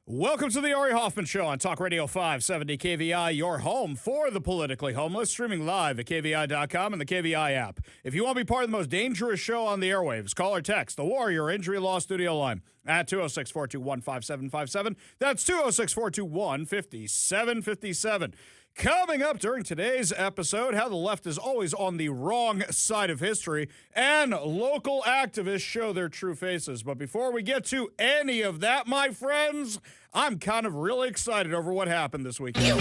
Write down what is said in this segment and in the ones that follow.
Welcome to the Ari Hoffman Show on Talk Radio 570 KVI, your home for the politically homeless, streaming live at KVI.com and the KVI app. If you want to be part of the most dangerous show on the airwaves, call or text the Warrior Injury Law Studio line at 206-421-5757. That's 206-421-5757. Coming up during today's episode, how the left is always on the wrong side of history, and local activists show their true faces. But before we get to any of that, my friends, I'm kind of really excited over what happened this weekend.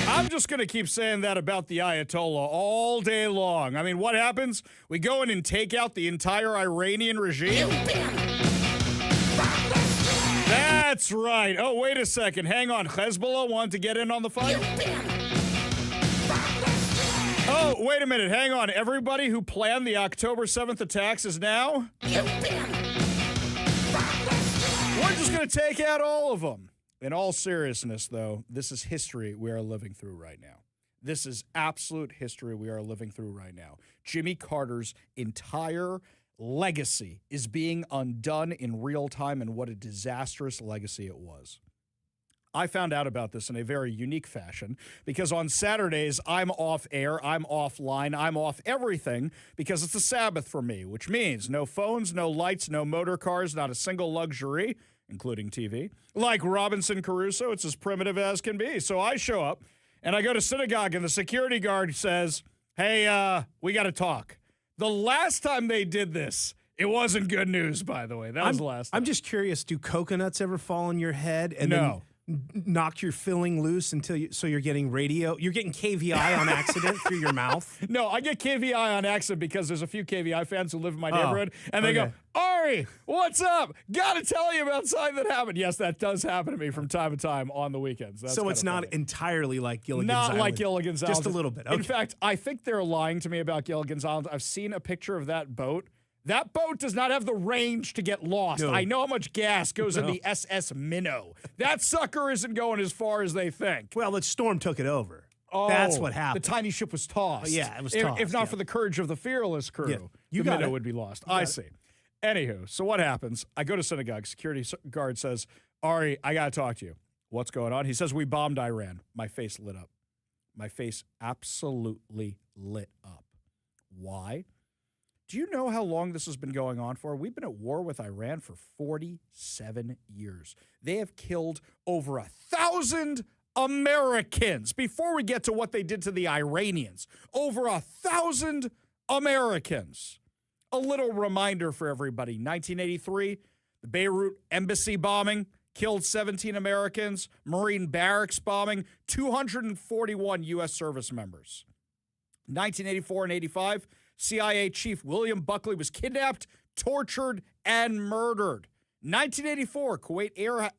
I'm just going to keep saying that about the Ayatollah all day long. I mean, what happens? We go in and take out the entire Iranian regime? That's right. Oh, wait a second. Hang on. Hezbollah wanted to get in on the fight? Oh, wait a minute. Hang on. Everybody who planned the October 7th attacks is now? We're just going to take out all of them. In all seriousness, though, this is history we are living through right now. This is absolute history we are living through right now. Jimmy Carter's entire legacy is being undone in real time, and what a disastrous legacy it was. I found out about this in a very unique fashion because on Saturdays, I'm off air, I'm offline, I'm off everything because it's a Sabbath for me, which means no phones, no lights, no motor cars, not a single luxury, including TV. Like Robinson Crusoe, it's as primitive as can be. So I show up and I go to synagogue and the security guard says, hey, we got to talk. The last time they did this, it wasn't good news, by the way. That was the last time. I'm just curious, do coconuts ever fall on your head and then knock your filling loose so you're getting KVI on accident through your mouth? No, I get KVI on accident because there's a few KVI fans who live in my neighborhood, and they go, Ari, what's up? Gotta tell you about something that happened. Yes, that does happen to me from time to time on the weekends. That's so it's not entirely like Gilligan's Not Island. like Gilligan's Island. Just a little bit. Okay. In fact, I think they're lying to me about Gilligan's Island. I've seen a picture of that boat. That boat does not have the range to get lost. No. I know how much gas goes in the SS Minnow. That sucker isn't going as far as they think. Well, the storm took it over. Oh, that's what happened. The tiny ship was tossed. Oh, yeah, it was tossed. If not for the courage of the fearless crew, the Minnow would be lost. I see. Anywho, so what happens? I go to synagogue. Security guard says, Ari, I got to talk to you. What's going on? He says, we bombed Iran. My face lit up. My face absolutely lit up. Why? Do you know how long this has been going on for? We've been at war with Iran for 47 years. They have killed over 1,000 Americans. Before we get to what they did to the Iranians, over 1,000 Americans. A little reminder for everybody. 1983, the Beirut embassy bombing killed 17 Americans. Marine barracks bombing, 241 U.S. service members. 1984 and 85, CIA Chief William Buckley was kidnapped, tortured, and murdered. 1984, Kuwait air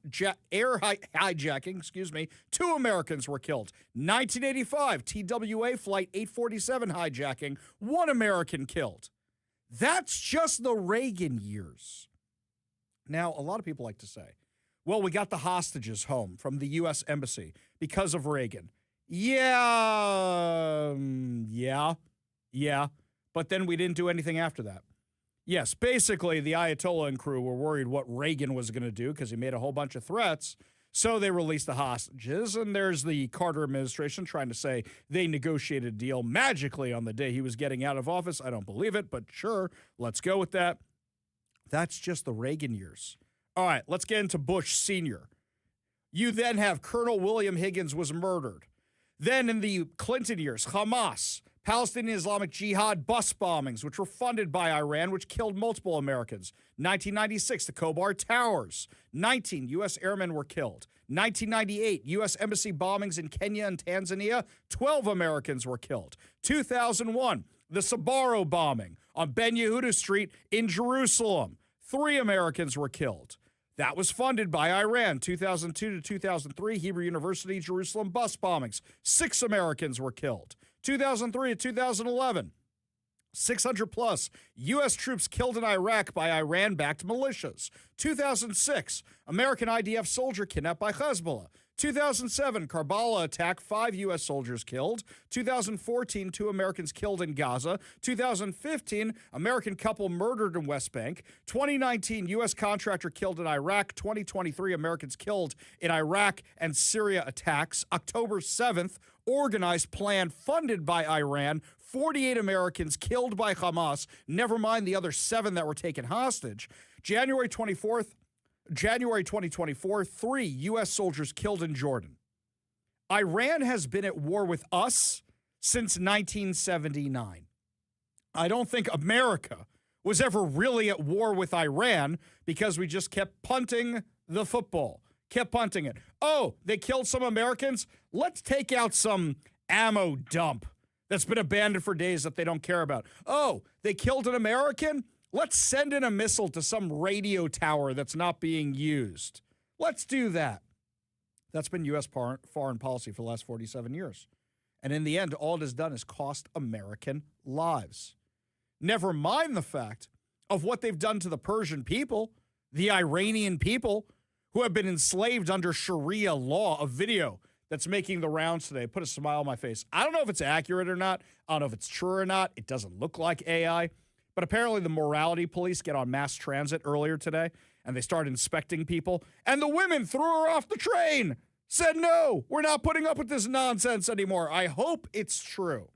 hijacking, 2 Americans were killed. 1985, TWA Flight 847 hijacking, 1 American killed. That's just the Reagan years. Now, a lot of people like to say, well, we got the hostages home from the U.S. Embassy because of Reagan. Yeah. But then we didn't do anything after that. Yes, basically, the Ayatollah and crew were worried what Reagan was going to do because he made a whole bunch of threats. So they released the hostages, and there's the Carter administration trying to say they negotiated a deal magically on the day he was getting out of office. I don't believe it, but sure, let's go with that. That's just the Reagan years. All right, let's get into Bush Sr. You then have Colonel William Higgins was murdered. Then in the Clinton years, Hamas, Palestinian Islamic Jihad bus bombings, which were funded by Iran, which killed multiple Americans. 1996, the Khobar Towers. 19 U.S. airmen were killed. 1998, U.S. embassy bombings in Kenya and Tanzania. 12 Americans were killed. 2001, the Sbarro bombing on Ben Yehuda Street in Jerusalem. 3 Americans were killed. That was funded by Iran. 2002 to 2003, Hebrew University, Jerusalem bus bombings. 6 Americans were killed. 2003 to 2011, 600 plus U.S. troops killed in Iraq by Iran-backed militias. 2006, American IDF soldier kidnapped by Hezbollah. 2007, Karbala attack, 5 U.S. soldiers killed. 2014, 2 Americans killed in Gaza. 2015, American couple murdered in West Bank. 2019, U.S. contractor killed in Iraq. 2023, Americans killed in Iraq and Syria attacks. October 7th, organized plan funded by Iran. 48 Americans killed by Hamas, never mind the other 7 that were taken hostage. January 2024, 3 U.S. soldiers killed in Jordan. Iran has been at war with us since 1979. I don't think America was ever really at war with Iran because we just kept punting the football, kept punting it. Oh, they killed some Americans? Let's take out some ammo dump that's been abandoned for days that they don't care about. Oh, they killed an American? Let's send in a missile to some radio tower that's not being used. Let's do that. That's been U.S. foreign policy for the last 47 years. And in the end, all it has done is cost American lives. Never mind the fact of what they've done to the Persian people, the Iranian people, who have been enslaved under Sharia law. A video that's making the rounds today put a smile on my face. I don't know if it's accurate or not. I don't know if it's true or not. It doesn't look like AI. But apparently the morality police get on mass transit earlier today, and they start inspecting people. And the women threw her off the train, said, no, we're not putting up with this nonsense anymore. I hope it's true.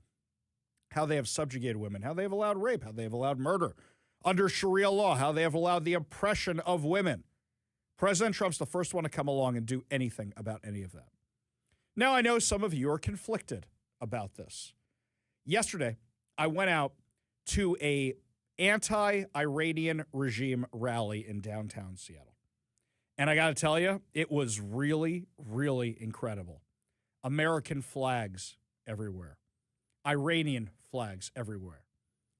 How they have subjugated women, how they have allowed rape, how they have allowed murder under Sharia law, how they have allowed the oppression of women. President Trump's the first one to come along and do anything about any of that. Now, I know some of you are conflicted about this. Yesterday, I went out to a anti-Iranian regime rally in downtown Seattle. And I got to tell you, it was really, really incredible. American flags everywhere. Iranian flags everywhere.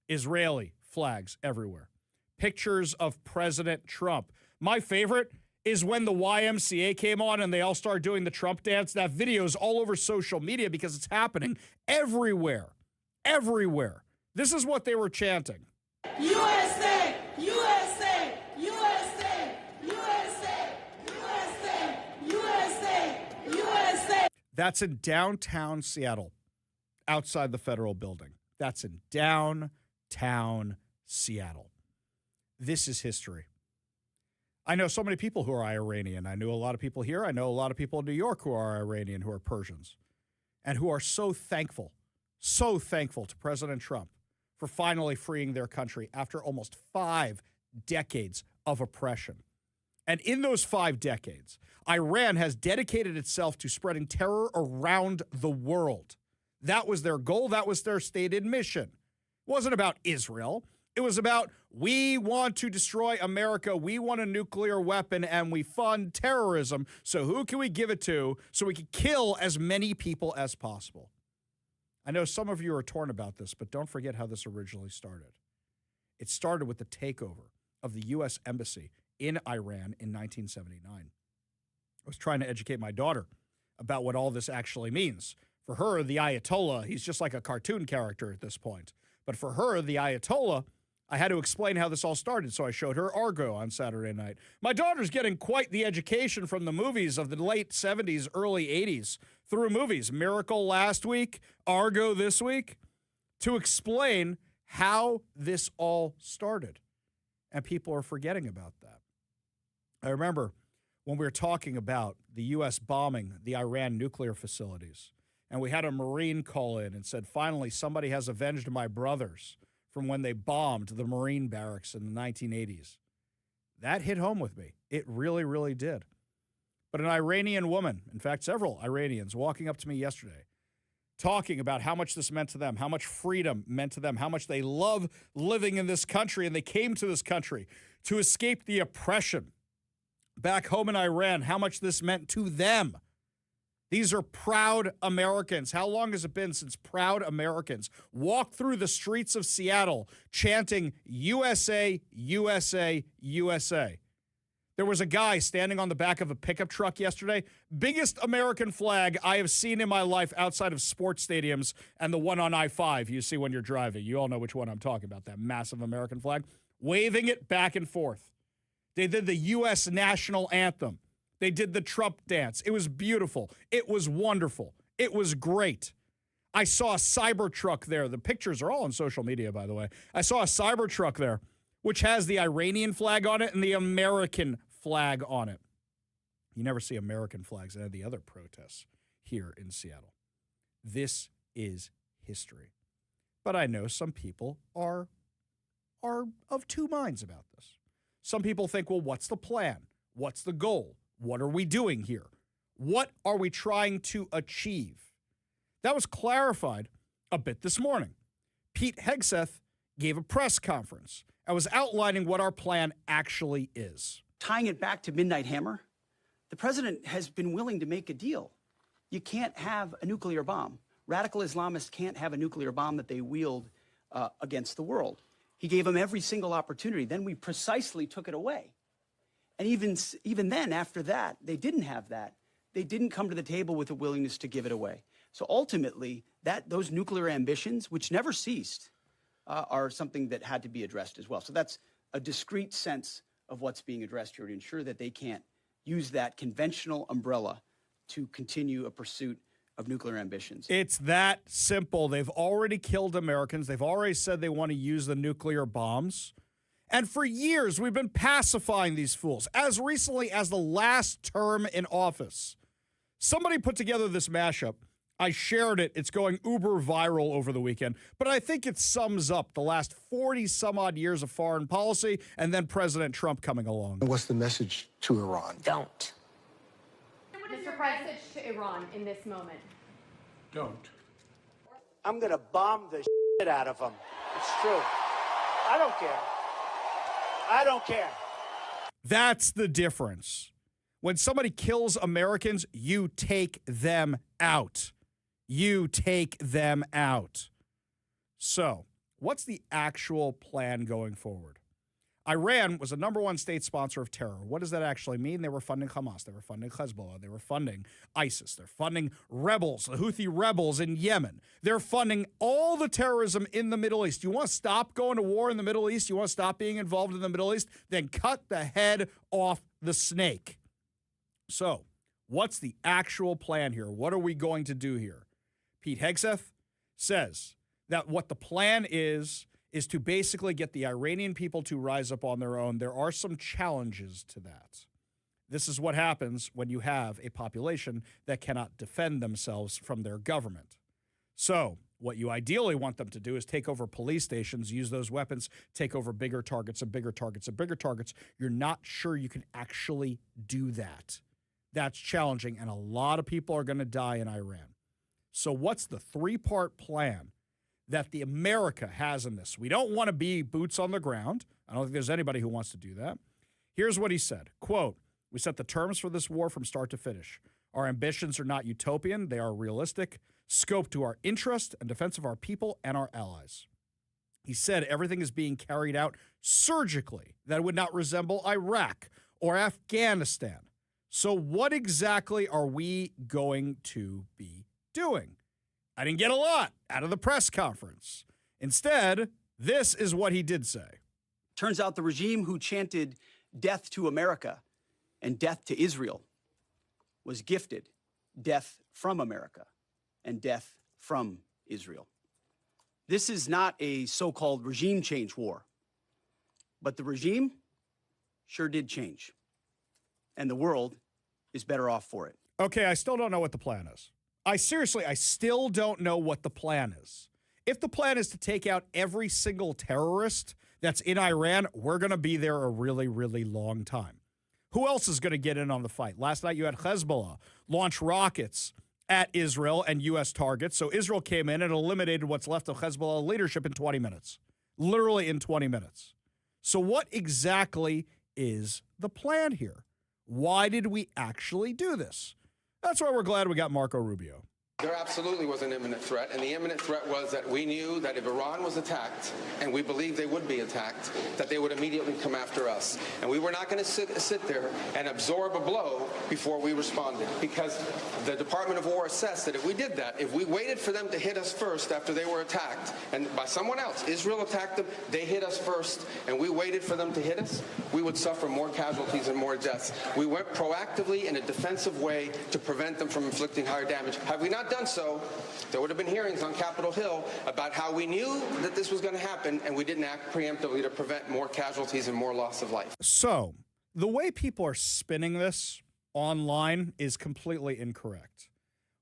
Israeli flags everywhere. Pictures of President Trump. My favorite is when the YMCA came on and they all started doing the Trump dance. That video is all over social media because it's happening everywhere. Everywhere. This is what they were chanting. USA! USA! USA! USA! USA! USA! USA! That's in downtown Seattle, outside the federal building. That's in downtown Seattle. This is history. I know so many people who are Iranian. I know a lot of people here. I know a lot of people in New York who are Iranian, who are Persians, and who are so thankful to President Trump for finally freeing their country after almost 5 decades of oppression. And in those 5 decades, Iran has dedicated itself to spreading terror around the world. That was their goal. That was their stated mission. It wasn't about Israel. It was about, we want to destroy America. We want a nuclear weapon, and we fund terrorism. So who can we give it to so we can kill as many people as possible? I know some of you are torn about this, but don't forget how this originally started. It started with the takeover of the U.S. Embassy in Iran in 1979. I was trying to educate my daughter about what all this actually means. For her, the Ayatollah, he's just like a cartoon character at this point. But for her, the Ayatollah, I had to explain how this all started, so I showed her Argo on Saturday night. My daughter's getting quite the education from the movies of the late 70s, early 80s, through movies. Miracle last week, Argo this week, to explain how this all started. And people are forgetting about that. I remember when we were talking about the U.S. bombing the Iran nuclear facilities, and we had a Marine call in and said, finally, somebody has avenged my brothers from when they bombed the Marine barracks in the 1980s. That hit home with me. It really, really did. But an Iranian woman, in fact, several Iranians, walking up to me yesterday, talking about how much this meant to them, how much freedom meant to them, how much they love living in this country, and they came to this country to escape the oppression back home in Iran, how much this meant to them. These are proud Americans. How long has it been since proud Americans walked through the streets of Seattle chanting USA, USA, USA? There was a guy standing on the back of a pickup truck yesterday. Biggest American flag I have seen in my life outside of sports stadiums and the one on I-5 you see when you're driving. You all know which one I'm talking about, that massive American flag. Waving it back and forth. They did the U.S. national anthem. They did the Trump dance. It was beautiful. It was wonderful. It was great. I saw a Cybertruck there. The pictures are all on social media, by the way. I saw a Cybertruck there, which has the Iranian flag on it and the American flag on it. You never see American flags at the other protests here in Seattle. This is history. But I know some people are of two minds about this. Some people think, well, what's the plan? What's the goal? What are we doing here? What are we trying to achieve? That was clarified a bit this morning. Pete Hegseth gave a press conference and was outlining what our plan actually is. Tying it back to Midnight Hammer, the president has been willing to make a deal. You can't have a nuclear bomb. Radical Islamists can't have a nuclear bomb that they wield against the world. He gave them every single opportunity. Then we precisely took it away. And even then, after that, they didn't have that. They didn't come to the table with a willingness to give it away. So ultimately, those nuclear ambitions, which never ceased, are something that had to be addressed as well. So that's a discrete sense of what's being addressed here to ensure that they can't use that conventional umbrella to continue a pursuit of nuclear ambitions. It's that simple. They've already killed Americans. They've already said they want to use the nuclear bombs. And for years, we've been pacifying these fools. As recently as the last term in office, somebody put together this mashup. I shared it. It's going uber viral over the weekend. But I think it sums up the last 40-some-odd years of foreign policy and then President Trump coming along. What's the message to Iran? Don't. Mr. President, to Iran in this moment. Don't. I'm going to bomb the shit out of them. It's true. I don't care. I don't care. That's the difference. When somebody kills Americans, you take them out. You take them out. So, what's the actual plan going forward? Iran was a number one state sponsor of terror. What does that actually mean? They were funding Hamas. They were funding Hezbollah. They were funding ISIS. They're funding rebels, the Houthi rebels in Yemen. They're funding all the terrorism in the Middle East. You want to stop going to war in the Middle East? You want to stop being involved in the Middle East? Then cut the head off the snake. So, what's the actual plan here? What are we going to do here? Pete Hegseth says that what the plan is to basically get the Iranian people to rise up on their own. There are some challenges to that. This is what happens when you have a population that cannot defend themselves from their government. So, what you ideally want them to do is take over police stations, use those weapons, take over bigger targets and bigger targets and bigger targets. You're not sure you can actually do that. That's challenging, and a lot of people are going to die in Iran. So what's the three-part plan that the America has in this? We don't want to be boots on the ground. I don't think there's anybody who wants to do that. Here's what he said, quote, "We set the terms for this war from start to finish. Our ambitions are not utopian. They are realistic, scoped to our interest and defense of our people and our allies." He said everything is being carried out surgically that would not resemble Iraq or Afghanistan. So what exactly are we going to be doing? I didn't get a lot out of the press conference. Instead, this is what he did say. Turns out the regime who chanted death to America and death to Israel was gifted death from America and death from Israel. This is not a so-called regime change war, but the regime sure did change. And the world is better off for it. Okay, I still don't know what the plan is. I still don't know what the plan is. If the plan is to take out every single terrorist that's in Iran, we're going to be there a really, really long time. Who else is going to get in on the fight? Last night you had Hezbollah launch rockets at Israel and U.S. targets. So Israel came in and eliminated what's left of Hezbollah leadership in 20 minutes. Literally in 20 minutes. So what exactly is the plan here? Why did we actually do this? That's why we're glad we got Marco Rubio. There absolutely was an imminent threat, and the imminent threat was that we knew that if Iran was attacked, and we believed they would be attacked, that they would immediately come after us. And we were not going to sit there and absorb a blow before we responded, because the Department of War assessed that if we did that, if we waited for them to hit us first after they were attacked, and by someone else, Israel attacked them, they hit us first, and we waited for them to hit us, we would suffer more casualties and more deaths. We went proactively in a defensive way to prevent them from inflicting higher damage. Had we not done so, there would have been hearings on Capitol Hill about how we knew that this was going to happen and we didn't act preemptively to prevent more casualties and more loss of life. So, the way people are spinning this online is completely incorrect.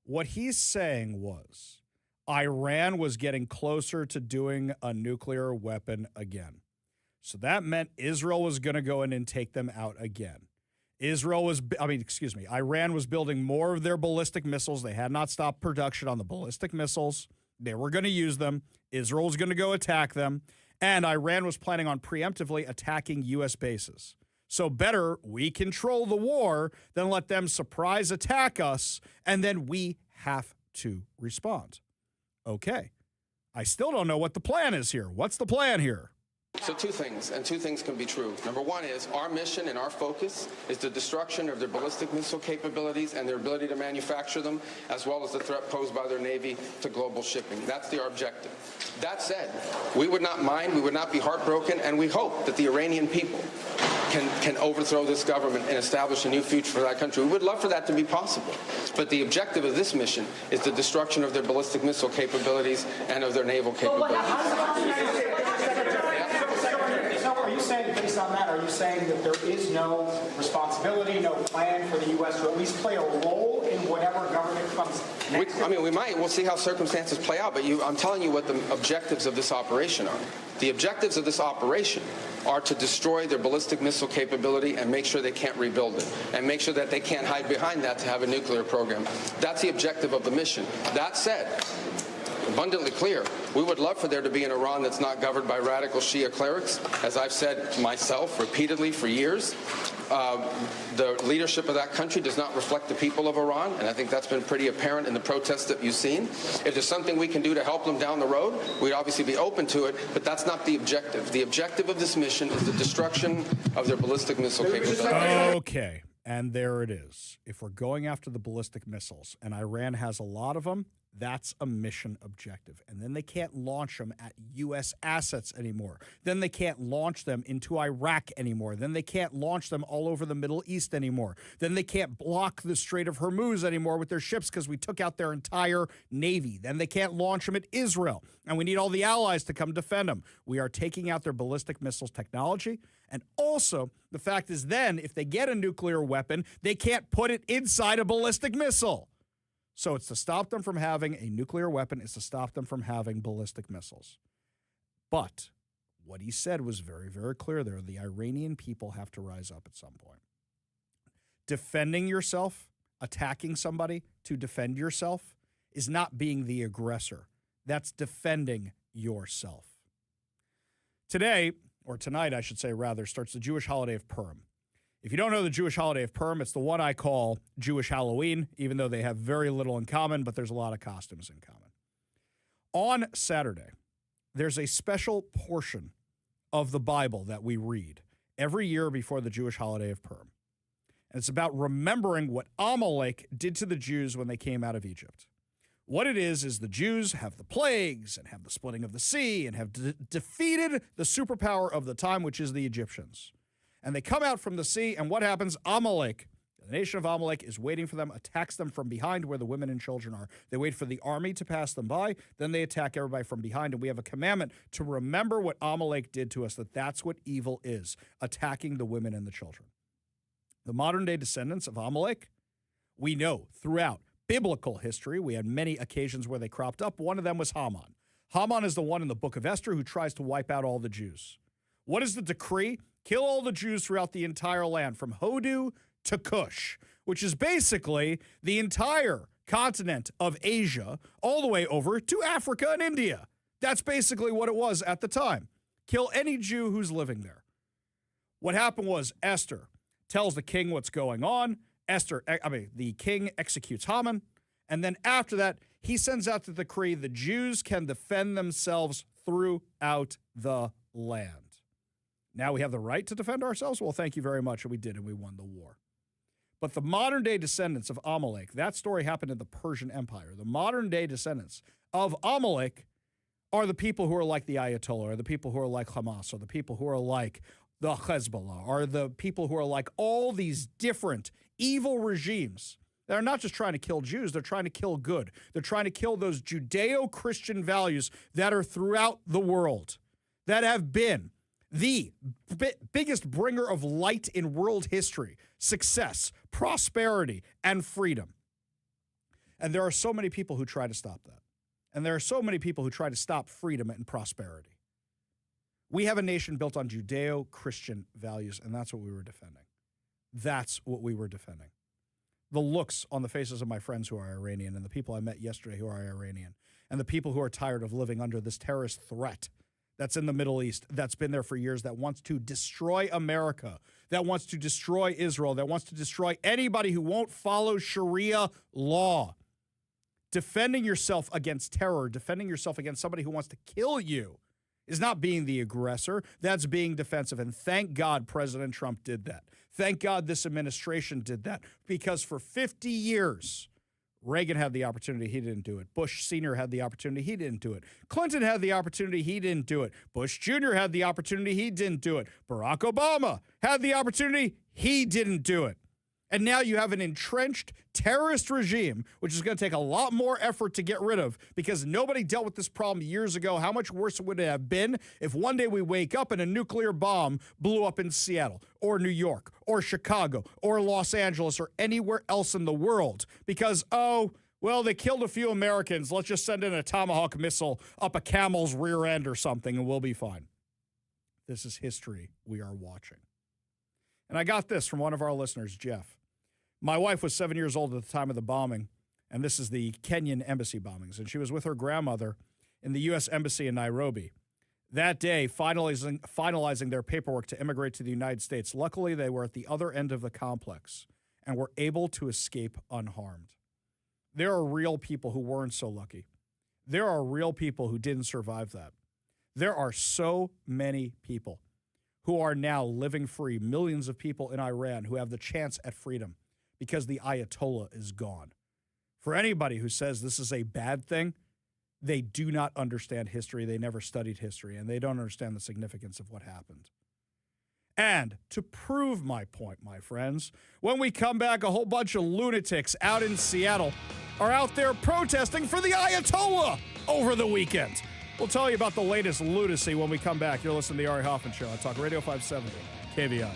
What he's saying was Iran was getting closer to doing a nuclear weapon again. So that meant Israel was going to go in and take them out again. Iran was building more of their ballistic missiles. They had not stopped production on the ballistic missiles. They were going to use them. Israel was going to go attack them. And Iran was planning on preemptively attacking U.S. bases. So better we control the war than let them surprise attack us, and then we have to respond. Okay. I still don't know what the plan is here. What's the plan here? So two things, and two things can be true. Number one is our mission and our focus is the destruction of their ballistic missile capabilities and their ability to manufacture them, as well as the threat posed by their Navy to global shipping. That's our objective. That said, we would not mind, we would not be heartbroken, and we hope that the Iranian people can overthrow this government and establish a new future for that country. We would love for that to be possible. But the objective of this mission is the destruction of their ballistic missile capabilities and of their naval capabilities. Are you saying, based on that, are you saying that there is no responsibility, no plan for the U.S. to at least play a role in whatever government comes next? We might. We'll see how circumstances play out. But I'm telling you what the objectives of this operation are. The objectives of this operation are to destroy their ballistic missile capability and make sure they can't rebuild it, and make sure that they can't hide behind that to have a nuclear program. That's the objective of the mission. That said, abundantly clear, we would love for there to be an Iran that's not governed by radical Shia clerics. As I've said myself repeatedly for years, the leadership of that country does not reflect the people of Iran, and I think that's been pretty apparent in the protests that you've seen. If there's something we can do to help them down the road, we'd obviously be open to it, but that's not the objective. The objective of this mission is the destruction of their ballistic missile capability. Okay, and there it is. If we're going after the ballistic missiles, and Iran has a lot of them, that's a mission objective. And then they can't launch them at U.S. assets anymore. Then they can't launch them into Iraq anymore. Then they can't launch them all over the Middle East anymore. Then they can't block the Strait of Hormuz anymore with their ships because we took out their entire navy. Then they can't launch them at Israel. And we need all the allies to come defend them. We are taking out their ballistic missiles technology. And also, the fact is then, if they get a nuclear weapon, they can't put it inside a ballistic missile. So it's to stop them from having a nuclear weapon. It's to stop them from having ballistic missiles. But what he said was very, very clear there. The Iranian people have to rise up at some point. Defending yourself, attacking somebody to defend yourself is not being the aggressor. That's defending yourself. Today, or tonight, I should say rather, starts the Jewish holiday of Purim. If you don't know the Jewish holiday of Purim, it's the one I call Jewish Halloween, even though they have very little in common, but there's a lot of costumes in common. On Saturday, there's a special portion of the Bible that we read every year before the Jewish holiday of Purim. And it's about remembering what Amalek did to the Jews when they came out of Egypt. What it is the Jews have the plagues and have the splitting of the sea and have defeated the superpower of the time, which is the Egyptians. And they come out from the sea, and what happens? Amalek, the nation of Amalek, is waiting for them, attacks them from behind where the women and children are. They wait for the army to pass them by, then they attack everybody from behind, and we have a commandment to remember what Amalek did to us, that's what evil is, attacking the women and the children. The modern-day descendants of Amalek, we know throughout biblical history, we had many occasions where they cropped up. One of them was Haman. Haman is the one in the book of Esther who tries to wipe out all the Jews. What is the decree? Kill all the Jews throughout the entire land, from Hodu to Kush, which is basically the entire continent of Asia, all the way over to Africa and India. That's basically what it was at the time. Kill any Jew who's living there. What happened was Esther tells the king what's going on. The king executes Haman, And then after that, he sends out the decree, the Jews can defend themselves throughout the land. Now we have the right to defend ourselves? Well, thank you very much, and we did, and we won the war. But the modern-day descendants of Amalek, that story happened in the Persian Empire. The modern-day descendants of Amalek are the people who are like the Ayatollah, or the people who are like Hamas, or the people who are like the Hezbollah, or the people who are like all these different evil regimes. They're not just trying to kill Jews, they're trying to kill good. They're trying to kill those Judeo-Christian values that are throughout the world, that have been the biggest bringer of light in world history, success, prosperity, and freedom. And there are so many people who try to stop that. And there are so many people who try to stop freedom and prosperity. We have a nation built on Judeo-Christian values, and that's what we were defending. That's what we were defending. The looks on the faces of my friends who are Iranian and the people I met yesterday who are Iranian and the people who are tired of living under this terrorist threat that's in the Middle East, that's been there for years, that wants to destroy America, that wants to destroy Israel, that wants to destroy anybody who won't follow Sharia law. Defending yourself against terror, defending yourself against somebody who wants to kill you is not being the aggressor. That's being defensive. And thank God President Trump did that. Thank God this administration did that. Because for 50 years, Reagan had the opportunity, he didn't do it. Bush Sr. had the opportunity, he didn't do it. Clinton had the opportunity, he didn't do it. Bush Jr. had the opportunity, he didn't do it. Barack Obama had the opportunity, he didn't do it. And now you have an entrenched terrorist regime, which is going to take a lot more effort to get rid of because nobody dealt with this problem years ago. How much worse would it have been if one day we wake up and a nuclear bomb blew up in Seattle or New York or Chicago or Los Angeles or anywhere else in the world? Because, oh, well, they killed a few Americans. Let's just send in a Tomahawk missile up a camel's rear end or something and we'll be fine. This is history we are watching. And I got this from one of our listeners, Jeff. My wife was 7 years old at the time of the bombing, and this is the Kenyan embassy bombings, and she was with her grandmother in the U.S. Embassy in Nairobi. That day, finalizing their paperwork to immigrate to the United States. Luckily, they were at the other end of the complex and were able to escape unharmed. There are real people who weren't so lucky. There are real people who didn't survive that. There are so many people who are now living free, millions of people in Iran who have the chance at freedom because the Ayatollah is gone. For anybody who says this is a bad thing, they do not understand history. They never studied history, and they don't understand the significance of what happened. And to prove my point, my friends, when we come back, a whole bunch of lunatics out in Seattle are out there protesting for the Ayatollah over the weekend. We'll tell you about the latest lunacy when we come back. You're listening to the Ari Hoffman Show on Talk Radio 570, KVI.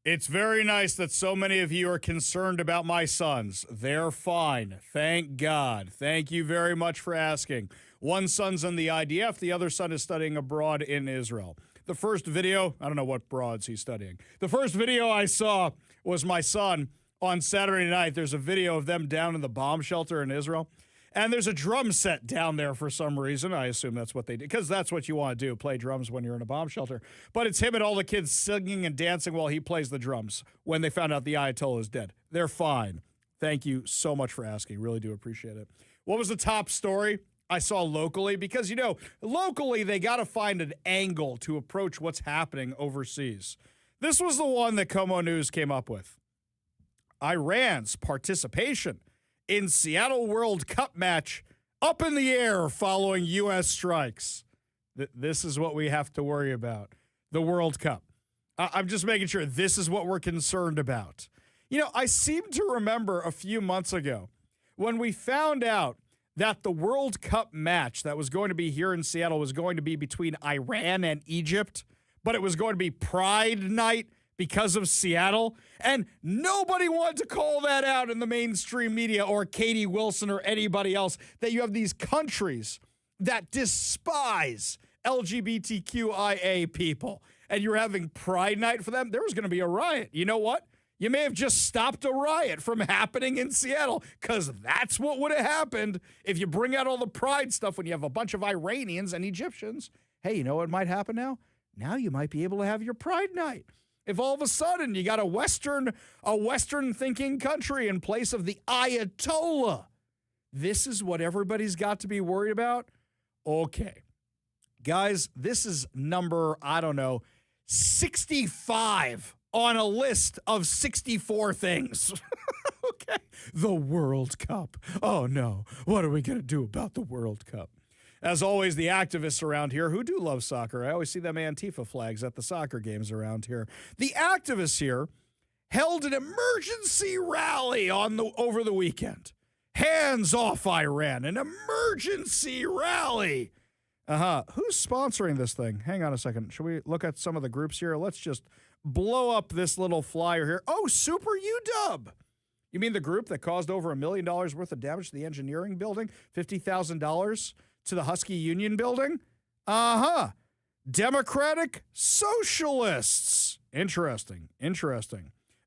It's very nice that so many of you are concerned about my sons. They're fine. Thank God. Thank you very much for asking. One son's in the IDF. The other son is studying abroad in Israel. The first video, I don't know what broads he's studying. The first video I saw was my son on Saturday night. There's a video of them down in the bomb shelter in Israel. And there's a drum set down there for some reason. I assume that's what they did, because that's what you want to do, play drums when you're in a bomb shelter. But it's him and all the kids singing and dancing while he plays the drums when they found out the Ayatollah is dead. They're fine. Thank you so much for asking. Really do appreciate it. What was the top story I saw locally? Because, locally they got to find an angle to approach what's happening overseas. This was the one that Como News came up with. Iran's participation in Seattle World Cup match up in the air following U.S. strikes. This is what we have to worry about. The World Cup. I'm just making sure this is what we're concerned about. I seem to remember a few months ago when we found out that the World Cup match that was going to be here in Seattle was going to be between Iran and Egypt, but it was going to be Pride Night because of Seattle, and nobody wanted to call that out in the mainstream media or Katie Wilson or anybody else, that you have these countries that despise LGBTQIA people, and you're having Pride Night for them. There was going to be a riot. You know what? You may have just stopped a riot from happening in Seattle, because that's what would have happened if you bring out all the Pride stuff when you have a bunch of Iranians and Egyptians. Hey, you know what might happen now? Now you might be able to have your Pride Night. If all of a sudden you got a Western thinking country in place of the Ayatollah, this is what everybody's got to be worried about. Okay, guys, this is number, 65 on a list of 64 things. Okay, the World Cup. Oh no, what are we going to do about the World Cup? As always, the activists around here who do love soccer, I always see them Antifa flags at the soccer games around here. The activists here held an emergency rally over the weekend. Hands off Iran, an emergency rally. Who's sponsoring this thing? Hang on a second. Should we look at some of the groups here? Let's just blow up this little flyer here. Oh, Super UW. You mean the group that caused over $1 million worth of damage to the engineering building? $50,000 to the Husky Union building? Democratic Socialists. Interesting.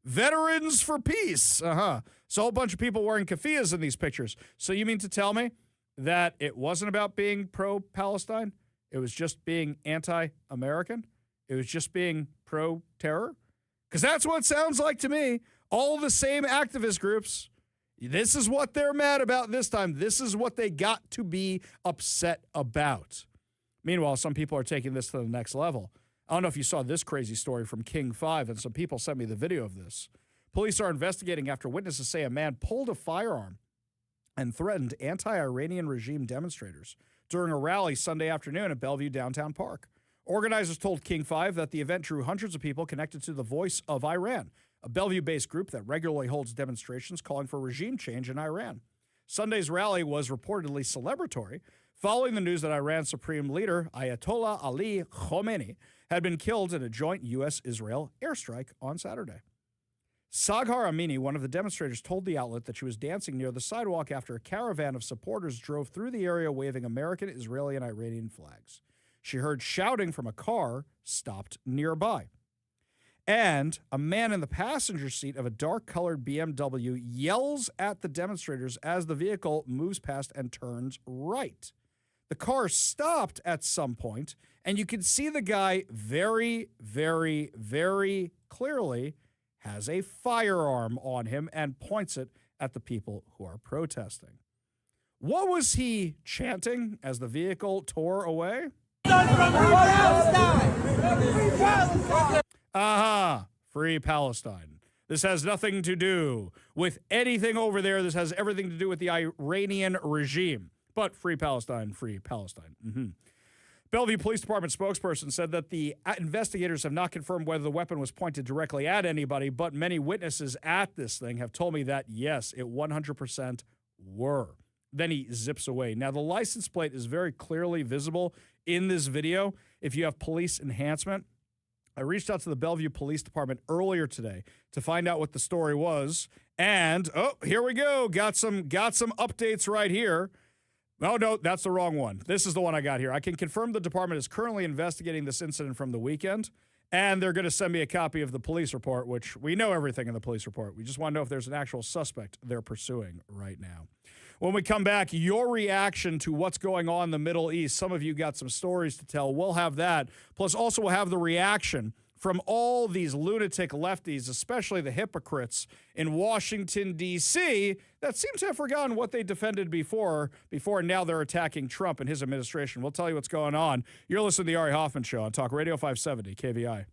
Veterans for Peace. So a whole bunch of people wearing keffiyehs in these pictures. So you mean to tell me that it wasn't about being pro-Palestine? It was just being anti-American? It was just being pro-terror? Because that's what it sounds like to me. All the same activist groups. This is what they're mad about this time. This is what they got to be upset about. Meanwhile, some people are taking this to the next level. I don't know if you saw this crazy story from King 5, and some people sent me the video of this. Police are investigating after witnesses say a man pulled a firearm and threatened anti-Iranian regime demonstrators during a rally Sunday afternoon at Bellevue Downtown Park. Organizers told King 5 that the event drew hundreds of people connected to the Voice of Iran, a Bellevue-based group that regularly holds demonstrations calling for regime change in Iran. Sunday's rally was reportedly celebratory, following the news that Iran's supreme leader, Ayatollah Ali Khamenei, had been killed in a joint U.S.-Israel airstrike on Saturday. Saghar Amini, one of the demonstrators, told the outlet that she was dancing near the sidewalk after a caravan of supporters drove through the area waving American, Israeli, and Iranian flags. She heard shouting from a car stopped nearby. And a man in the passenger seat of a dark-colored BMW yells at the demonstrators as the vehicle moves past and turns right. The car stopped at some point, and you can see the guy very, very, very clearly has a firearm on him and points it at the people who are protesting. What was he chanting as the vehicle tore away? Free Palestine. This has nothing to do with anything over there. This has everything to do with the Iranian regime. But free Palestine, free Palestine. Bellevue Police Department spokesperson said that the investigators have not confirmed whether the weapon was pointed directly at anybody, but many witnesses at this thing have told me that, yes, it 100% were. Then he zips away. Now, the license plate is very clearly visible in this video. If you have police enhancement I reached out to the Bellevue Police Department earlier today to find out what the story was. And, oh, here we go. Got some updates right here. Oh, no, that's the wrong one. This is the one I got here. I can confirm the department is currently investigating this incident from the weekend, and they're going to send me a copy of the police report, which we know everything in the police report. We just want to know if there's an actual suspect they're pursuing right now. When we come back, your reaction to what's going on in the Middle East. Some of you got some stories to tell. We'll have that. Plus, also, we'll have the reaction from all these lunatic lefties, especially the hypocrites in Washington, D.C., that seem to have forgotten what they defended before now they're attacking Trump and his administration. We'll tell you what's going on. You're listening to the Ari Hoffman Show on Talk Radio 570 KVI.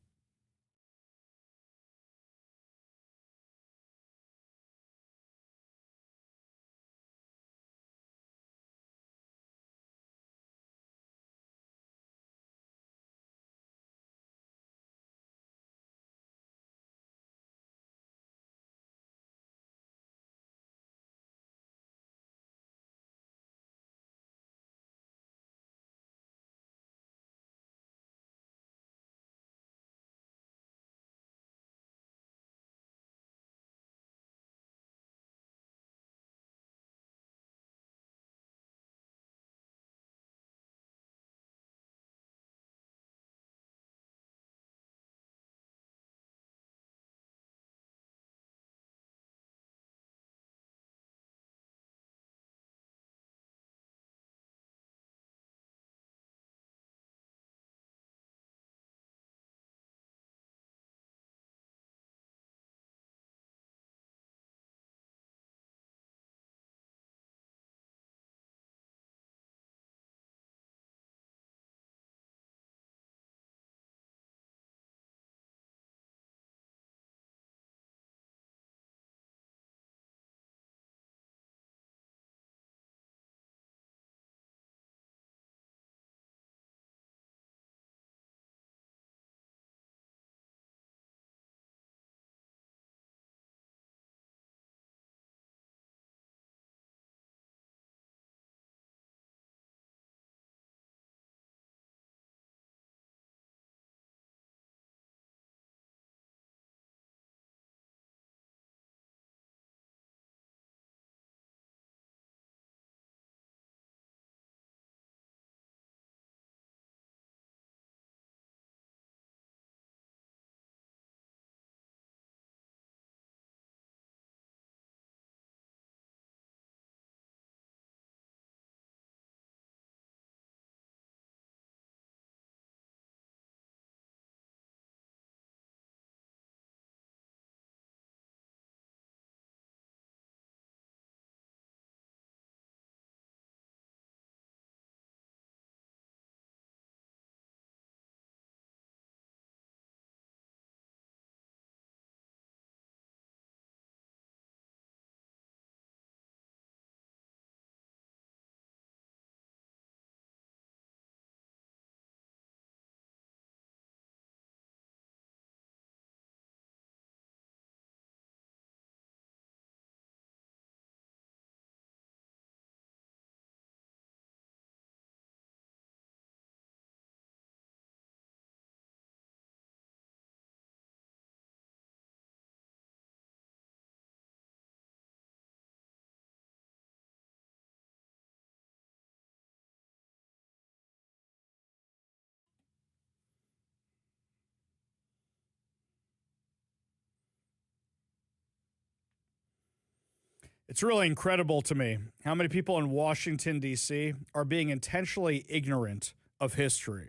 It's really incredible to me how many people in Washington, D.C. are being intentionally ignorant of history.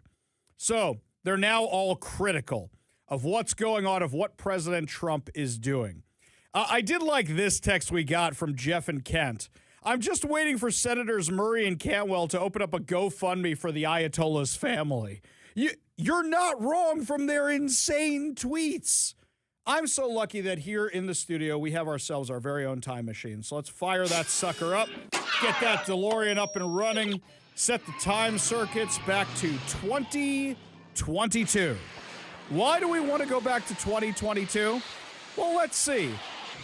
So they're now all critical of what's going on, of what President Trump is doing. I did like this text we got from Jeff and Kent. I'm just waiting for Senators Murray and Cantwell to open up a GoFundMe for the Ayatollah's family. You're not wrong from their insane tweets. I'm so lucky that here in the studio, we have ourselves our very own time machine. So let's fire that sucker up, get that DeLorean up and running, set the time circuits back to 2022. Why do we want to go back to 2022? Well, let's see.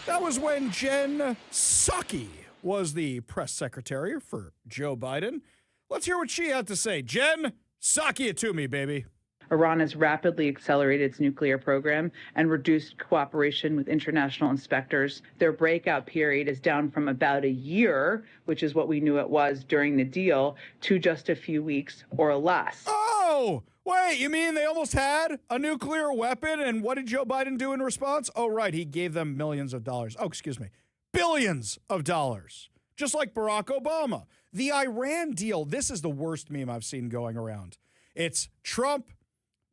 That was when Jen Psaki was the press secretary for Joe Biden. Let's hear what she had to say. Jen, Psaki it to me, baby. Iran has rapidly accelerated its nuclear program and reduced cooperation with international inspectors. Their breakout period is down from about a year, which is what we knew it was during the deal, to just a few weeks or less. Oh, wait, you mean they almost had a nuclear weapon? And what did Joe Biden do in response? Oh, right, he gave them millions of dollars. Oh, excuse me, billions of dollars, just like Barack Obama. The Iran deal, this is the worst meme I've seen going around. It's Trump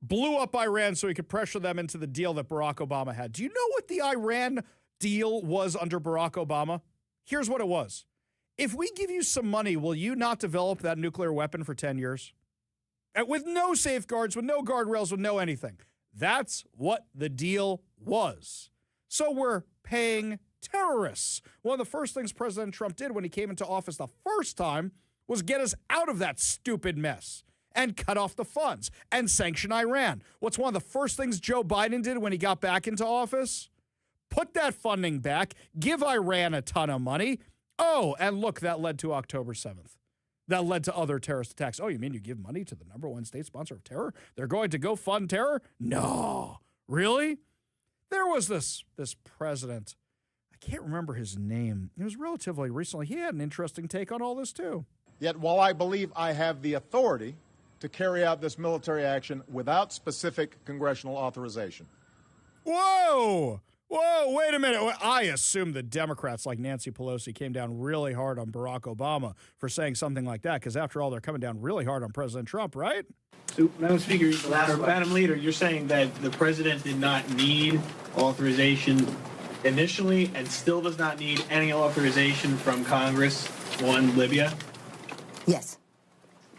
blew up Iran so he could pressure them into the deal that Barack Obama had. Do you know what the Iran deal was under Barack Obama? Here's what it was. If we give you some money, will you not develop that nuclear weapon for 10 years? And with no safeguards, with no guardrails, with no anything. That's what the deal was. So we're paying terrorists. One of the first things President Trump did when he came into office the first time was get us out of that stupid mess and cut off the funds and sanction Iran. What's one of the first things Joe Biden did when he got back into office? Put that funding back, give Iran a ton of money. Oh, and look, that led to October 7th. That led to other terrorist attacks. Oh, you mean you give money to the #1 state sponsor of terror? They're going to go fund terror? No. Really? There was this president. I can't remember his name. It was relatively recently. He had an interesting take on all this, too. Yet, while I believe I have the authority to carry out this military action without specific congressional authorization. Whoa! Whoa, wait a minute. I assume the Democrats like Nancy Pelosi came down really hard on Barack Obama for saying something like that, because after all, they're coming down really hard on President Trump, right? So, Madam Speaker, Madam Leader, you're saying that the president did not need authorization initially and still does not need any authorization from Congress on Libya? Yes.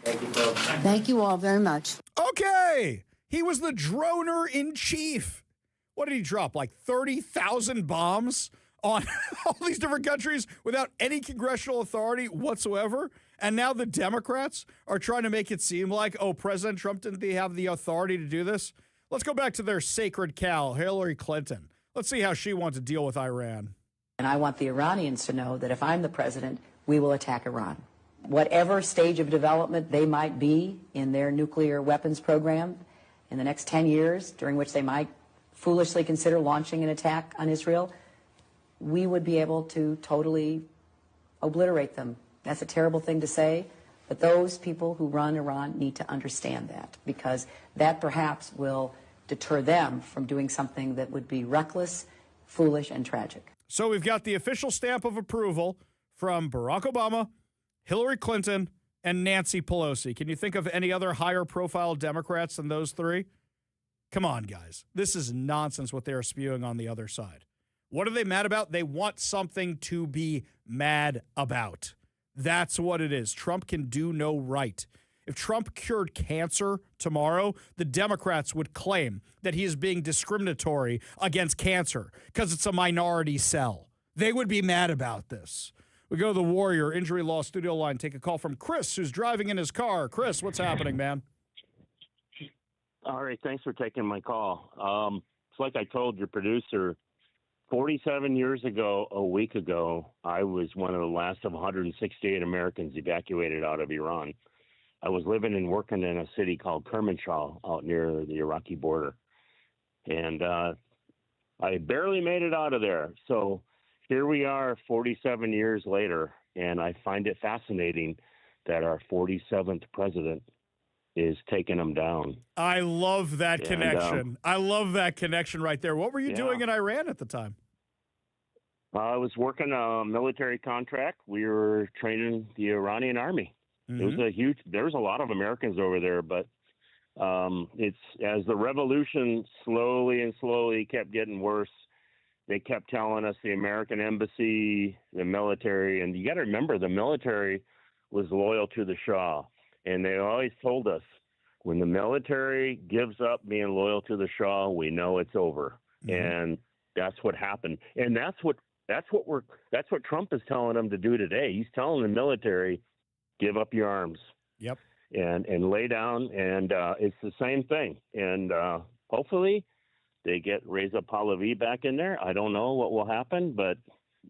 Thank you both. Thank you all very much. Okay. He was the droner in chief. What did he drop? Like 30,000 bombs on all these different countries without any congressional authority whatsoever? And now the Democrats are trying to make it seem like, oh, President Trump didn't have the authority to do this? Let's go back to their sacred cow, Hillary Clinton. Let's see how she wants to deal with Iran. And I want the Iranians to know that if I'm the president, we will attack Iran. Whatever stage of development they might be in their nuclear weapons program in the next 10 years, during which they might foolishly consider launching an attack on Israel, we would be able to totally obliterate them. That's a terrible thing to say, but those people who run Iran need to understand that, because that perhaps will deter them from doing something that would be reckless, foolish, and tragic. So we've got the official stamp of approval from Barack Obama, Hillary Clinton, and Nancy Pelosi. Can you think of any other higher profile Democrats than those three? Come on, guys. This is nonsense what they're spewing on the other side. What are they mad about? They want something to be mad about. That's what it is. Trump can do no right. If Trump cured cancer tomorrow, the Democrats would claim that he is being discriminatory against cancer because it's a minority cell. They would be mad about this. We go to the Warrior Injury Law Studio line. Take a call from Chris, who's driving in his car. Chris, what's happening, man? All right, thanks for taking my call. It's like I told your producer, 47 years ago, a week ago, I was one of the last of 168 Americans evacuated out of Iran. I was living and working in a city called Kermanshah out near the Iraqi border. And I barely made it out of there. So here we are 47 years later, and I find it fascinating that our 47th president is taking them down. I love that connection. I love that connection right there. What were you doing in Iran at the time? I was working a military contract. We were training the Iranian army. Mm-hmm. It was there's a lot of Americans over there, but it's as the revolution slowly and slowly kept getting worse, they kept telling us the American embassy, the military, and you got to remember the military was loyal to the Shah. And they always told us, when the military gives up being loyal to the Shah, we know it's over. Mm-hmm. And that's what happened. And that's what Trump is telling them to do today. He's telling the military, give up your arms. Yep. And lay down. And it's the same thing. And hopefully they get Reza Pahlavi back in there. I don't know what will happen, but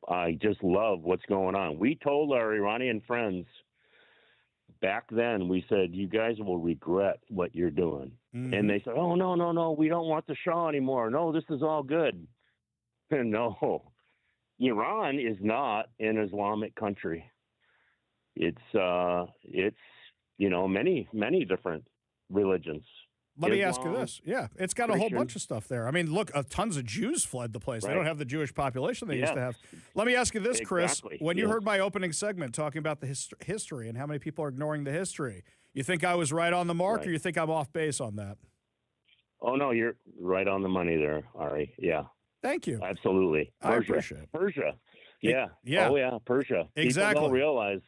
I just love what's going on. We told our Iranian friends back then, we said, you guys will regret what you're doing. And they said, oh, no, we don't want the Shah anymore. No, this is all good. No, Iran is not an Islamic country. It's many different religions. Let me ask you Islam, this. Yeah, it's got a whole Christian. bunch of stuff there. I mean, look, tons of Jews fled the place. They Right. don't have the Jewish population they used to Yes. have. Let me ask you this, Chris. Exactly. When you Yes. heard my opening segment talking about the history and how many people are ignoring the history, you think I was right on the mark Right. or you think I'm off base on that? Oh, no, you're right on the money there, Ari. Yeah. Thank you. Absolutely. I appreciate it. Persia. Yeah. Yeah. Oh, yeah, Persia. Exactly. People don't realize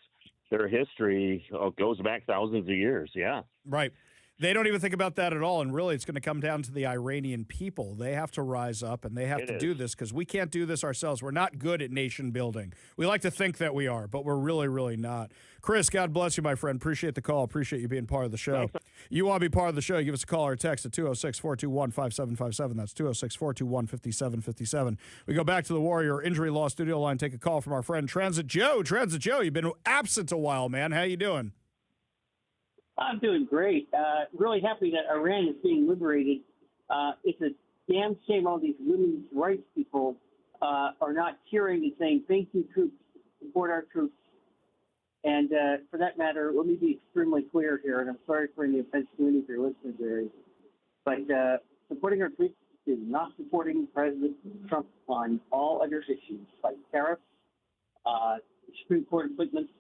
their history goes back thousands of years. Yeah. Right. They don't even think about that at all. And really, it's going to come down to the Iranian people. They have to rise up and they have to do this because we can't do this ourselves. We're not good at nation building. We like to think that we are, but we're really, really not. Chris, God bless you, my friend. Appreciate the call. Appreciate you being part of the show. You want to be part of the show, give us a call or text at 206-421-5757. That's 206-421-5757. We go back to the Warrior Injury Law studio line, take a call from our friend Transit Joe. Transit Joe, you've been absent a while, man. How you doing? I'm doing great. Really happy that Iran is being liberated. It's a damn shame all these women's rights people are not cheering and saying, thank you, troops, support our troops. And for that matter, let me be extremely clear here, and I'm sorry for any offense to any of your listeners there, but supporting our troops is not supporting President Trump on all other issues like tariffs, Supreme Court appointments,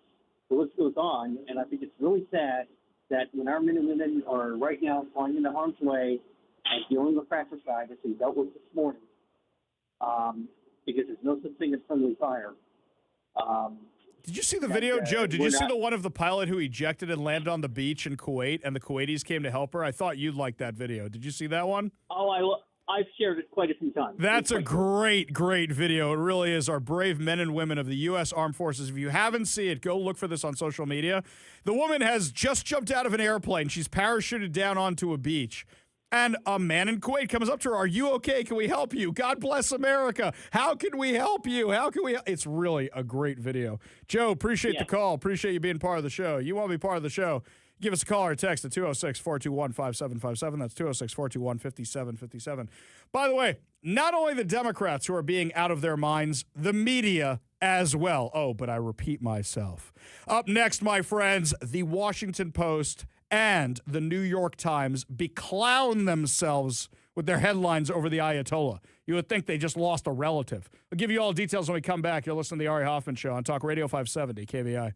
the list goes on. And I think it's really sad that when our men and women are right now flying into harm's way and dealing with fratricide, as we dealt with this morning, because there's no such thing as friendly fire. Did you see the video, Joe? Did you see the one of the pilot who ejected and landed on the beach in Kuwait and the Kuwaitis came to help her? I thought you'd like that video. Did you see that one? Oh, I've shared it quite a few times. That's a great, great video. It really is. Our brave men and women of the U.S. Armed Forces. If you haven't seen it, go look for this on social media. The woman has just jumped out of an airplane. She's parachuted down onto a beach. And a man in Kuwait comes up to her. Are you okay? Can we help you? God bless America. How can we help you? How can we? It's really a great video. Joe, appreciate the call. Appreciate you being part of the show. You want to be part of the show? Give us a call or text at 206-421-5757. That's 206-421-5757. By the way, not only the Democrats who are being out of their minds, the media as well. Oh, but I repeat myself. Up next, my friends, the Washington Post and the New York Times beclown themselves with their headlines over the Ayatollah. You would think they just lost a relative. I'll give you all details when we come back. You're listening to the Ari Hoffman Show on Talk Radio 570 KVI.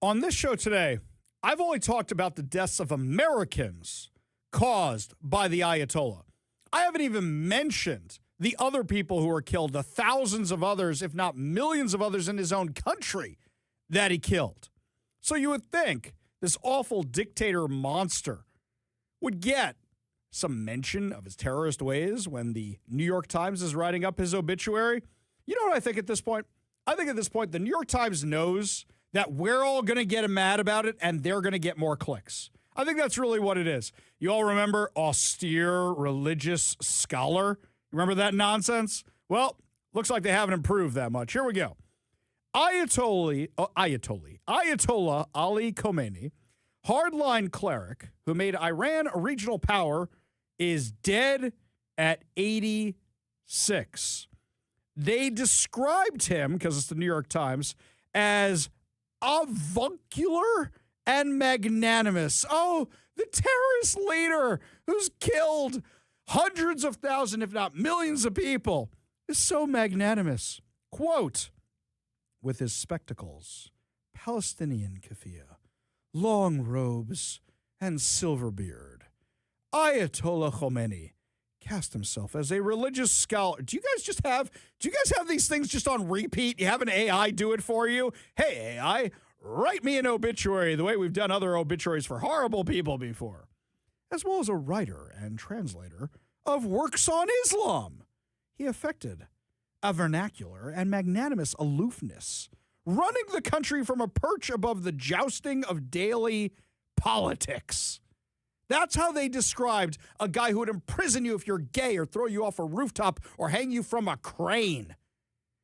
On this show today, I've only talked about the deaths of Americans caused by the Ayatollah. I haven't even mentioned the other people who were killed, the thousands of others, if not millions of others in his own country that he killed. So you would think this awful dictator monster would get some mention of his terrorist ways when the New York Times is writing up his obituary. You know what I think at this point? I think at this point, the New York Times knows that we're all going to get mad about it and they're going to get more clicks. I think that's really what it is. You all remember austere religious scholar? Remember that nonsense? Well, looks like they haven't improved that much. Here we go. Ayatollah Ali Khomeini, hardline cleric who made Iran a regional power, is dead at 86. They described him, because it's the New York Times, as avuncular and magnanimous. Oh, the terrorist leader who's killed hundreds of thousands, if not millions of people, is so magnanimous. Quote, with his spectacles, Palestinian keffiyeh, long robes, and silver beard, Ayatollah Khomeini cast himself as a religious scholar. Do you guys have these things just on repeat? You have an AI do it for you? Hey, AI, write me an obituary the way we've done other obituaries for horrible people before. As well as a writer and translator of works on Islam. He affected a vernacular and magnanimous aloofness, running the country from a perch above the jousting of daily politics. That's how they described a guy who would imprison you if you're gay or throw you off a rooftop or hang you from a crane.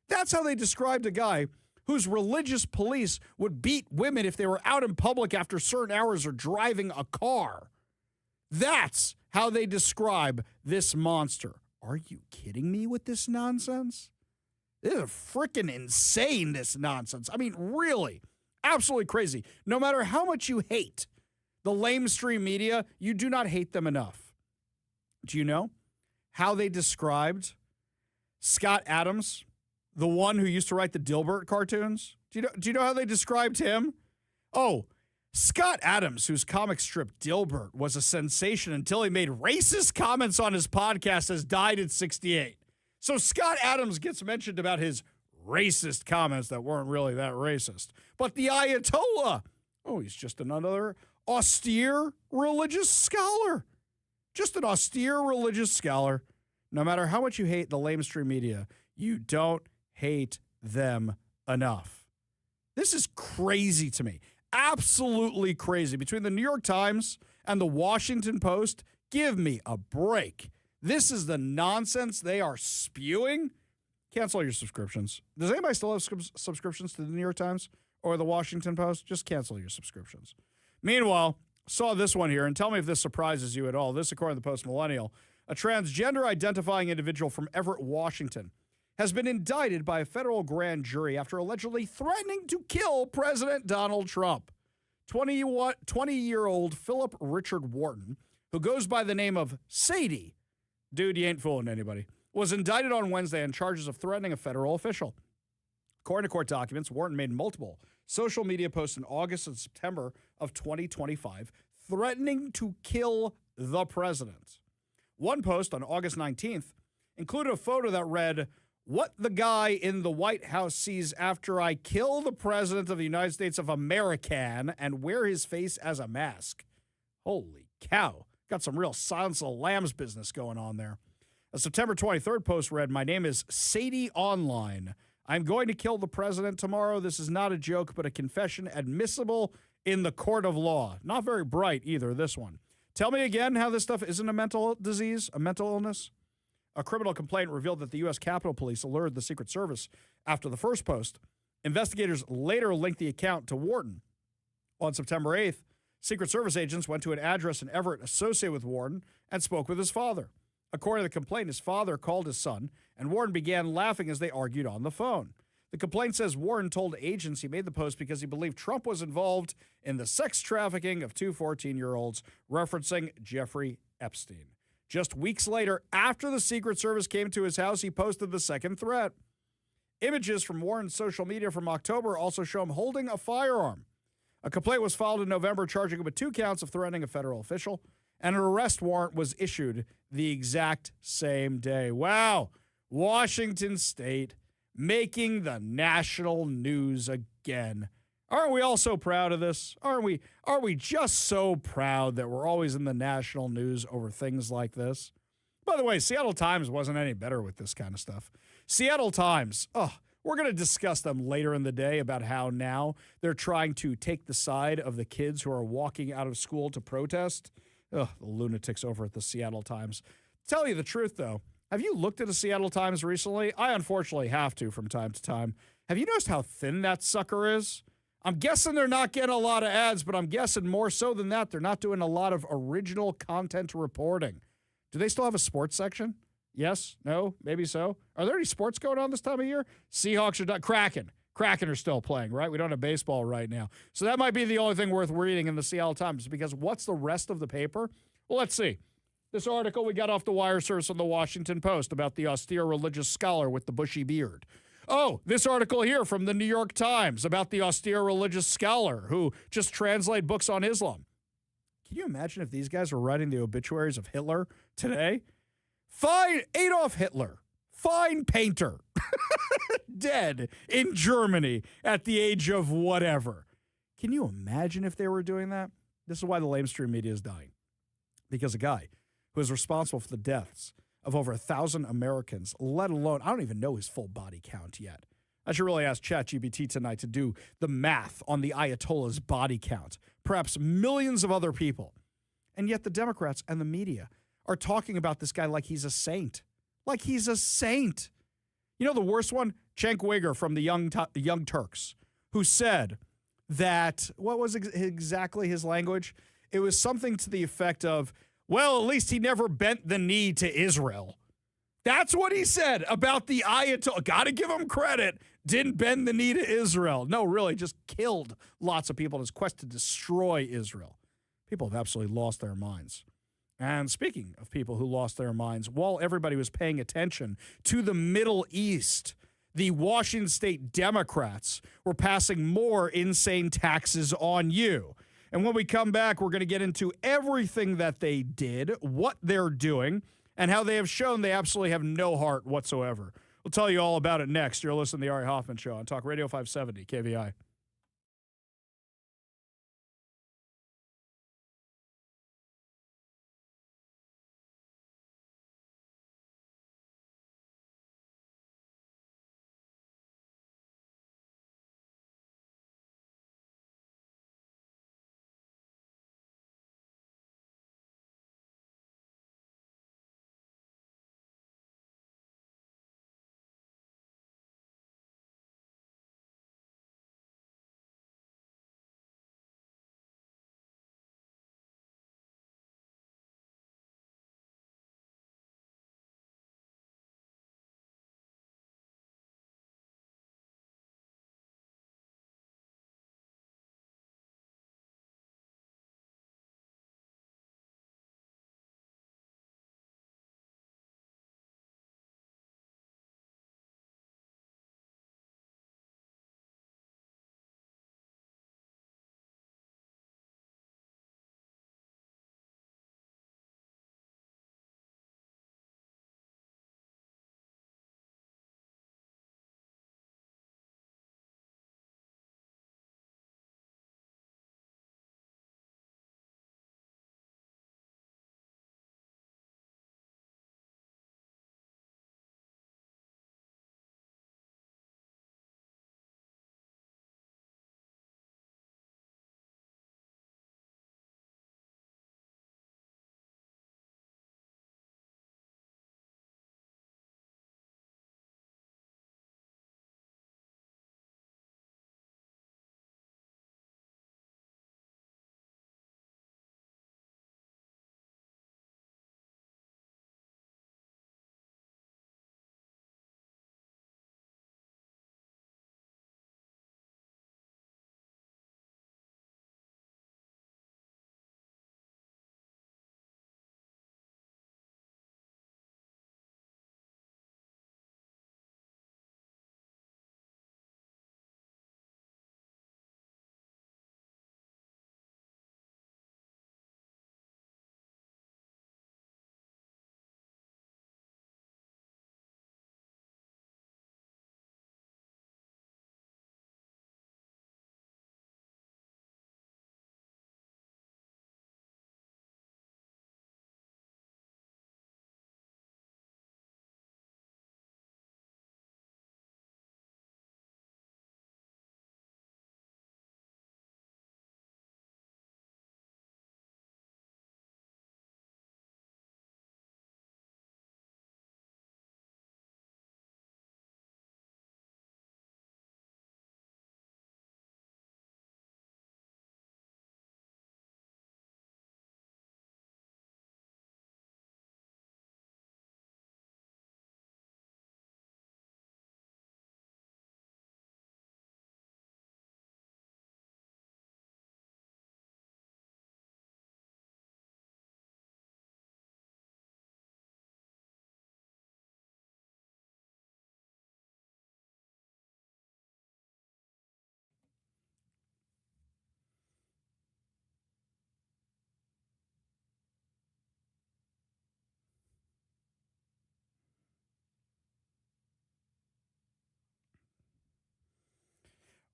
That's how they described a guy whose religious police would beat women if they were out in public after certain hours or driving a car. That's how they describe this monster. Are you kidding me with this nonsense? This is freaking insane, this nonsense. I mean, really, absolutely crazy. No matter how much you hate the lamestream media, you do not hate them enough. Do you know how they described Scott Adams, the one who used to write the Dilbert cartoons? Do you know how they described him? Oh, Scott Adams, whose comic strip Dilbert was a sensation until he made racist comments on his podcast, has died at 68. So Scott Adams gets mentioned about his racist comments that weren't really that racist. But the Ayatollah, oh, he's just another austere religious scholar. Just an austere religious scholar. No matter how much you hate the lamestream media, you don't hate them enough. This is crazy to me. Absolutely crazy. Between the New York Times and the Washington Post, give me a break. This is the nonsense they are spewing. Cancel your subscriptions. Does anybody still have subscriptions to the New York Times or the Washington Post? Just cancel your subscriptions. Meanwhile, saw this one here, and tell me if this surprises you at all. This, according to the Post Millennial, a transgender identifying individual from Everett, Washington, has been indicted by a federal grand jury after allegedly threatening to kill President Donald Trump. 20-year-old Philip Richard Wharton, who goes by the name of Sadie, dude, you ain't fooling anybody, was indicted on Wednesday on charges of threatening a federal official. According to court documents, Wharton made multiple social media posts in August and September of 2025, threatening to kill the president. One post on August 19th included a photo that read, "What the guy in the White House sees after I kill the president of the United States of America and wear his face as a mask." Holy cow. Got some real Silence of the Lambs business going on there. A September 23rd post read, "My name is Sadie Online. I'm going to kill the president tomorrow. This is not a joke, but a confession admissible in the court of law." Not very bright either, this one. Tell me again how this stuff isn't a mental disease, a mental illness. A criminal complaint revealed that the U.S. Capitol Police alerted the Secret Service after the first post. Investigators later linked the account to Wharton. On September 8th, Secret Service agents went to an address in Everett associated with Wharton and spoke with his father. According to the complaint, his father called his son, and Wharton began laughing as they argued on the phone. The complaint says Wharton told agents he made the post because he believed Trump was involved in the sex trafficking of two 14-year-olds, referencing Jeffrey Epstein. Just weeks later, after the Secret Service came to his house, he posted the second threat. Images from Wharton's social media from October also show him holding a firearm. A complaint was filed in November charging him with 2 counts of threatening a federal official, and an arrest warrant was issued the exact same day. Wow. Washington State making the national news again. Aren't we all so proud of this? Aren't we just so proud that we're always in the national news over things like this? By the way, Seattle Times wasn't any better with this kind of stuff. Seattle Times, we're going to discuss them later in the day about how now they're trying to take the side of the kids who are walking out of school to protest. The lunatics over at the Seattle Times. Tell you the truth, though, have you looked at the Seattle Times recently? I unfortunately have to from time to time. Have you noticed how thin that sucker is? I'm guessing they're not getting a lot of ads, but I'm guessing more so than that, they're not doing a lot of original content reporting. Do they still have a sports section? Yes? No? Maybe so? Are there any sports going on this time of year? Seahawks are done. Kraken are still playing, right? We don't have baseball right now. So that might be the only thing worth reading in the Seattle Times, because what's the rest of the paper? Well, let's see. This article we got off the wire service on the Washington Post about the austere religious scholar with the bushy beard. Oh, this article here from the New York Times about the austere religious scholar who just translated books on Islam. Can you imagine if these guys were writing the obituaries of Hitler today? Fine, Adolf Hitler, fine painter, dead in Germany at the age of whatever. Can you imagine if they were doing that? This is why the lamestream media is dying. Because a guy who is responsible for the deaths of over 1,000 Americans, let alone, I don't even know his full body count yet. I should really ask ChatGPT tonight to do the math on the Ayatollah's body count, perhaps millions of other people. And yet the Democrats and the media are talking about this guy like he's a saint. Like he's a saint. You know the worst one? Cenk Uygur from the Young Turks, who said that, what was exactly his language? It was something to the effect of, well, at least he never bent the knee to Israel. That's what he said about the Ayatollah. Got to give him credit. Didn't bend the knee to Israel. No, really, just killed lots of people in his quest to destroy Israel. People have absolutely lost their minds. And speaking of people who lost their minds, while everybody was paying attention to the Middle East, the Washington State Democrats were passing more insane taxes on you. And when we come back, we're going to get into everything that they did, what they're doing, and how they have shown they absolutely have no heart whatsoever. We'll tell you all about it next. You're listening to the Ari Hoffman Show on Talk Radio 570 KVI.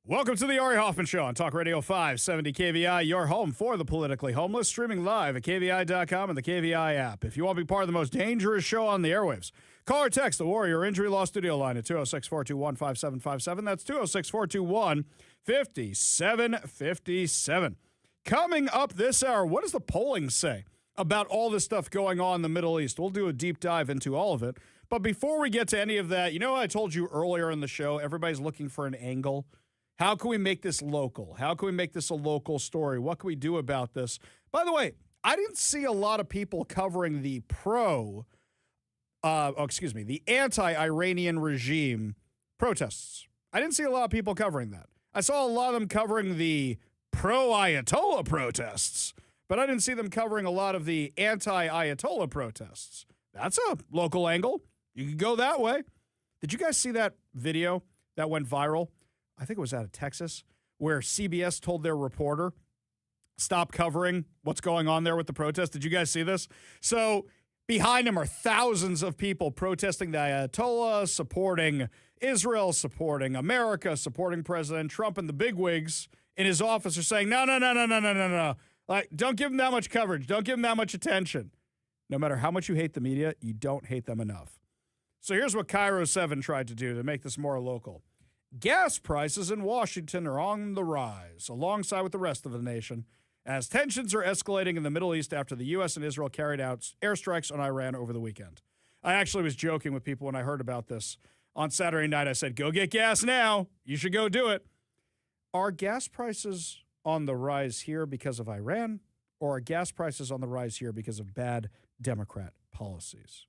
Welcome to the Ari Hoffman Show on Talk Radio 570 KVI, your home for the politically homeless, streaming live at KVI.com and the KVI app. If you want to be part of the most dangerous show on the airwaves, call or text the Warrior Injury Law Studio line at 206-421-5757. That's 206-421-5757. Coming up this hour, what does the polling say about all this stuff going on in the Middle East? We'll do a deep dive into all of it. But before we get to any of that, you know, I told you earlier in the show, everybody's looking for an angle. How can we make this local? How can we make this a local story? What can we do about this? By the way, I didn't see a lot of people covering the the anti-Iranian regime protests. I didn't see a lot of people covering that. I saw a lot of them covering the pro-Ayatollah protests, but I didn't see them covering a lot of the anti-Ayatollah protests. That's a local angle. You could go that way. Did you guys see that video that went viral? I think it was out of Texas, where CBS told their reporter, stop covering what's going on there with the protest. Did you guys see this? So behind him are thousands of people protesting the Ayatollah, supporting Israel, supporting America, supporting President Trump, and the bigwigs in his office are saying, no. Like, don't give them that much coverage. Don't give them that much attention. No matter how much you hate the media, you don't hate them enough. So here's what Cairo 7 tried to do to make this more local. Gas prices in Washington are on the rise, alongside with the rest of the nation, as tensions are escalating in the Middle East after the U.S. and Israel carried out airstrikes on Iran over the weekend. I actually was joking with people when I heard about this. On Saturday night, I said, go get gas now. You should go do it. Are gas prices on the rise here because of Iran, or are gas prices on the rise here because of bad Democrat policies?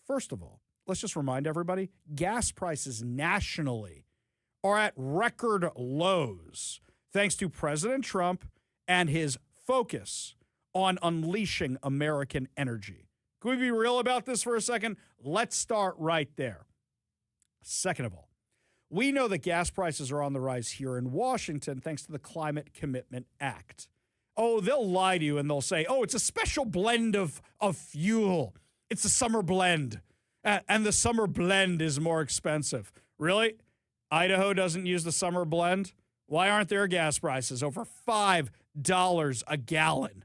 First of all, let's just remind everybody, gas prices nationally are at record lows thanks to President Trump and his focus on unleashing American energy. Can we be real about this for a second? Let's start right there. Second of all, we know that gas prices are on the rise here in Washington thanks to the Climate Commitment Act. Oh, they'll lie to you and they'll say, oh, it's a special blend of fuel. It's a summer blend. And the summer blend is more expensive. Really? Idaho doesn't use the summer blend? Why aren't their gas prices over $5 a gallon?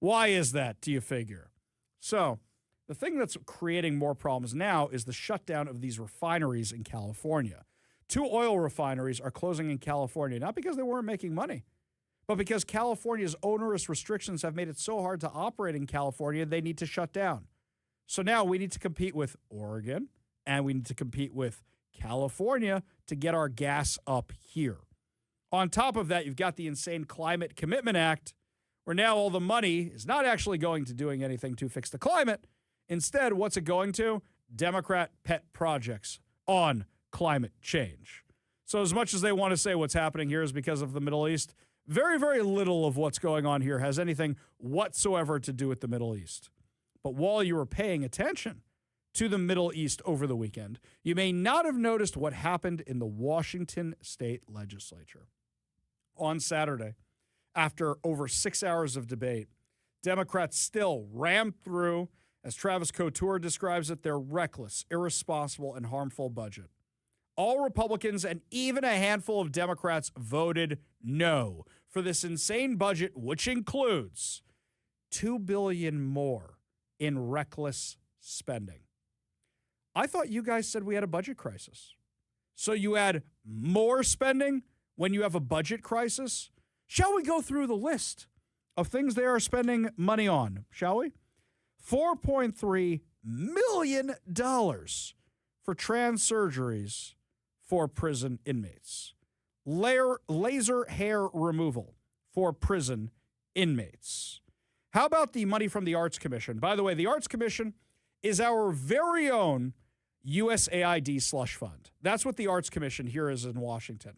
Why is that, do you figure? So, the thing that's creating more problems now is the shutdown of these refineries in California. 2 oil refineries are closing in California, not because they weren't making money, but because California's onerous restrictions have made it so hard to operate in California, they need to shut down. So now we need to compete with Oregon, and we need to compete with California to get our gas up here. On top of that, you've got the insane Climate Commitment Act, where now all the money is not actually going to doing anything to fix the climate. Instead, what's it going to? Democrat pet projects on climate change. So as much as they want to say what's happening here is because of the Middle East, very, very little of what's going on here has anything whatsoever to do with the Middle East. But while you were paying attention to the Middle East over the weekend, you may not have noticed what happened in the Washington state legislature. On Saturday, after over 6 hours of debate, Democrats still rammed through, as Travis Couture describes it, their reckless, irresponsible, and harmful budget. All Republicans and even a handful of Democrats voted no for this insane budget, which includes $2 billion more in reckless spending. I thought you guys said we had a budget crisis. So you add more spending when you have a budget crisis? Shall we go through the list of things they are spending money on, shall we? $4.3 million for trans surgeries for prison inmates. Laser hair removal for prison inmates. How about the money from the Arts Commission? By the way, the Arts Commission is our very own USAID slush fund. That's what the Arts Commission here is in Washington.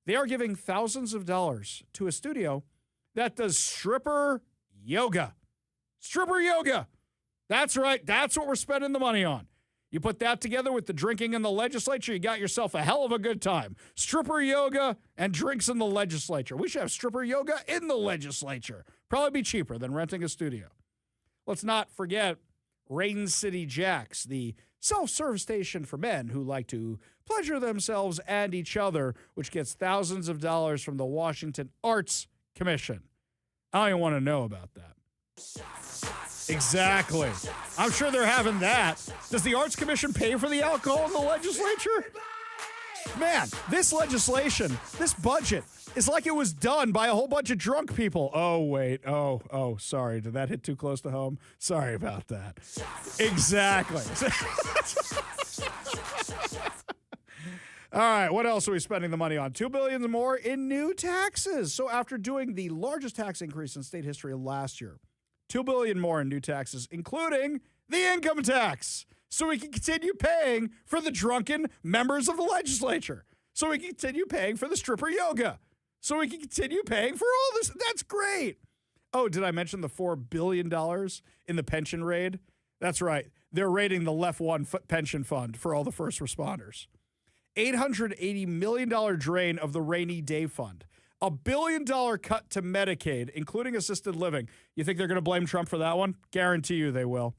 They are giving thousands of dollars to a studio that does stripper yoga. Stripper yoga. That's right. That's what we're spending the money on. You put that together with the drinking in the legislature, you got yourself a hell of a good time. Stripper yoga and drinks in the legislature. We should have stripper yoga in the legislature. Probably be cheaper than renting a studio. Let's not forget Rain City Jacks, the self-serve station for men who like to pleasure themselves and each other, which gets thousands of dollars from the Washington Arts Commission. I don't even want to know about that. Exactly. I'm sure they're having that. Does the Arts Commission pay for the alcohol in the legislature? Man, this legislation, this budget, is like it was done by a whole bunch of drunk people. Oh, wait. Oh, sorry. Did that hit too close to home? Sorry about that. Exactly. All right, what else are we spending the money on? $2 billion more in new taxes. So after doing the largest tax increase in state history last year, $2 billion more in new taxes, including the income tax, so we can continue paying for the drunken members of the legislature, so we can continue paying for the stripper yoga, so we can continue paying for all this. That's great. Oh, did I mention the $4 billion in the pension raid? That's right. They're raiding the Left One pension fund for all the first responders. $880 million drain of the rainy day fund. $1 billion cut to Medicaid, including assisted living. You think they're going to blame Trump for that one? Guarantee you they will.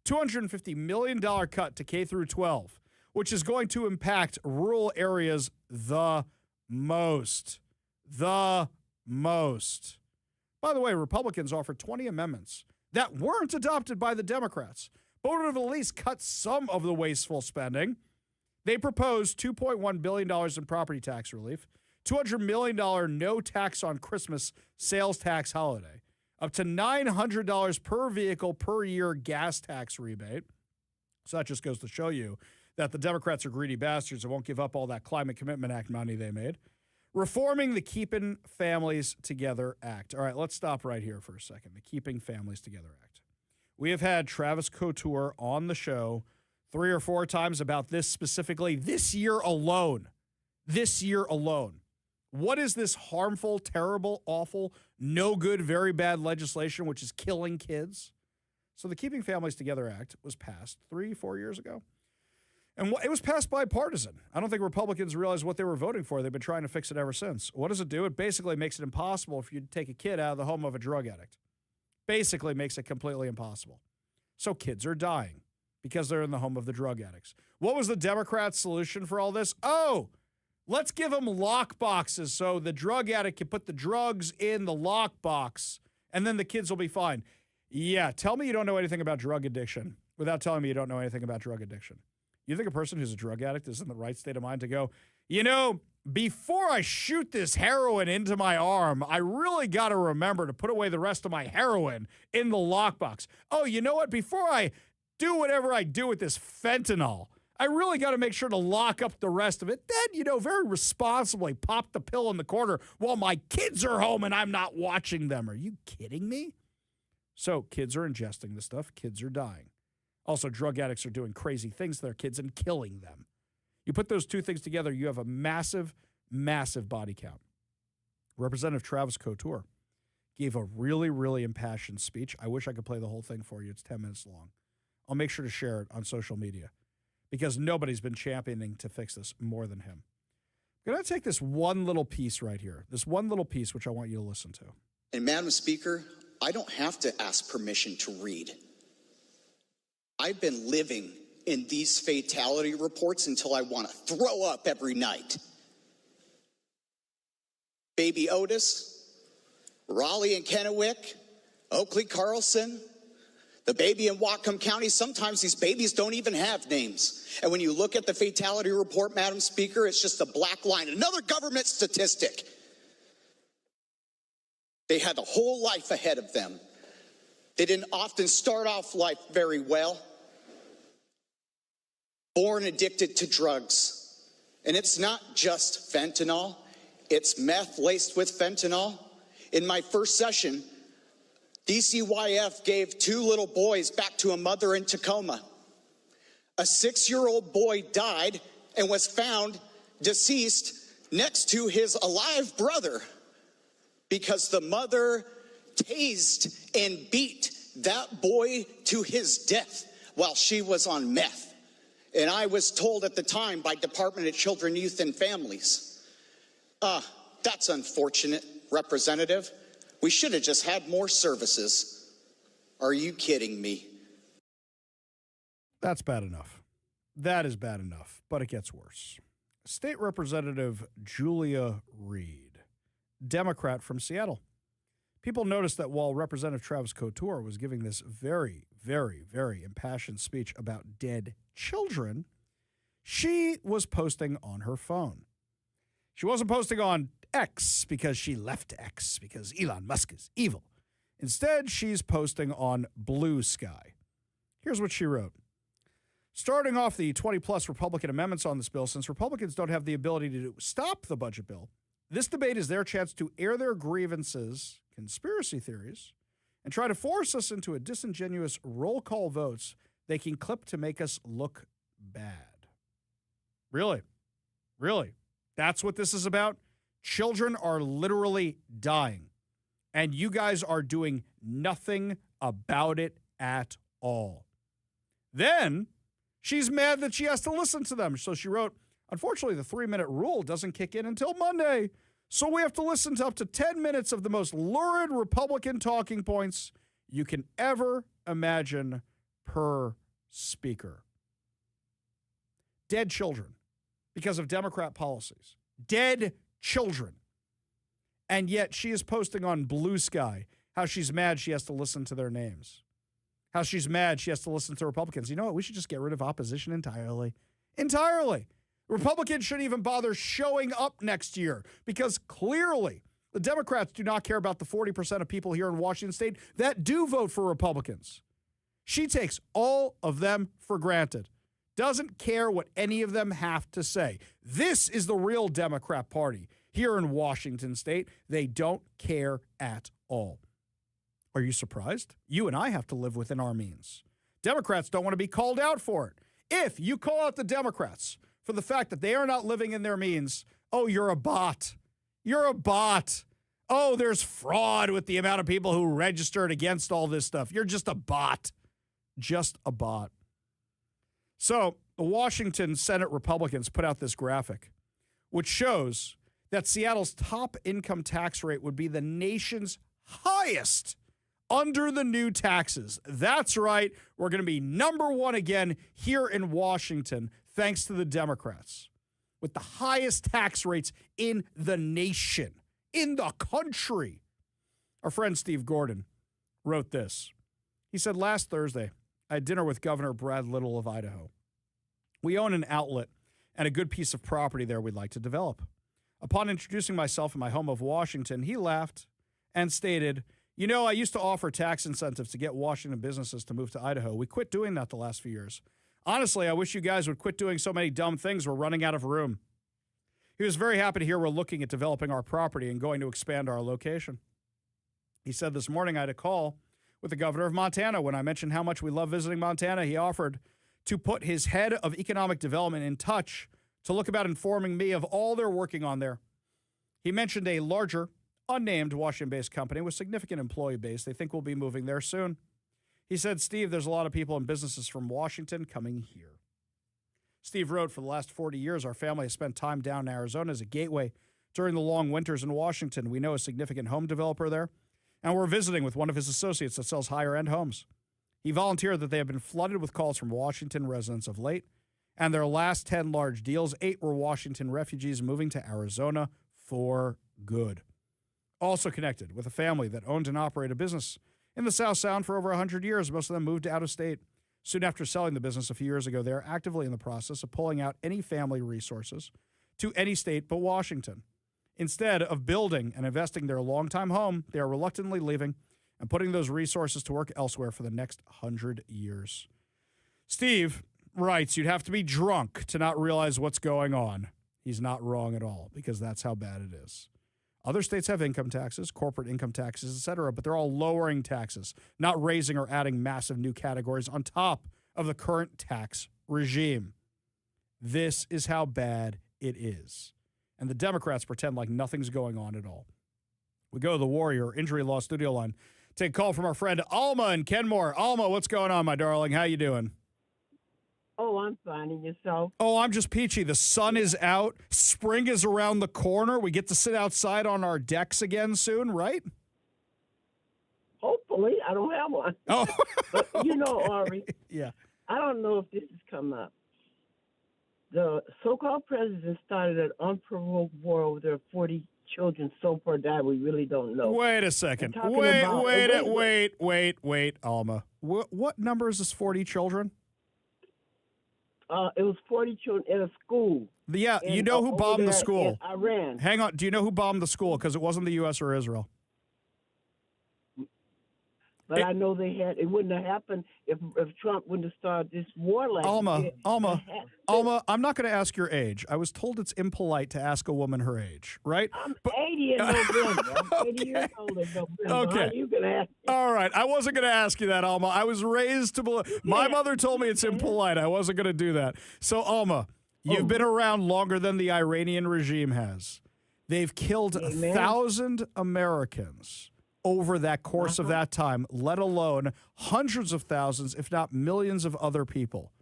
$250 million cut to K through 12, which is going to impact rural areas the most. The most. By the way, Republicans offered 20 amendments that weren't adopted by the Democrats, but would have at least cut some of the wasteful spending. They proposed $2.1 billion in property tax relief, $200 million no tax on Christmas sales tax holiday, up to $900 per vehicle per year gas tax rebate. So that just goes to show you that the Democrats are greedy bastards and won't give up all that Climate Commitment Act money they made. Reforming the Keeping Families Together Act. All right, let's stop right here for a second. The Keeping Families Together Act. We have had Travis Couture on the show 3 or 4 times about this specifically this year alone. This year alone. What is this harmful, terrible, awful, no good, very bad legislation which is killing kids? So the Keeping Families Together Act was passed 3-4 years ago. And it was passed bipartisan. I don't think Republicans realized what they were voting for. They've been trying to fix it ever since. What does it do? It basically makes it impossible for you to take a kid out of the home of a drug addict. Basically makes it completely impossible. So kids are dying because they're in the home of the drug addicts. What was the Democrats' solution for all this? Oh, let's give them lock boxes so the drug addict can put the drugs in the lock box and then the kids will be fine. Yeah, tell me you don't know anything about drug addiction without telling me you don't know anything about drug addiction. You think a person who's a drug addict is in the right state of mind to go, you know, before I shoot this heroin into my arm, I really got to remember to put away the rest of my heroin in the lockbox. Oh, you know what? Before I do whatever I do with this fentanyl, I really got to make sure to lock up the rest of it. Then, you know, very responsibly pop the pill in the corner while my kids are home and I'm not watching them. Are you kidding me? So kids are ingesting this stuff. Kids are dying. Also, drug addicts are doing crazy things to their kids and killing them. You put those two things together, you have a massive, massive body count. Representative Travis Couture gave a really, really impassioned speech. I wish I could play the whole thing for you. It's 10 minutes long. I'll make sure to share it on social media because nobody's been championing to fix this more than him. I'm going to take this one little piece right here, this one little piece which I want you to listen to. And Madam Speaker, I don't have to ask permission to read. I've been living in these fatality reports until I want to throw up every night. Baby Otis, Raleigh and Kennewick, Oakley Carlson, the baby in Whatcom County. Sometimes these babies don't even have names. And when you look at the fatality report, Madam Speaker, it's just a black line. Another government statistic. They had a whole life ahead of them. They didn't often start off life very well. Born addicted to drugs. And it's not just fentanyl. It's meth laced with fentanyl. In my first session, DCYF gave 2 little boys back to a mother in Tacoma. A 6-year-old boy died and was found deceased next to his alive brother because the mother tased and beat that boy to his death while she was on meth. And I was told at the time by Department of Children, Youth, and Families, that's unfortunate, Representative. We should have just had more services. Are you kidding me? That's bad enough. That is bad enough, but it gets worse. State Representative Julia Reed, Democrat from Seattle. People noticed that while Representative Travis Couture was giving this very, very, very impassioned speech about dead children, she was posting on her phone. She wasn't posting on X because she left X because Elon Musk is evil. Instead, she's posting on Blue Sky. Here's what she wrote. Starting off the 20-plus Republican amendments on this bill, since Republicans don't have the ability to stop the budget bill, this debate is their chance to air their grievances, conspiracy theories, and try to force us into a disingenuous roll call votes they can clip to make us look bad. Really? Really? That's what this is about? Children are literally dying, and you guys are doing nothing about it at all. Then she's mad that she has to listen to them. So she wrote, unfortunately, the 3-minute rule doesn't kick in until Monday. So we have to listen to up to 10 minutes of the most lurid Republican talking points you can ever imagine per speaker. Dead children because of Democrat policies. Dead children. And yet she is posting on Blue Sky how she's mad she has to listen to their names. How she's mad she has to listen to Republicans. You know what? We should just get rid of opposition entirely. Entirely. Republicans shouldn't even bother showing up next year because clearly the Democrats do not care about the 40% of people here in Washington State that do vote for Republicans. She takes all of them for granted. Doesn't care what any of them have to say. This is the real Democrat Party here in Washington State. They don't care at all. Are you surprised? You and I have to live within our means. Democrats don't want to be called out for it. If you call out the Democrats for the fact that they are not living in their means, oh, you're a bot. You're a bot. Oh, there's fraud with the amount of people who registered against all this stuff. You're just a bot. Just a bot. So the Washington Senate Republicans put out this graphic, which shows that Seattle's top income tax rate would be the nation's highest under the new taxes. That's right. We're going to be number one again here in Washington, thanks to the Democrats, with the highest tax rates in the nation, in the country. Our friend Steve Gordon wrote this. He said, last Thursday, I had dinner with Governor Brad Little of Idaho. We own an outlet and a good piece of property there we'd like to develop. Upon introducing myself in my home of Washington, he laughed and stated, you know, I used to offer tax incentives to get Washington businesses to move to Idaho. We quit doing that the last few years. Honestly, I wish you guys would quit doing so many dumb things. We're running out of room. He was very happy to hear we're looking at developing our property and going to expand our location. He said this morning I had a call with the governor of Montana. When I mentioned how much we love visiting Montana, he offered to put his head of economic development in touch to look about informing me of all they're working on there. He mentioned a larger, unnamed Washington-based company with significant employee base they think will be moving there soon. He said, Steve, there's a lot of people and businesses from Washington coming here. Steve wrote, for the last 40 years, our family has spent time down in Arizona as a gateway during the long winters in Washington. We know a significant home developer there, and we're visiting with one of his associates that sells higher-end homes. He volunteered that they have been flooded with calls from Washington residents of late, and their last 10 large deals, 8 were Washington refugees moving to Arizona for good. Also connected with a family that owned and operated a business in the South Sound for over 100 years. Most of them moved out of state. Soon after selling the business a few years ago, they are actively in the process of pulling out any family resources to any state but Washington. Instead of building and investing their longtime home, they are reluctantly leaving and putting those resources to work elsewhere for the next 100 years. Steve writes, you'd have to be drunk to not realize what's going on. He's not wrong at all, because that's how bad it is. Other states have income taxes, corporate income taxes, et cetera, but they're all lowering taxes, not raising or adding massive new categories on top of the current tax regime. This is how bad it is. And the Democrats pretend like nothing's going on at all. We go to the Warrior Injury Law Studio line. Take a call from our friend Alma in Kenmore. Alma, what's going on, my darling? How you doing? Oh, I'm fine. And yourself? Oh, I'm just peachy. The sun is out. Spring is around the corner. We get to sit outside on our decks again soon, right? Hopefully. I don't have one. Oh. But you know, Ari. Yeah. I don't know if this has come up. The so-called president started an unprovoked war with their 40 children. So far died, we really don't know. Wait a second. Wait, Alma. What number is this 40 children? It was 40 children in a school. Yeah, you know who bombed the school. In Iran. Hang on. Do you know who bombed the school? Because it wasn't the U.S. or Israel. But I know it wouldn't have happened if Trump wouldn't have started this war like Alma, I'm not going to ask your age. I was told it's impolite to ask a woman her age, right? I'm 80 in November. I'm 80 years old in November. Okay. How you gonna ask me? All right. I wasn't going to ask you that, Alma. I was raised to believe. My mother told me it's impolite. I wasn't going to do that. So, Alma, you've been around longer than the Iranian regime has. They've killed 1,000 Americans over that course of that time, let alone hundreds of thousands, if not millions of other people.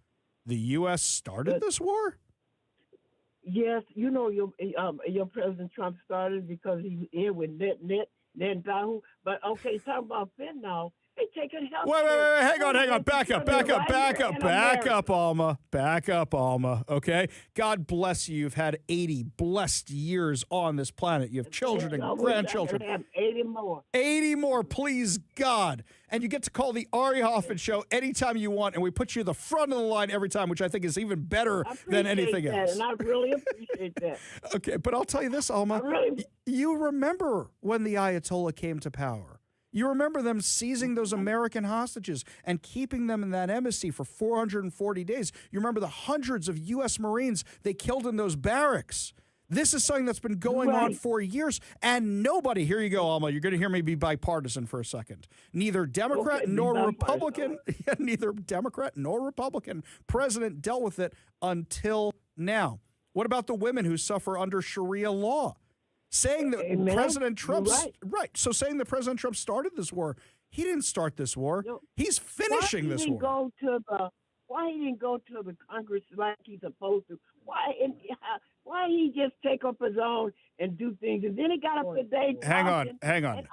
The U.S. started this war? Yes, you know your President Trump started because he was in with Netanyahu. But okay, talking about fentanyl, they taking health. Wait, hang on. Back up, Alma. Back up, Alma. Okay? God bless you. You've had 80 blessed years on this planet. You have children and grandchildren. I have 80 more. 80 more, please, God. And you get to call the Ari Hoffman Show anytime you want, and we put you at the front of the line every time, which I think is even better than anything else. And I really appreciate that. Okay, but I'll tell you this, Alma. You remember when the Ayatollah came to power. You remember them seizing those American hostages and keeping them in that embassy for 440 days. You remember the hundreds of U.S. Marines they killed in those barracks. This is something that's been going on for years, and nobody, here you go, Alma, you're going to hear me be bipartisan for a second. Neither Democrat nor Republican, neither Democrat nor Republican president dealt with it until now. What about the women who suffer under Sharia law? Saying that President Trump, so saying that President Trump started this war, he didn't start this war. No. He's finishing this war. Why he didn't go to the Congress like he's supposed to? Why he just take up his own and do things, and then he got up today. Hang on.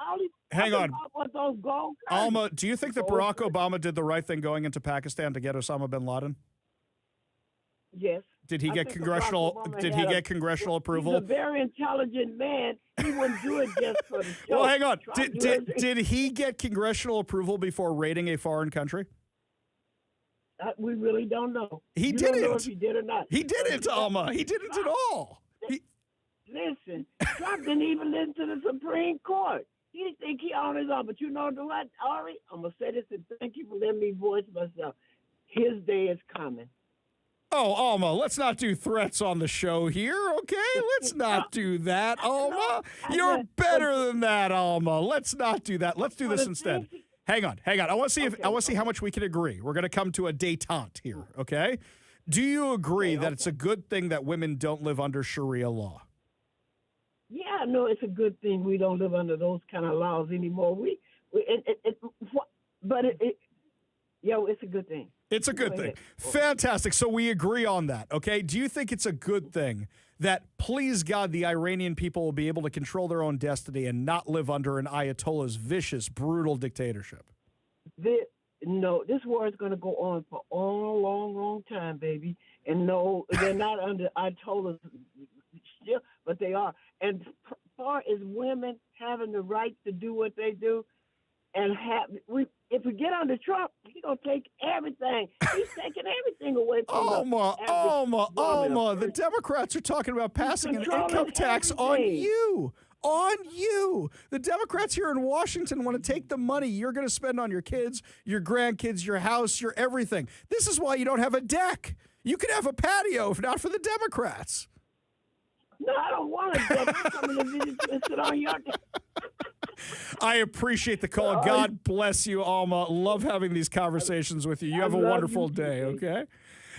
Alma, do you think that Barack Obama did the right thing going into Pakistan to get Osama bin Laden? Yes. Did he get congressional approval? He's a very intelligent man. He wouldn't do it just for the show. Well, hang on. Did he get congressional approval before raiding a foreign country? We really don't know. He didn't. Know if he did or not. He didn't, Alma. He didn't at all. Listen, Trump didn't even listen to the Supreme Court. He didn't think he on his own. But you know what, Ari? I'm going to say this, and thank you for letting me voice myself. His day is coming. Oh, Alma, let's not do threats on the show here, okay? Let's not do that, Alma. You're better than that, Alma. Let's not do that. Let's do this instead. Hang on. I want to see how much we can agree. We're going to come to a détente here, okay? Do you agree that it's a good thing that women don't live under Sharia law? Yeah, no, it's a good thing we don't live under those kind of laws anymore. It's a good thing. It's a good thing. Fantastic. So we agree on that, okay? Do you think it's a good thing that, please God, the Iranian people will be able to control their own destiny and not live under an Ayatollah's vicious, brutal dictatorship? No, this war is going to go on for a long time, baby. And no, they're not under Ayatollah's still, but they are. And as far as women having the right to do what they do, and if we get under Trump, he's going to take everything. He's taking everything away from us. Alma, the Democrats are talking about passing an income tax on you. On you. The Democrats here in Washington want to take the money you're going to spend on your kids, your grandkids, your house, your everything. This is why you don't have a deck. You could have a patio if not for the Democrats. No, I don't want a deck. I'm coming to visit you and sit on your deck. I appreciate the call. God bless you, Alma. Love having these conversations with you. You have a wonderful day, okay?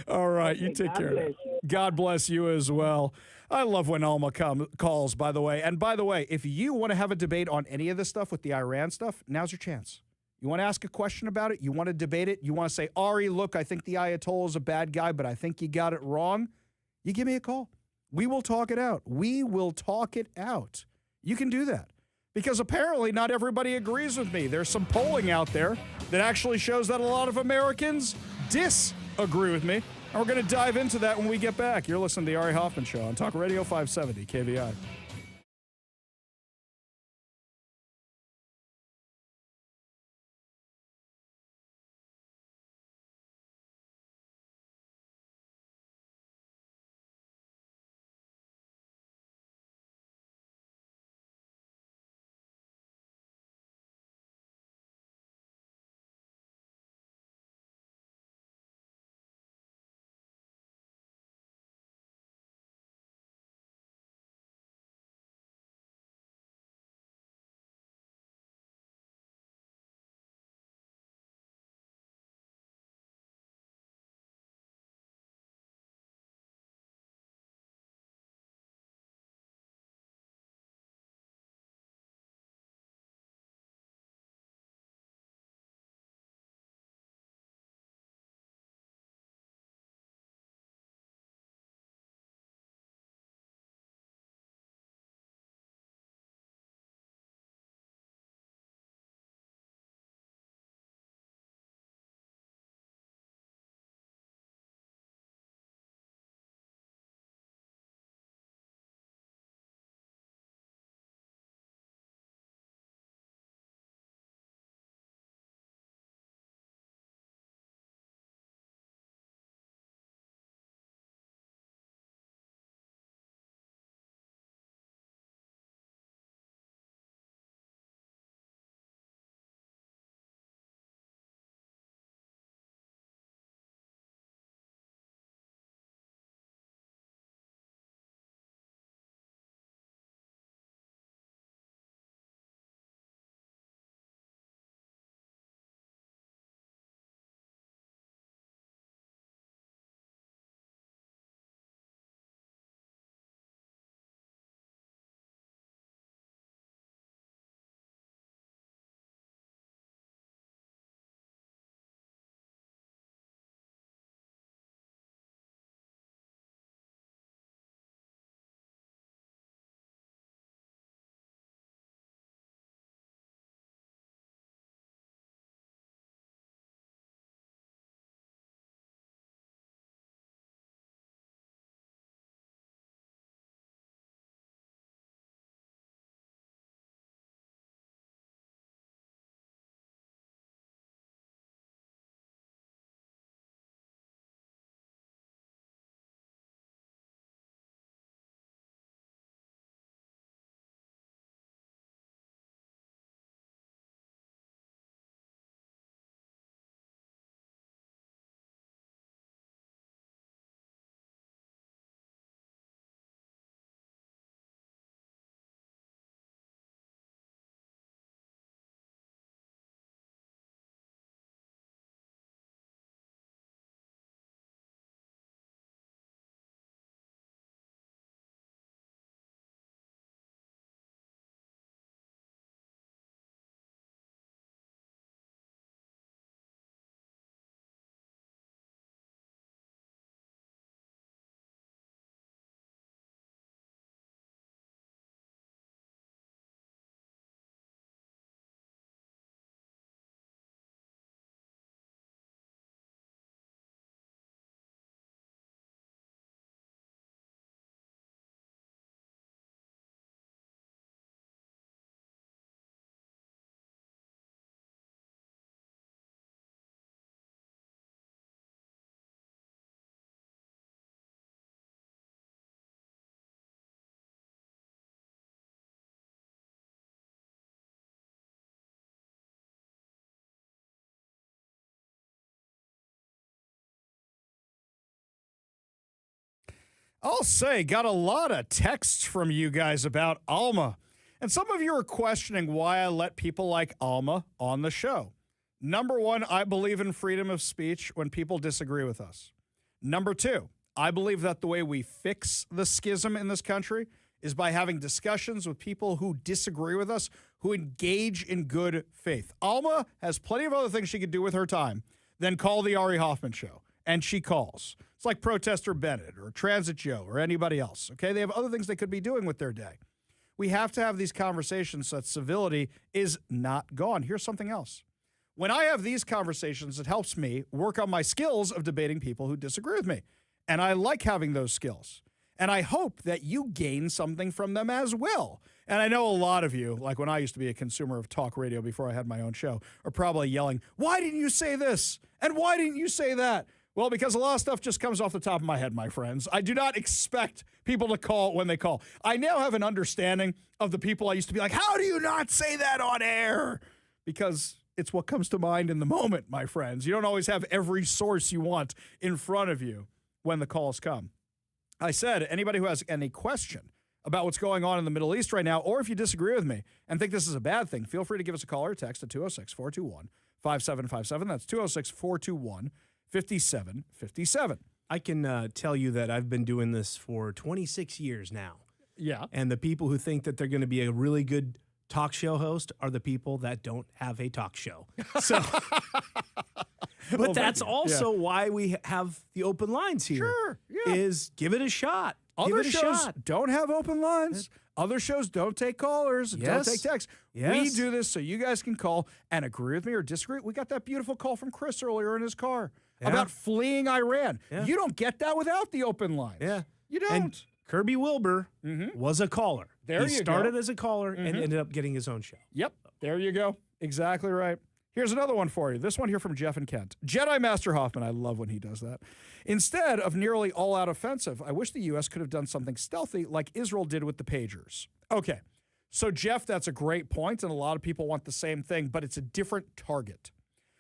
All right, you take care. God bless you as well. I love when Alma calls, by the way. And by the way, if you want to have a debate on any of this stuff with the Iran stuff, now's your chance. You want to ask a question about it? You want to debate it? You want to say, Ari, look, I think the Ayatollah is a bad guy, but I think you got it wrong? You give me a call. We will talk it out. You can do that. Because apparently not everybody agrees with me. There's some polling out there that actually shows that a lot of Americans disagree with me. And we're going to dive into that when we get back. You're listening to the Ari Hoffman Show on Talk Radio 570 KVI. I'll say, got a lot of texts from you guys about Alma. And some of you are questioning why I let people like Alma on the show. Number one, I believe in freedom of speech when people disagree with us. Number two, I believe that the way we fix the schism in this country is by having discussions with people who disagree with us, who engage in good faith. Alma has plenty of other things she could do with her time than call the Ari Hoffman Show. And she calls. It's like Protester Bennett or Transit Joe or anybody else, okay? They have other things they could be doing with their day. We have to have these conversations so that civility is not gone. Here's something else. When I have these conversations, it helps me work on my skills of debating people who disagree with me. And I like having those skills. And I hope that you gain something from them as well. And I know a lot of you, like when I used to be a consumer of talk radio before I had my own show, are probably yelling, why didn't you say this? And why didn't you say that? Well, because a lot of stuff just comes off the top of my head, my friends. I do not expect people to call when they call. I now have an understanding of the people I used to be like, how do you not say that on air? Because it's what comes to mind in the moment, my friends. You don't always have every source you want in front of you when the calls come. I said, anybody who has any question about what's going on in the Middle East right now, or if you disagree with me and think this is a bad thing, feel free to give us a call or text at 206-421-5757. That's 206-421-5757. I can tell you that I've been doing this for 26 years now. Yeah. And the people who think that they're going to be a really good talk show host are the people that don't have a talk show. So, but that's also why we have the open lines here. Sure, yeah. Is give it a shot. Other shows don't have open lines. Other shows don't take callers, don't take texts. We do this so you guys can call and agree with me or disagree. We got that beautiful call from Chris earlier in his car about fleeing Iran. Yeah. You don't get that without the open lines. Yeah. You don't. And Kirby Wilbur was a caller. There he you started go. as a caller and ended up getting his own show. Yep. There you go. Exactly right. Here's another one for you. This one here from Jeff and Kent. Jedi Master Hoffman. I love when he does that. Instead of nearly all-out offensive, I wish the U.S. could have done something stealthy like Israel did with the pagers. Okay. So, Jeff, that's a great point, and a lot of people want the same thing, but it's a different target.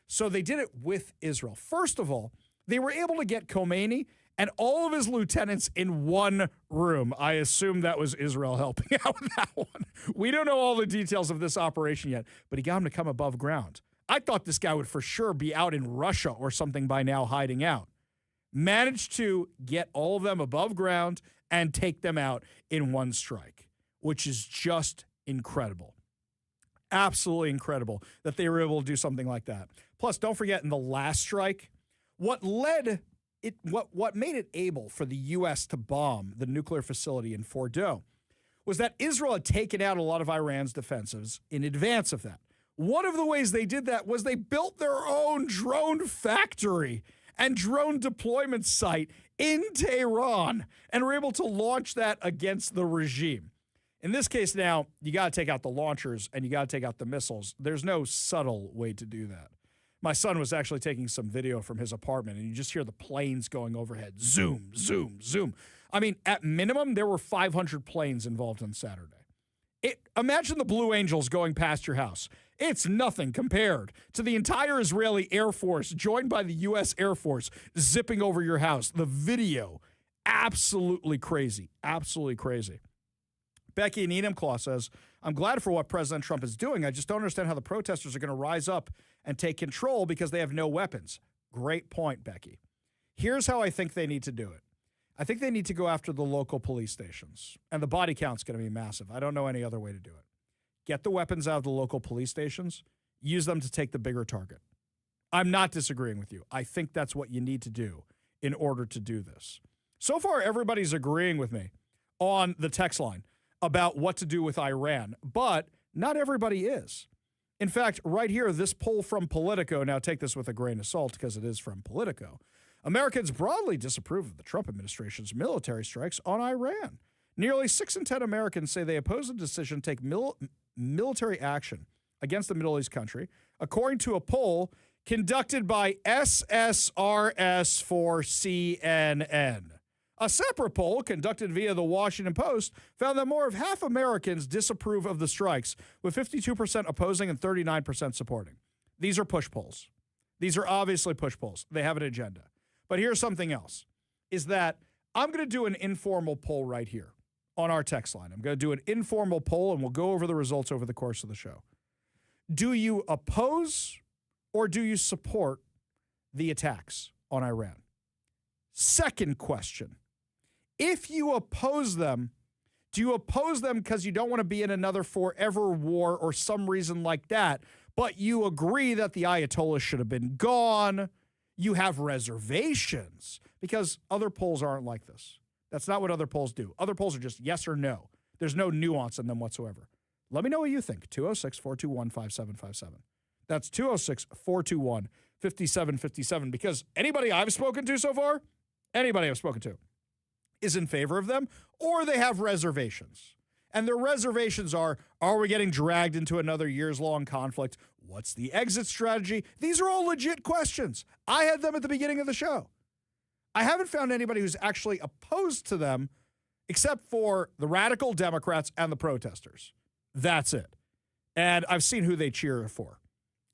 So they did it with Israel. First of all, they were able to get Khomeini and all of his lieutenants in one room. I assume that was Israel helping out with that one. We don't know all the details of this operation yet, but he got him to come above ground. I thought this guy would for sure be out in Russia or something by now hiding out. Managed to get all of them above ground and take them out in one strike, which is just incredible. Absolutely incredible that they were able to do something like that. Plus, don't forget in the last strike, what made it able for the U.S. to bomb the nuclear facility in Fordow was that Israel had taken out a lot of Iran's defensives in advance of that. One of the ways they did that was they built their own drone factory and drone deployment site in Tehran and were able to launch that against the regime. In this case now, you got to take out the launchers and you got to take out the missiles. There's no subtle way to do that. My son was actually taking some video from his apartment, and you just hear the planes going overhead. Zoom, zoom, zoom. I mean, at minimum, there were 500 planes involved on Saturday. Imagine the Blue Angels going past your house. It's nothing compared to the entire Israeli Air Force, joined by the U.S. Air Force, zipping over your house. The video, absolutely crazy. Absolutely crazy. Becky in Enumclaw says, I'm glad for what President Trump is doing. I just don't understand how the protesters are going to rise up and take control because they have no weapons. Great point, Becky. Here's how I think they need to do it. I think they need to go after the local police stations, and the body count's going to be massive. I don't know any other way to do it. Get the weapons out of the local police stations, use them to take the bigger target. I'm not disagreeing with you. I think that's what you need to do in order to do this. So far, everybody's agreeing with me on the text line about what to do with Iran, but not everybody is. In fact, right here, this poll from Politico, now take this with a grain of salt because it is from Politico, Americans broadly disapprove of the Trump administration's military strikes on Iran. Nearly 6 in 10 Americans say they oppose the decision to take military action against the Middle East country, according to a poll conducted by SSRS for CNN. A separate poll conducted via the Washington Post found that more of half Americans disapprove of the strikes, with 52% opposing and 39% supporting. These are push polls. These are obviously push polls. They have an agenda. But here's something else, is that I'm going to do an informal poll right here on our text line. I'm going to do an informal poll, and we'll go over the results over the course of the show. Do you oppose or do you support the attacks on Iran? Second question. If you oppose them, do you oppose them because you don't want to be in another forever war or some reason like that, but you agree that the Ayatollah should have been gone? You have reservations because other polls aren't like this. That's not what other polls do. Other polls are just yes or no. There's no nuance in them whatsoever. Let me know what you think. 206-421-5757. That's 206-421-5757. Because anybody I've spoken to so far, is in favor of them, or they have reservations. And their reservations are we getting dragged into another years-long conflict? What's the exit strategy? These are all legit questions. I had them at the beginning of the show. I haven't found anybody who's actually opposed to them except for the radical Democrats and the protesters. That's it. And I've seen who they cheer for.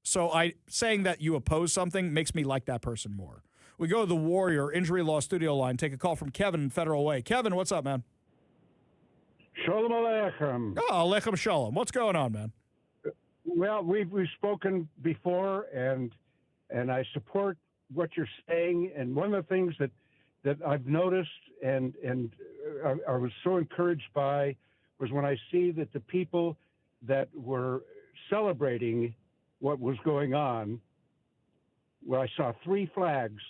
So saying that you oppose something makes me like that person more. We go to the Warrior Injury Law Studio line. Take a call from Kevin in Federal Way. Kevin, what's up, man? Shalom Aleichem. Oh, Aleichem Shalom. What's going on, man? Well, we've spoken before, and I support what you're saying. And one of the things that I've noticed and I was so encouraged by was when I see that the people that were celebrating what was going on, where I saw 3 flags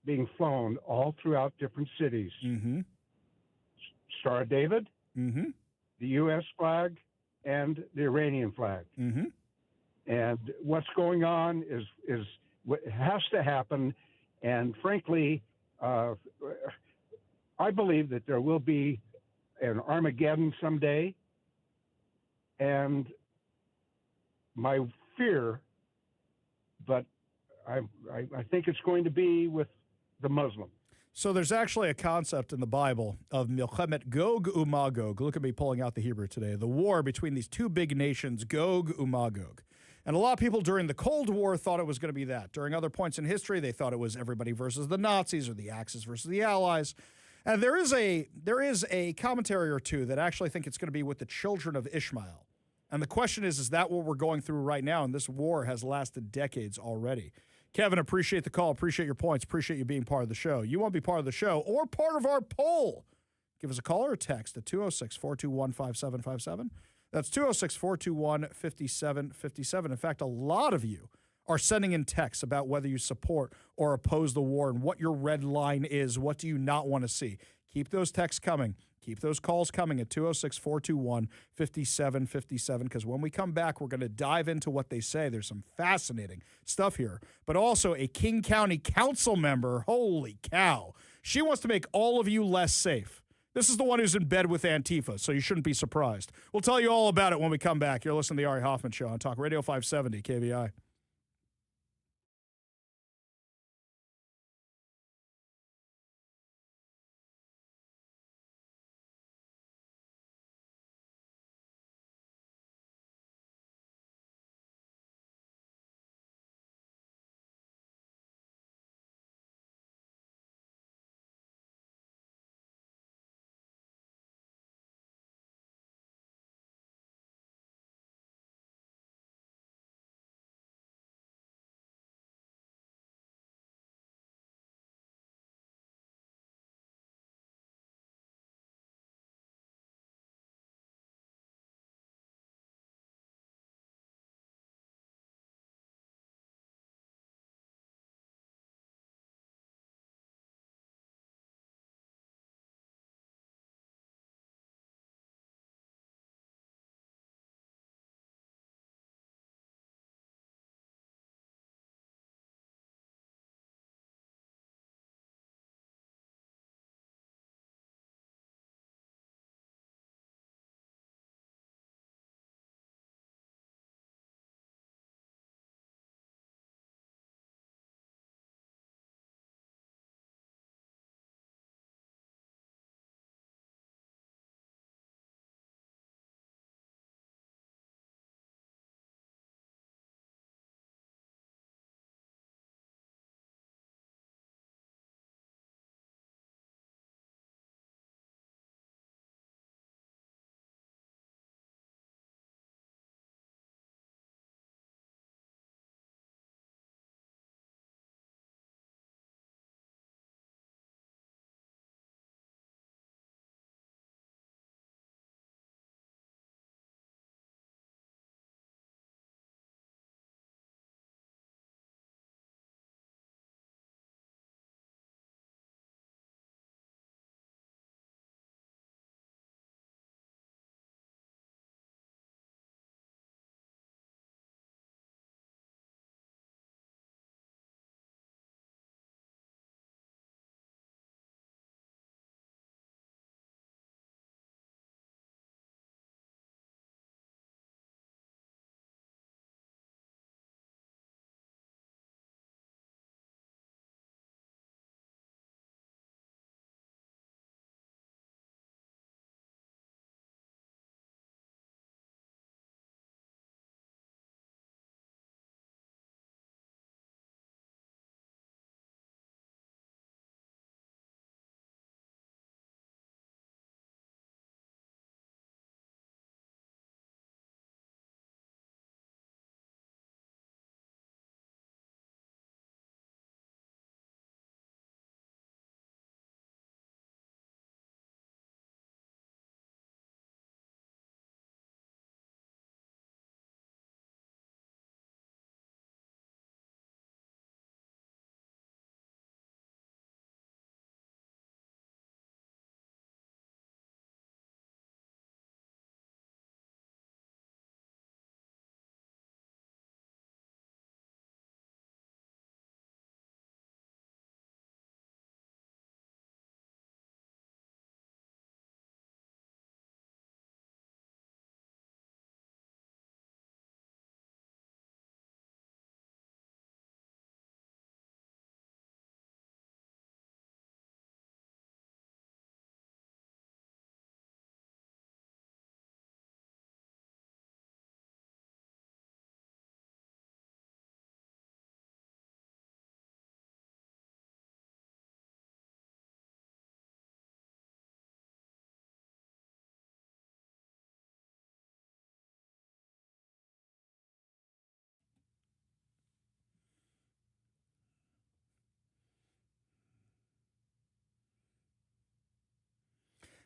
being flown all throughout different cities. Mm-hmm. Star of David, mm-hmm. the U.S. flag, and the Iranian flag. Mm-hmm. And what's going on is what has to happen. And frankly, I believe that there will be an Armageddon someday. And my fear, but I think it's going to be with the Muslim. So there's actually a concept in the Bible of Milchemet Gog uMagog. Look at me pulling out the Hebrew today. The war between these two big nations, Gog uMagog. And a lot of people during the Cold War thought it was going to be that. During other points in history, they thought it was everybody versus the Nazis or the Axis versus the Allies. And there is a commentary or two that actually think it's going to be with the children of Ishmael. And the question is that what we're going through right now? And this war has lasted decades already. Kevin, appreciate the call. Appreciate your points. Appreciate you being part of the show. You want to be part of the show or part of our poll? Give us a call or a text at 206-421-5757. That's 206-421-5757. In fact, a lot of you are sending in texts about whether you support or oppose the war and what your red line is. What do you not want to see? Keep those texts coming. Keep those calls coming at 206-421-5757, because when we come back, we're going to dive into what they say. There's some fascinating stuff here. But also a King County council member, holy cow, she wants to make all of you less safe. This is the one who's in bed with Antifa, so you shouldn't be surprised. We'll tell you all about it when we come back. You're listening to the Ari Hoffman Show on Talk Radio 570 KVI.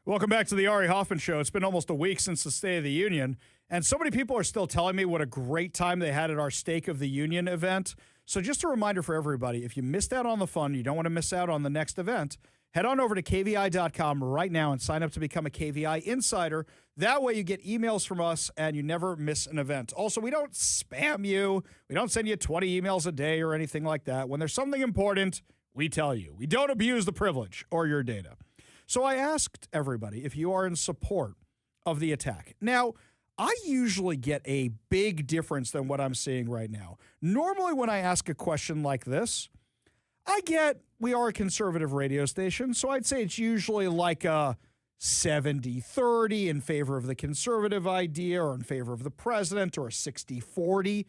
Welcome back to the Ari Hoffman Show. It's been almost a week since the State of the Union, and so many people are still telling me what a great time they had at our State of the Union event. So just a reminder for everybody, if you missed out on the fun, you don't want to miss out on the next event, head on over to KVI.com right now and sign up to become a KVI Insider. That way you get emails from us and you never miss an event. Also, we don't spam you. We don't send you 20 emails a day or anything like that. When there's something important, we tell you. We don't abuse the privilege or your data. So I asked everybody if you are in support of the attack. Now, I usually get a big difference than what I'm seeing right now. Normally when I ask a question like this, we are a conservative radio station, so I'd say it's usually like a 70-30 in favor of the conservative idea or in favor of the president, or a 60-40.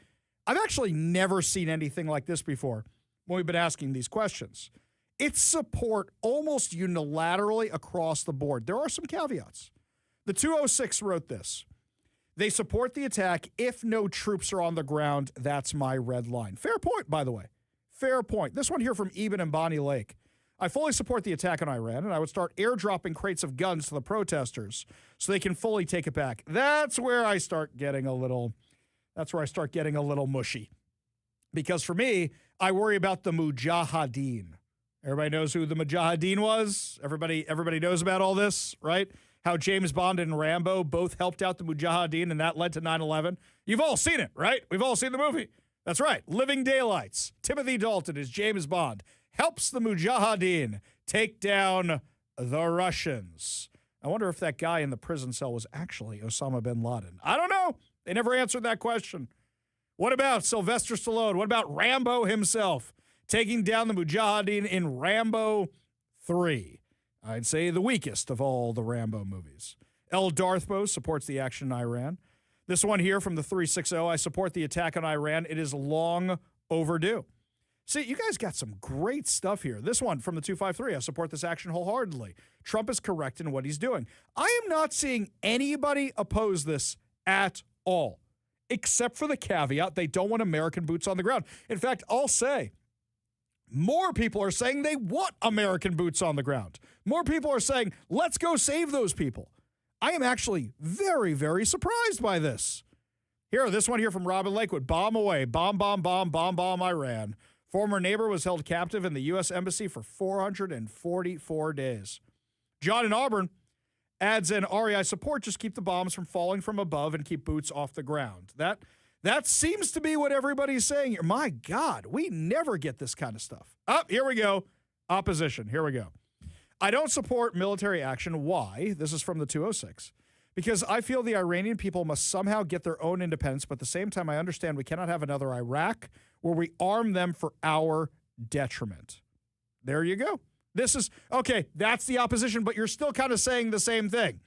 I've actually never seen anything like this before when we've been asking these questions. It's support almost unilaterally across the board. There are some caveats. The 206 wrote this. They support the attack if no troops are on the ground. That's my red line. Fair point, by the way. Fair point. This one here from Eben and Bonnie Lake. I fully support the attack on Iran, and I would start airdropping crates of guns to the protesters so they can fully take it back. That's where I start getting a little mushy. Because for me, I worry about the Mujahideen. Everybody knows who the Mujahideen was? Everybody knows about all this, right? How James Bond and Rambo both helped out the Mujahideen, and that led to 9/11. You've all seen it, right? We've all seen the movie. That's right. Living Daylights. Timothy Dalton as James Bond helps the Mujahideen take down the Russians. I wonder if that guy in the prison cell was actually Osama bin Laden. I don't know. They never answered that question. What about Sylvester Stallone? What about Rambo himself taking down the Mujahideen in Rambo 3? I'd say the weakest of all the Rambo movies. El Darthbo supports the action in Iran. This one here from the 360, I support the attack on Iran. It is long overdue. See, you guys got some great stuff here. This one from the 253, I support this action wholeheartedly. Trump is correct in what he's doing. I am not seeing anybody oppose this at all, except for the caveat they don't want American boots on the ground. In fact, I'll say more people are saying they want American boots on the ground. More people are saying, let's go save those people. I am actually very, very surprised by this. Here, this one here from Robin Lakewood. Bomb away. Bomb, bomb, bomb, bomb, bomb, Iran. Former neighbor was held captive in the U.S. Embassy for 444 days. John in Auburn adds in, Ari, I support just keep the bombs from falling from above and keep boots off the ground. That seems to be what everybody's saying here. My God, we never get this kind of stuff. Here we go. Opposition. Here we go. I don't support military action. Why? This is from the 206. Because I feel the Iranian people must somehow get their own independence, but at the same time, I understand we cannot have another Iraq where we arm them for our detriment. There you go. This is, okay, that's the opposition, but you're still kind of saying the same thing.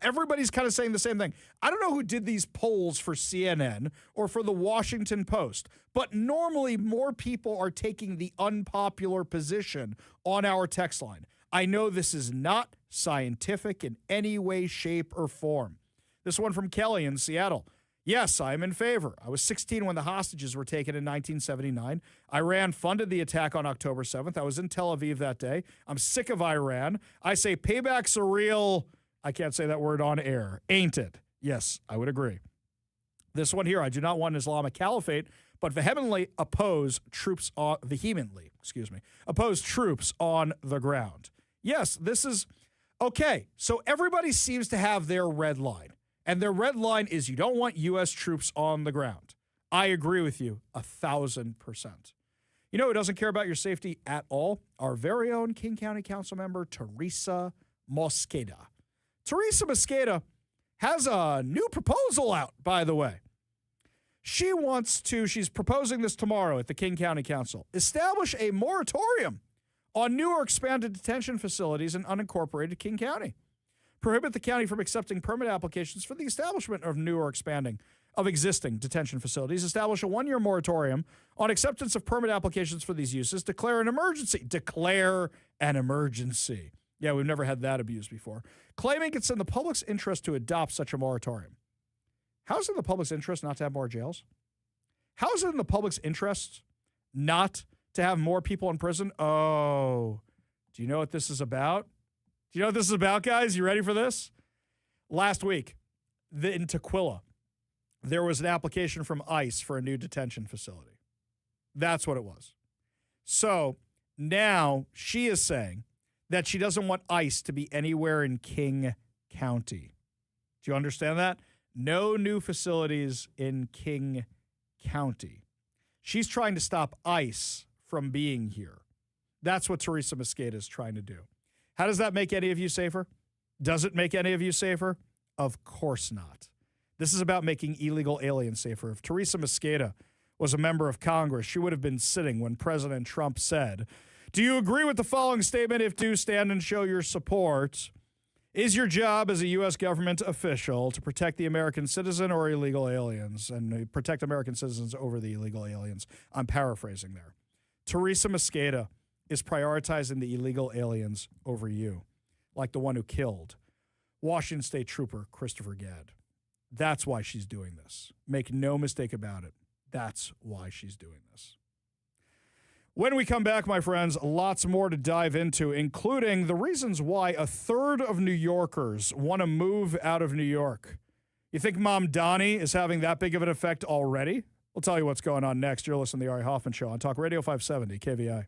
Everybody's kind of saying the same thing. I don't know who did these polls for CNN or for the Washington Post, but normally more people are taking the unpopular position on our text line. I know this is not scientific in any way, shape, or form. This one from Kelly in Seattle. Yes, I am in favor. I was 16 when the hostages were taken in 1979. Iran funded the attack on October 7th. I was in Tel Aviv that day. I'm sick of Iran. I say payback's a real, I can't say that word on air, ain't it? Yes, I would agree. This one here, I do not want an Islamic caliphate, but vehemently oppose troops on the ground. Yes, this is okay. So everybody seems to have their red line, and their red line is you don't want U.S. troops on the ground. I agree with you 1,000%. You know who doesn't care about your safety at all? Our very own King County Council member, Teresa Mosqueda. Teresa Mosqueda has a new proposal out, by the way. She's proposing this tomorrow at the King County Council, establish a moratorium on new or expanded detention facilities in unincorporated King County. Prohibit the county from accepting permit applications for the establishment of new or expanding of existing detention facilities. Establish a 1-year moratorium on acceptance of permit applications for these uses. Declare an emergency. Declare an emergency. Yeah, we've never had that abused before. Claiming it's in the public's interest to adopt such a moratorium. How is it in the public's interest not to have more jails? How is it in the public's interest not to have more people in prison? Oh, do you know what this is about? Do you know what this is about, guys? You ready for this? Last week, in Tukwila, there was an application from ICE for a new detention facility. That's what it was. So now she is saying that she doesn't want ICE to be anywhere in King County. Do you understand that? No new facilities in King County. She's trying to stop ICE from being here. That's what Teresa Mosqueda is trying to do. How does that make any of you safer? Does it make any of you safer? Of course not. This is about making illegal aliens safer. If Teresa Mosqueda was a member of Congress, she would have been sitting when President Trump said, "Do you agree with the following statement? If do, stand and show your support. Is your job as a U.S. government official to protect the American citizen or illegal aliens, and protect American citizens over the illegal aliens?" I'm paraphrasing there. Teresa Mosqueda is prioritizing the illegal aliens over you, like the one who killed Washington State Trooper Christopher Gadd. That's why she's doing this. Make no mistake about it. That's why she's doing this. When we come back, my friends, lots more to dive into, including the reasons why a third of New Yorkers want to move out of New York. You think Mom Donnie is having that big of an effect already? We'll tell you what's going on next. You're listening to the Ari Hoffman Show on Talk Radio 570 KVI.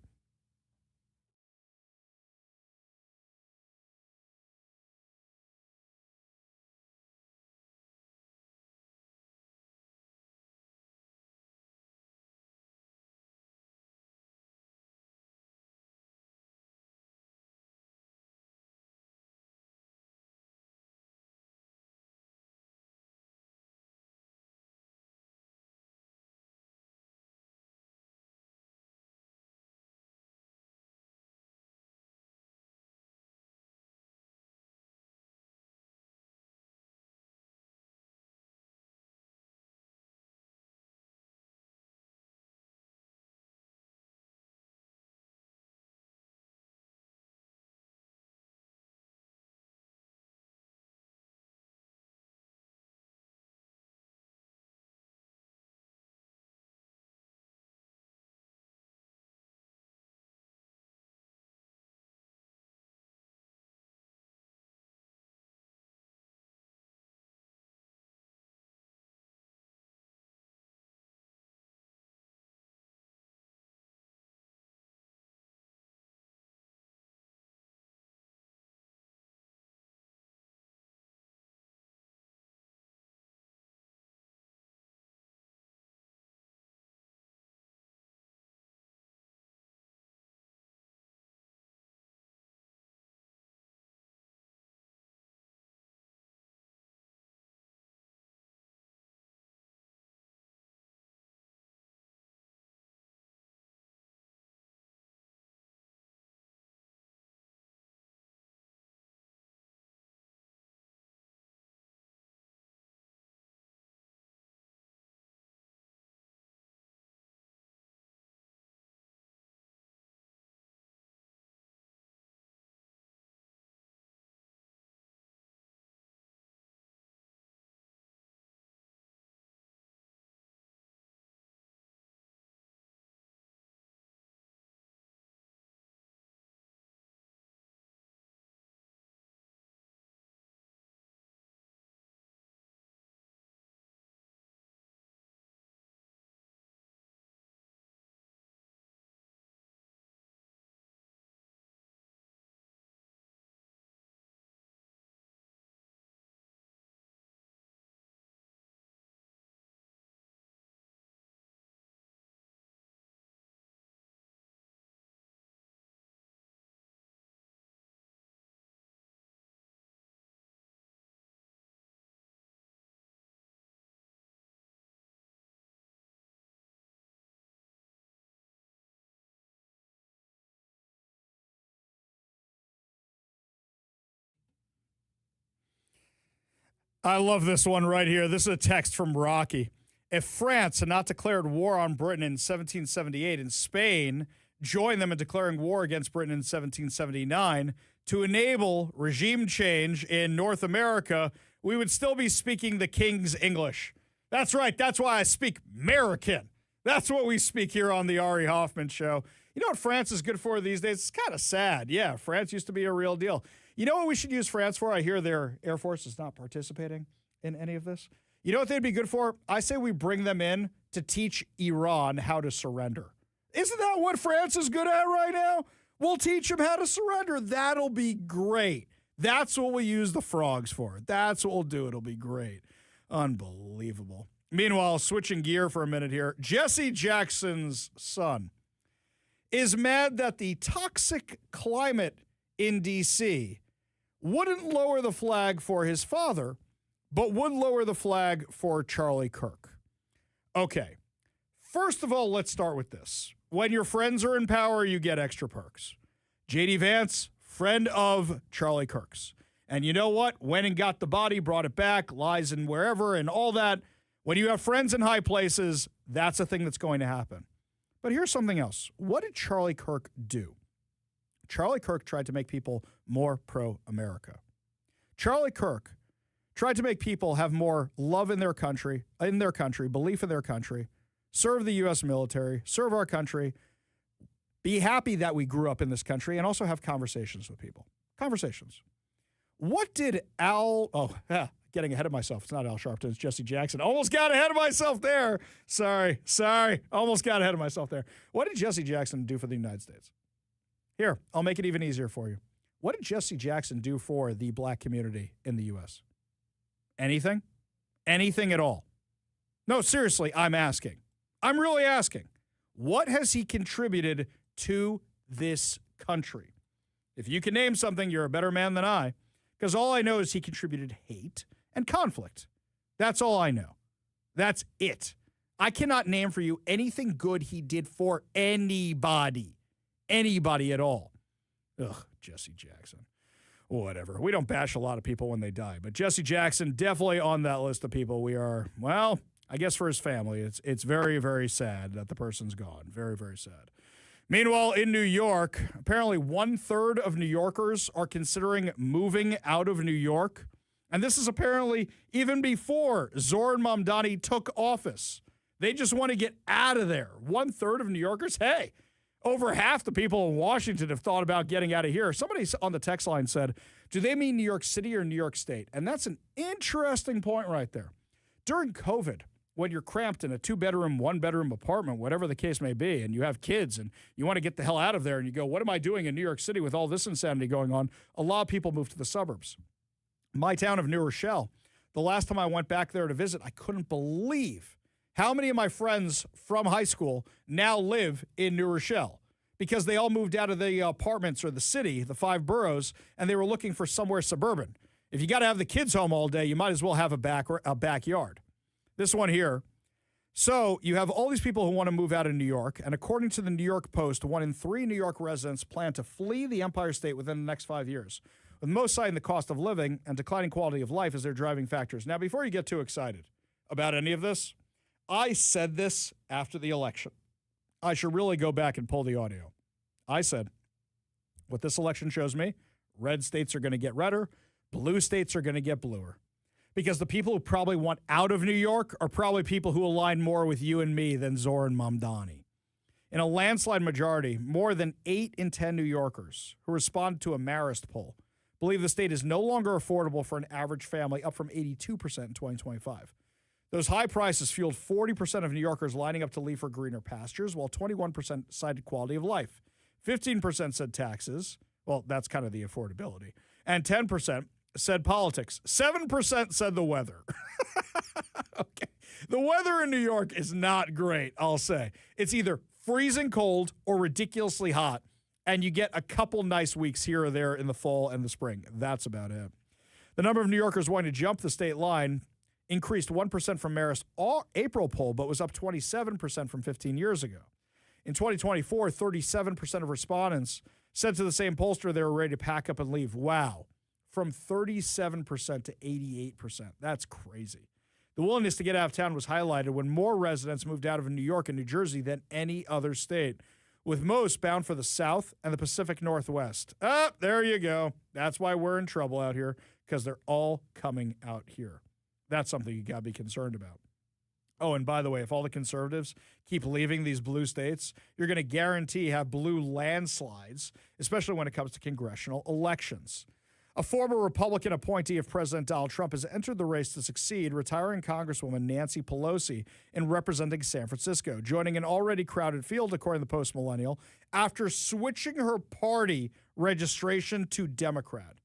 I love this one right here. This is a text from Rocky. If France had not declared war on Britain in 1778 and Spain joined them in declaring war against Britain in 1779 to enable regime change in North America, we would still be speaking the King's English. That's right. That's why I speak American. That's what we speak here on the Ari Hoffman Show. You know what France is good for these days? It's kind of sad. Yeah, France used to be a real deal. You know what we should use France for? I hear their Air Force is not participating in any of this. You know what they'd be good for? I say we bring them in to teach Iran how to surrender. Isn't that what France is good at right now? We'll teach them how to surrender. That'll be great. That's what we use the frogs for. That's what we'll do. It'll be great. Unbelievable. Meanwhile, switching gear for a minute here, Jesse Jackson's son is mad that the toxic climate in D.C. wouldn't lower the flag for his father, but would lower the flag for Charlie Kirk. Okay, first of all, let's start with this. When your friends are in power, you get extra perks. J.D. Vance, friend of Charlie Kirk's. And you know what? Went and got the body, brought it back, lies in wherever and all that. When you have friends in high places, that's a thing that's going to happen. But here's something else. What did Charlie Kirk do? Charlie Kirk tried to make people more pro-America. Charlie Kirk tried to make people have more love in their country, belief in their country, serve the U.S. military, serve our country, be happy that we grew up in this country, and also have conversations with people. Conversations. What did getting ahead of myself. It's not Al Sharpton. It's Jesse Jackson. Almost got ahead of myself there. Sorry. Almost got ahead of myself there. What did Jesse Jackson do for the United States? Here, I'll make it even easier for you. What did Jesse Jackson do for the black community in the U.S.? Anything? Anything at all? No, seriously, I'm asking. I'm really asking. What has he contributed to this country? If you can name something, you're a better man than I, because all I know is he contributed hate and conflict. That's all I know. That's it. I cannot name for you anything good he did for anybody. Anybody at all. Ugh, Jesse Jackson. Whatever. We don't bash a lot of people when they die, but Jesse Jackson definitely on that list of people. We are, well, I guess for his family, it's very, very sad that the person's gone. Very, very sad. Meanwhile, in New York, apparently 1/3 of New Yorkers are considering moving out of New York. And this is apparently even before Zoran Mamdani took office. They just want to get out of there. 1/3 of New Yorkers, hey, over half the people in Washington have thought about getting out of here. Somebody on the text line said, do they mean New York City or New York State? And that's an interesting point right there. During COVID, when you're cramped in a 2-bedroom, 1-bedroom apartment, whatever the case may be, and you have kids and you want to get the hell out of there and you go, what am I doing in New York City with all this insanity going on? A lot of people move to the suburbs. My town of New Rochelle, the last time I went back there to visit, I couldn't believe how many of my friends from high school now live in New Rochelle because they all moved out of the apartments or the city, the 5 boroughs, and they were looking for somewhere suburban. If you got to have the kids home all day, you might as well have a backyard. This one here. So you have all these people who want to move out of New York, and according to the New York Post, 1 in 3 New York residents plan to flee the Empire State within the next 5 years, with most citing the cost of living and declining quality of life as their driving factors. Now, before you get too excited about any of this, I said this after the election. I should really go back and pull the audio. I said, what this election shows me, red states are going to get redder, blue states are going to get bluer. Because the people who probably want out of New York are probably people who align more with you and me than Zoran Mamdani. In a landslide majority, more than 8 in 10 New Yorkers who responded to a Marist poll believe the state is no longer affordable for an average family, up from 82% in 2025. Those high prices fueled 40% of New Yorkers lining up to leave for greener pastures, while 21% cited quality of life. 15% said taxes. Well, that's kind of the affordability. And 10% said politics. 7% said the weather. Okay. The weather in New York is not great, I'll say. It's either freezing cold or ridiculously hot, and you get a couple nice weeks here or there in the fall and the spring. That's about it. The number of New Yorkers wanting to jump the state line increased 1% from Marist April poll, but was up 27% from 15 years ago. In 2024, 37% of respondents said to the same pollster they were ready to pack up and leave. Wow. From 37% to 88%. That's crazy. The willingness to get out of town was highlighted when more residents moved out of New York and New Jersey than any other state, with most bound for the South and the Pacific Northwest. There you go. That's why we're in trouble out here, because they're all coming out here. That's something you got to be concerned about. Oh, and by the way, if all the conservatives keep leaving these blue states, you're going to guarantee have blue landslides, especially when it comes to congressional elections. A former Republican appointee of President Donald Trump has entered the race to succeed retiring Congresswoman Nancy Pelosi in representing San Francisco, joining an already crowded field, according to the Post Millennial, after switching her party registration to Democrat.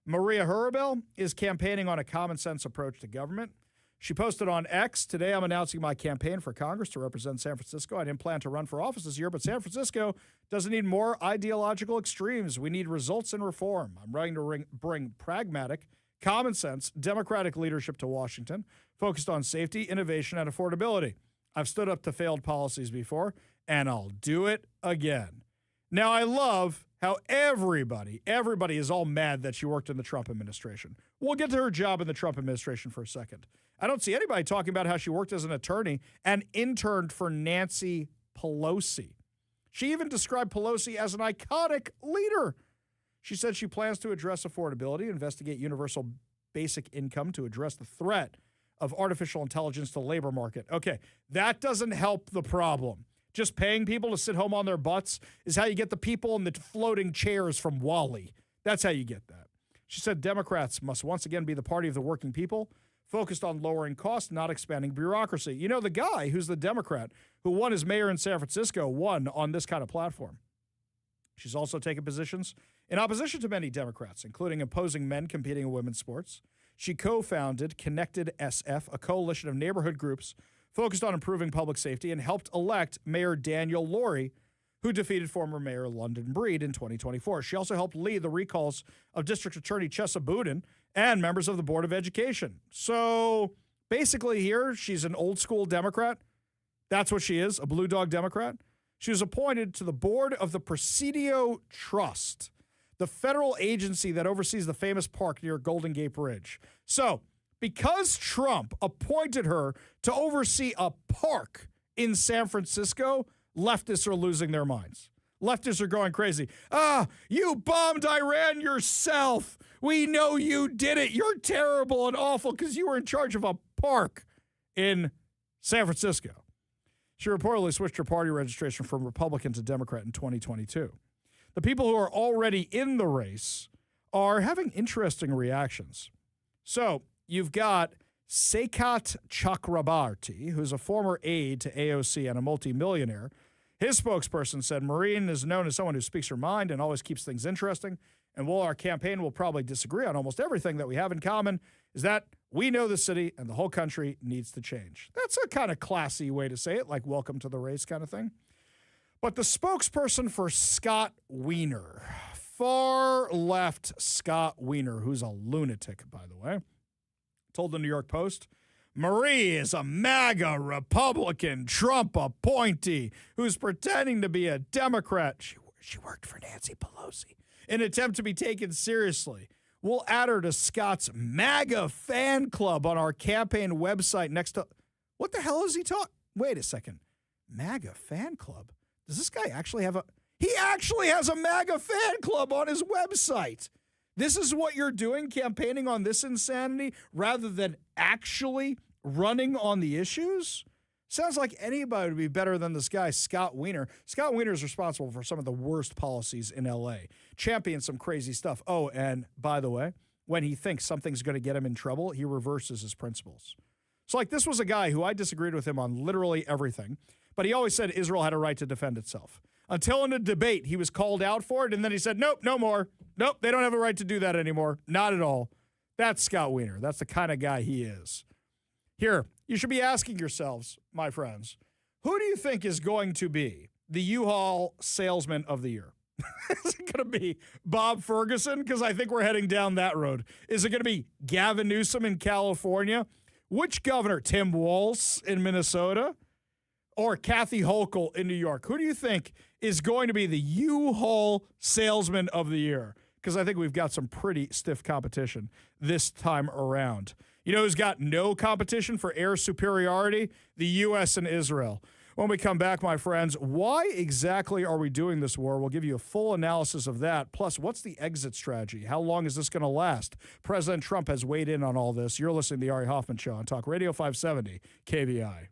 Maria Hurribel is campaigning on a common-sense approach to government. She posted on X, "Today I'm announcing my campaign for Congress to represent San Francisco. I didn't plan to run for office this year, but San Francisco doesn't need more ideological extremes. We need results and reform. I'm running to bring pragmatic, common sense, democratic leadership to Washington, focused on safety, innovation, and affordability. I've stood up to failed policies before, and I'll do it again." Now, I love how everybody is all mad that she worked in the Trump administration. We'll get to her job in the Trump administration for a second. I don't see anybody talking about how she worked as an attorney and interned for Nancy Pelosi. She even described Pelosi as an iconic leader. She said she plans to address affordability, investigate universal basic income to address the threat of artificial intelligence to the labor market. Okay, that doesn't help the problem. Just paying people to sit home on their butts is how you get the people in the floating chairs from WALL-E. That's how you get that. She said Democrats must once again be the party of the working people, focused on lowering costs, not expanding bureaucracy. You know, the guy who's the Democrat who won as mayor in San Francisco won on this kind of platform. She's also taken positions in opposition to many Democrats, including opposing men competing in women's sports. She co-founded Connected SF, a coalition of neighborhood groups focused on improving public safety, and helped elect Mayor Daniel Laurie, who defeated former Mayor London Breed in 2024. She also helped lead the recalls of District Attorney Chesa Boudin and members of the Board of Education. So basically here, she's an old school Democrat. That's what she is, a blue dog Democrat. She was appointed to the board of the Presidio Trust, the federal agency that oversees the famous park near Golden Gate Bridge. So because Trump appointed her to oversee a park in San Francisco, leftists are losing their minds. Leftists are going crazy. You bombed Iran yourself. We know you did it. You're terrible and awful because you were in charge of a park in San Francisco. She reportedly switched her party registration from Republican to Democrat in 2022. The people who are already in the race are having interesting reactions. So you've got Sekat Chakrabarti, who's a former aide to AOC and a multimillionaire. His spokesperson said Maureen is known as someone who speaks her mind and always keeps things interesting. And while our campaign will probably disagree on almost everything, that we have in common is that we know the city and the whole country needs to change. That's a kind of classy way to say it, like welcome to the race kind of thing. But the spokesperson for Scott Wiener, far left Scott Wiener, who's a lunatic, by the way, told the New York Post, Marie is a MAGA Republican Trump appointee who's pretending to be a Democrat. She worked for Nancy Pelosi in an attempt to be taken seriously. We'll add her to Scott's MAGA fan club on our campaign website next to... What the hell is he talking? Wait a second. MAGA fan club? Does this guy actually have a... He actually has a MAGA fan club on his website. This is what you're doing, campaigning on this insanity, rather than actually running on the issues? Sounds like anybody would be better than this guy, Scott Wiener. Scott Wiener is responsible for some of the worst policies in L.A., champions some crazy stuff. Oh, and by the way, when he thinks something's going to get him in trouble, he reverses his principles. So, like, this was a guy who I disagreed with him on literally everything, but he always said Israel had a right to defend itself. Until in a debate, he was called out for it, and then he said, nope, no more. Nope, they don't have a right to do that anymore. Not at all. That's Scott Wiener. That's the kind of guy he is. Here, you should be asking yourselves, my friends, who do you think is going to be the U-Haul salesman of the year? Is it going to be Bob Ferguson? Because I think we're heading down that road. Is it going to be Gavin Newsom in California? Which governor? Tim Walz in Minnesota? Or Kathy Hochul in New York? Who do you think is going to be the U-Haul salesman of the year? Because I think we've got some pretty stiff competition this time around. You know who's got no competition for air superiority? The U.S. and Israel. When we come back, my friends, why exactly are we doing this war? We'll give you a full analysis of that. Plus, what's the exit strategy? How long is this going to last? President Trump has weighed in on all this. You're listening to the Ari Hoffman Show on Talk Radio 570 KBI.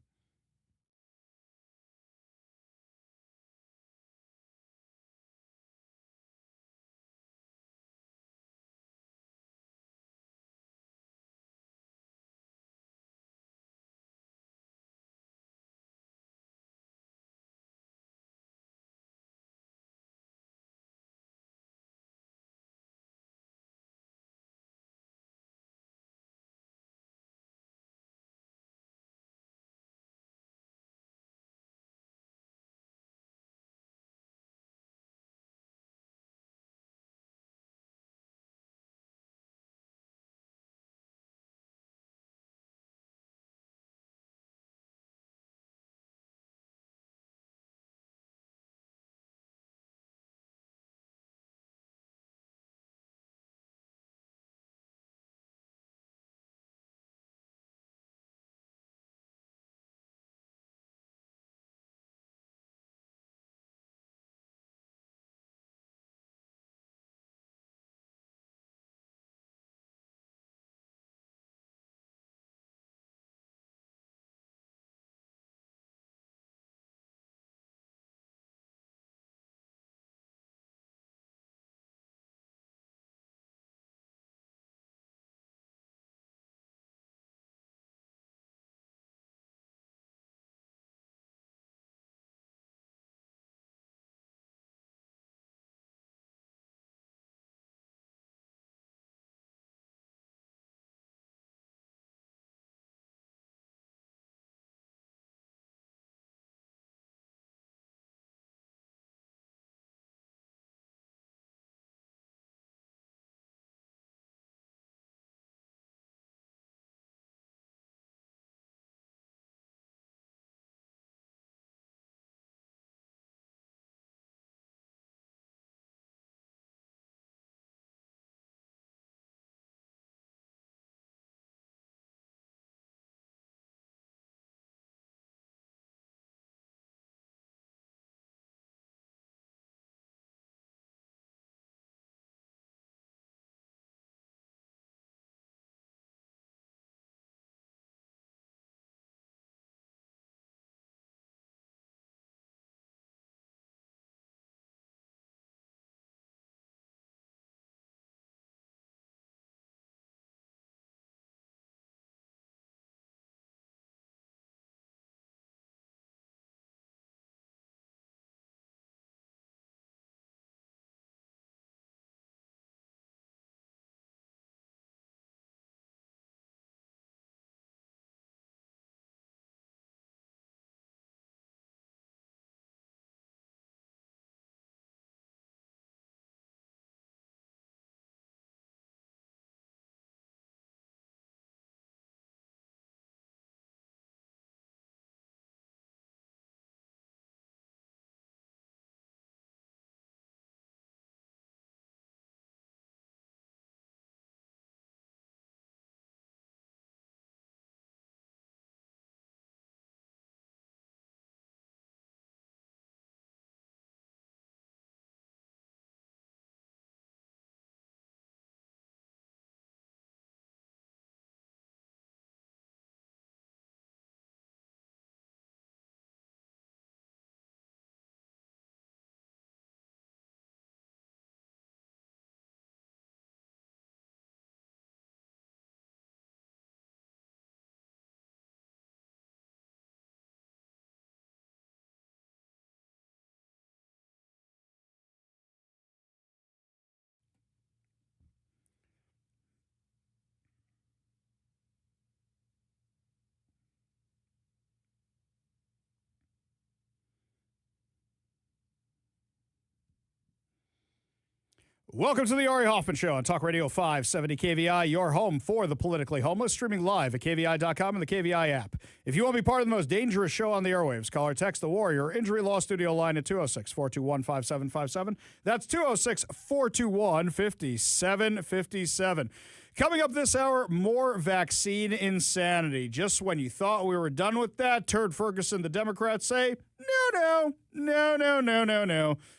Welcome to the Ari Hoffman Show on Talk Radio 570 KVI, your home for the politically homeless, streaming live at KVI.com and the KVI app. If you want to be part of the most dangerous show on the airwaves, call or text the Warrior Injury Law Studio line at 206-421-5757. That's 206-421-5757. Coming up this hour, more vaccine insanity. Just when you thought we were done with that, Turd Ferguson, the Democrats say, no.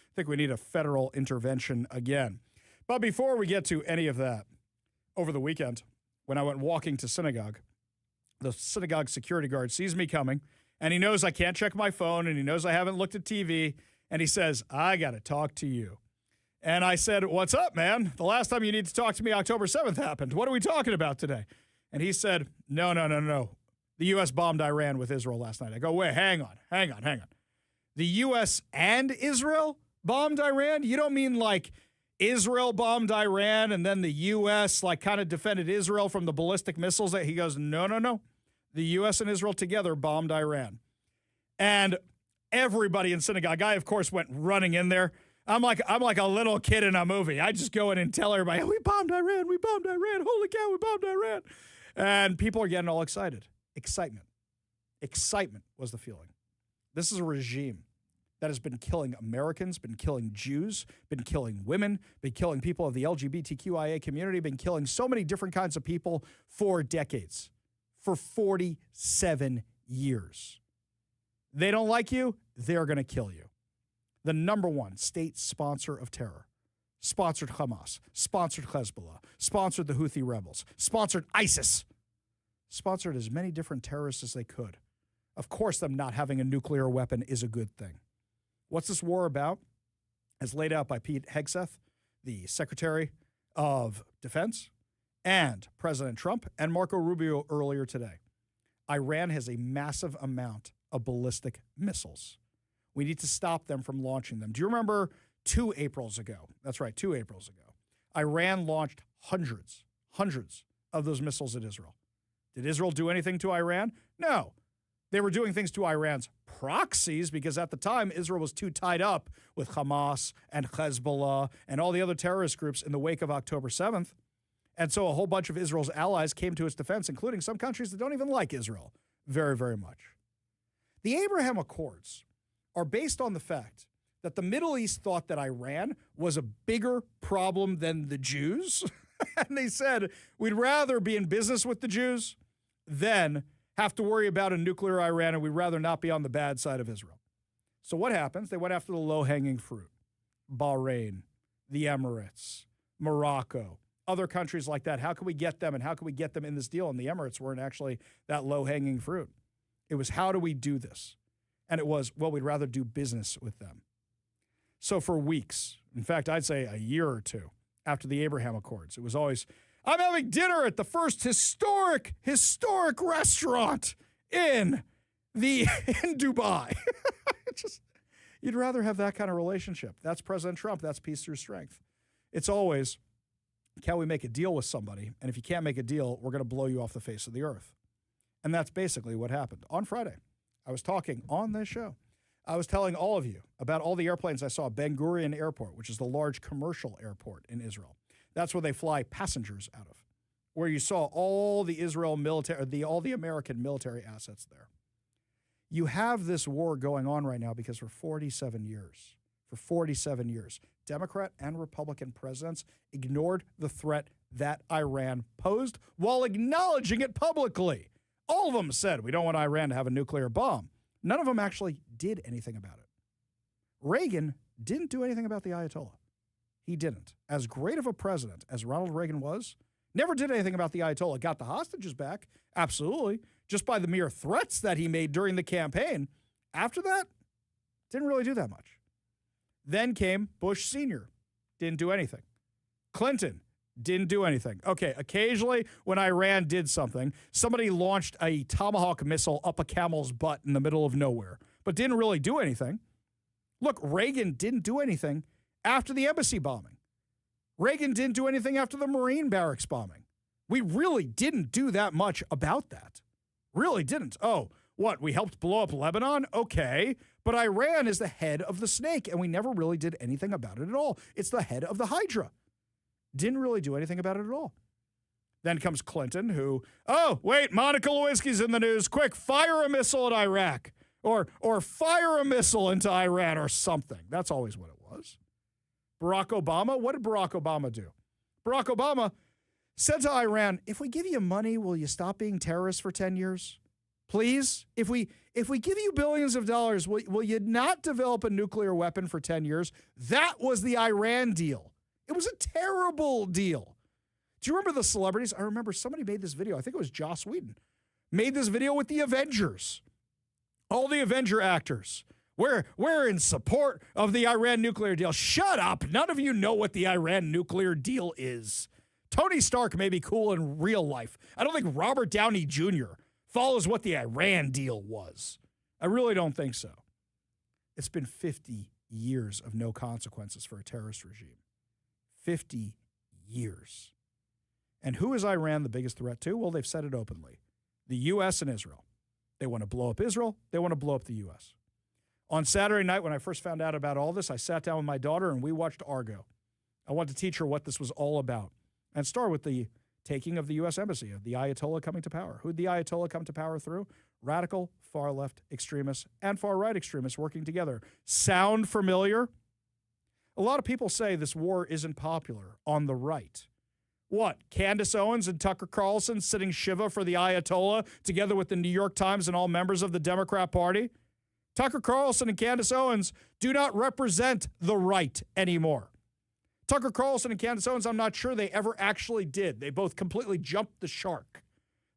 I think we need a federal intervention again. But before we get to any of that, over the weekend, when I went walking to synagogue, the synagogue security guard sees me coming, and he knows I can't check my phone, and he knows I haven't looked at TV, and he says, I got to talk to you. And I said, what's up, man? The last time you need to talk to me, October 7th happened. What are we talking about today? And he said, no. The U.S. bombed Iran with Israel last night. I go, wait, hang on. The U.S. and Israel bombed Iran? You don't mean like Israel bombed Iran and then the U.S. like kind of defended Israel from the ballistic missiles? He goes, no. The U.S. and Israel together bombed Iran. And everybody in synagogue, I, of course, went running in there. I'm like a little kid in a movie. I just go in and tell everybody, we bombed Iran. Holy cow, we bombed Iran. And people are getting all excited. Excitement was the feeling. This is a regime that has been killing Americans, been killing Jews, been killing women, been killing people of the LGBTQIA community, been killing so many different kinds of people for decades, for 47 years. They don't like you, they're going to kill you. The number one state sponsor of terror sponsored Hamas, sponsored Hezbollah, sponsored the Houthi rebels, sponsored ISIS, sponsored as many different terrorists as they could. Of course, them not having a nuclear weapon is a good thing. What's this war about? As laid out by Pete Hegseth, the Secretary of Defense, and President Trump, and Marco Rubio earlier today. Iran has a massive amount of ballistic missiles. We need to stop them from launching them. Do you remember 2 Aprils ago? That's right, 2 Aprils ago. Iran launched hundreds of those missiles at Israel. Did Israel do anything to Iran? No. They were doing things to Iran's proxies because at the time, Israel was too tied up with Hamas and Hezbollah and all the other terrorist groups in the wake of October 7th. And so a whole bunch of Israel's allies came to its defense, including some countries that don't even like Israel very, very much. The Abraham Accords are based on the fact that the Middle East thought that Iran was a bigger problem than the Jews. And they said, we'd rather be in business with the Jews than have to worry about a nuclear Iran, and we'd rather not be on the bad side of Israel. So what happens? They went after the low-hanging fruit. Bahrain, the Emirates, Morocco, other countries like that. How can we get them, and how can we get them in this deal? And the Emirates weren't actually that low-hanging fruit. It was, how do we do this? And it was, well, we'd rather do business with them. So for weeks, in fact, I'd say a year or two after the Abraham Accords, it was always, I'm having dinner at the first historic restaurant in Dubai. You'd rather have that kind of relationship. That's President Trump. That's peace through strength. It's always, can we make a deal with somebody? And if you can't make a deal, we're going to blow you off the face of the earth. And that's basically what happened. On Friday, I was talking on this show. I was telling all of you about all the airplanes I saw at Ben Gurion Airport, which is the large commercial airport in Israel. That's where they fly passengers out of, where you saw all the Israel military, all the American military assets there. You have this war going on right now because for 47 years, Democrat and Republican presidents ignored the threat that Iran posed while acknowledging it publicly. All of them said, we don't want Iran to have a nuclear bomb. None of them actually did anything about it. Reagan didn't do anything about the Ayatollah. He didn't. As great of a president as Ronald Reagan was, never did anything about the Ayatollah. Got the hostages back, absolutely, just by the mere threats that he made during the campaign. After that, didn't really do that much. Then came Bush Sr., didn't do anything. Clinton, didn't do anything. Okay, occasionally when Iran did something, somebody launched a Tomahawk missile up a camel's butt in the middle of nowhere, but didn't really do anything. Look, Reagan didn't do anything after the embassy bombing. Reagan didn't do anything after the Marine barracks bombing. We really didn't do that much about that. Really didn't. Oh, what? We helped blow up Lebanon? Okay. But Iran is the head of the snake, and we never really did anything about it at all. It's the head of the Hydra. Didn't really do anything about it at all. Then comes Clinton, who, oh, wait, Monica Lewinsky's in the news. Quick, fire a missile at Iraq or fire a missile into Iran or something. That's always what it was. Barack Obama, what did Barack Obama do? Barack Obama said to Iran, if we give you money, will you stop being terrorists for 10 years? Please? If we give you billions of dollars, will you not develop a nuclear weapon for 10 years? That was the Iran deal. It was a terrible deal. Do you remember the celebrities? I remember somebody made this video. I think it was Joss Whedon. Made this video with the Avengers. All the Avenger actors. We're in support of the Iran nuclear deal. Shut up. None of you know what the Iran nuclear deal is. Tony Stark may be cool in real life. I don't think Robert Downey Jr. follows what the Iran deal was. I really don't think so. It's been 50 years of no consequences for a terrorist regime. 50 years. And who is Iran the biggest threat to? Well, they've said it openly. The U.S. and Israel. They want to blow up Israel. They want to blow up the U.S. On Saturday night, when I first found out about all this, I sat down with my daughter and we watched Argo. I wanted to teach her what this was all about. And start with the taking of the U.S. Embassy, of the Ayatollah coming to power. Who'd the Ayatollah come to power through? Radical, far-left extremists and far-right extremists working together. Sound familiar? A lot of people say this war isn't popular on the right. What, Candace Owens and Tucker Carlson sitting Shiva for the Ayatollah together with the New York Times and all members of the Democrat Party? Tucker Carlson and Candace Owens do not represent the right anymore. Tucker Carlson and Candace Owens, I'm not sure they ever actually did. They both completely jumped the shark.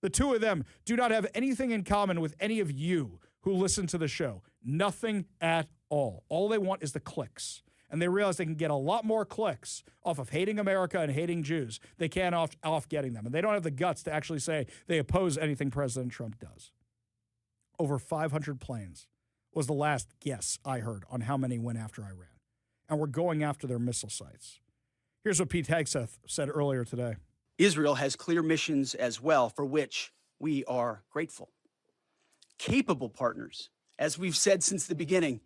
The two of them do not have anything in common with any of you who listen to the show. Nothing at all. All they want is the clicks. And they realize they can get a lot more clicks off of hating America and hating Jews. They can off getting them. And they don't have the guts to actually say they oppose anything President Trump does. Over 500 planes was the last guess I heard on how many went after Iran. And we're going after their missile sites. Here's what Pete Hegseth said earlier today. Israel has clear missions as well, for which we are grateful. Capable partners, as we've said since the beginning,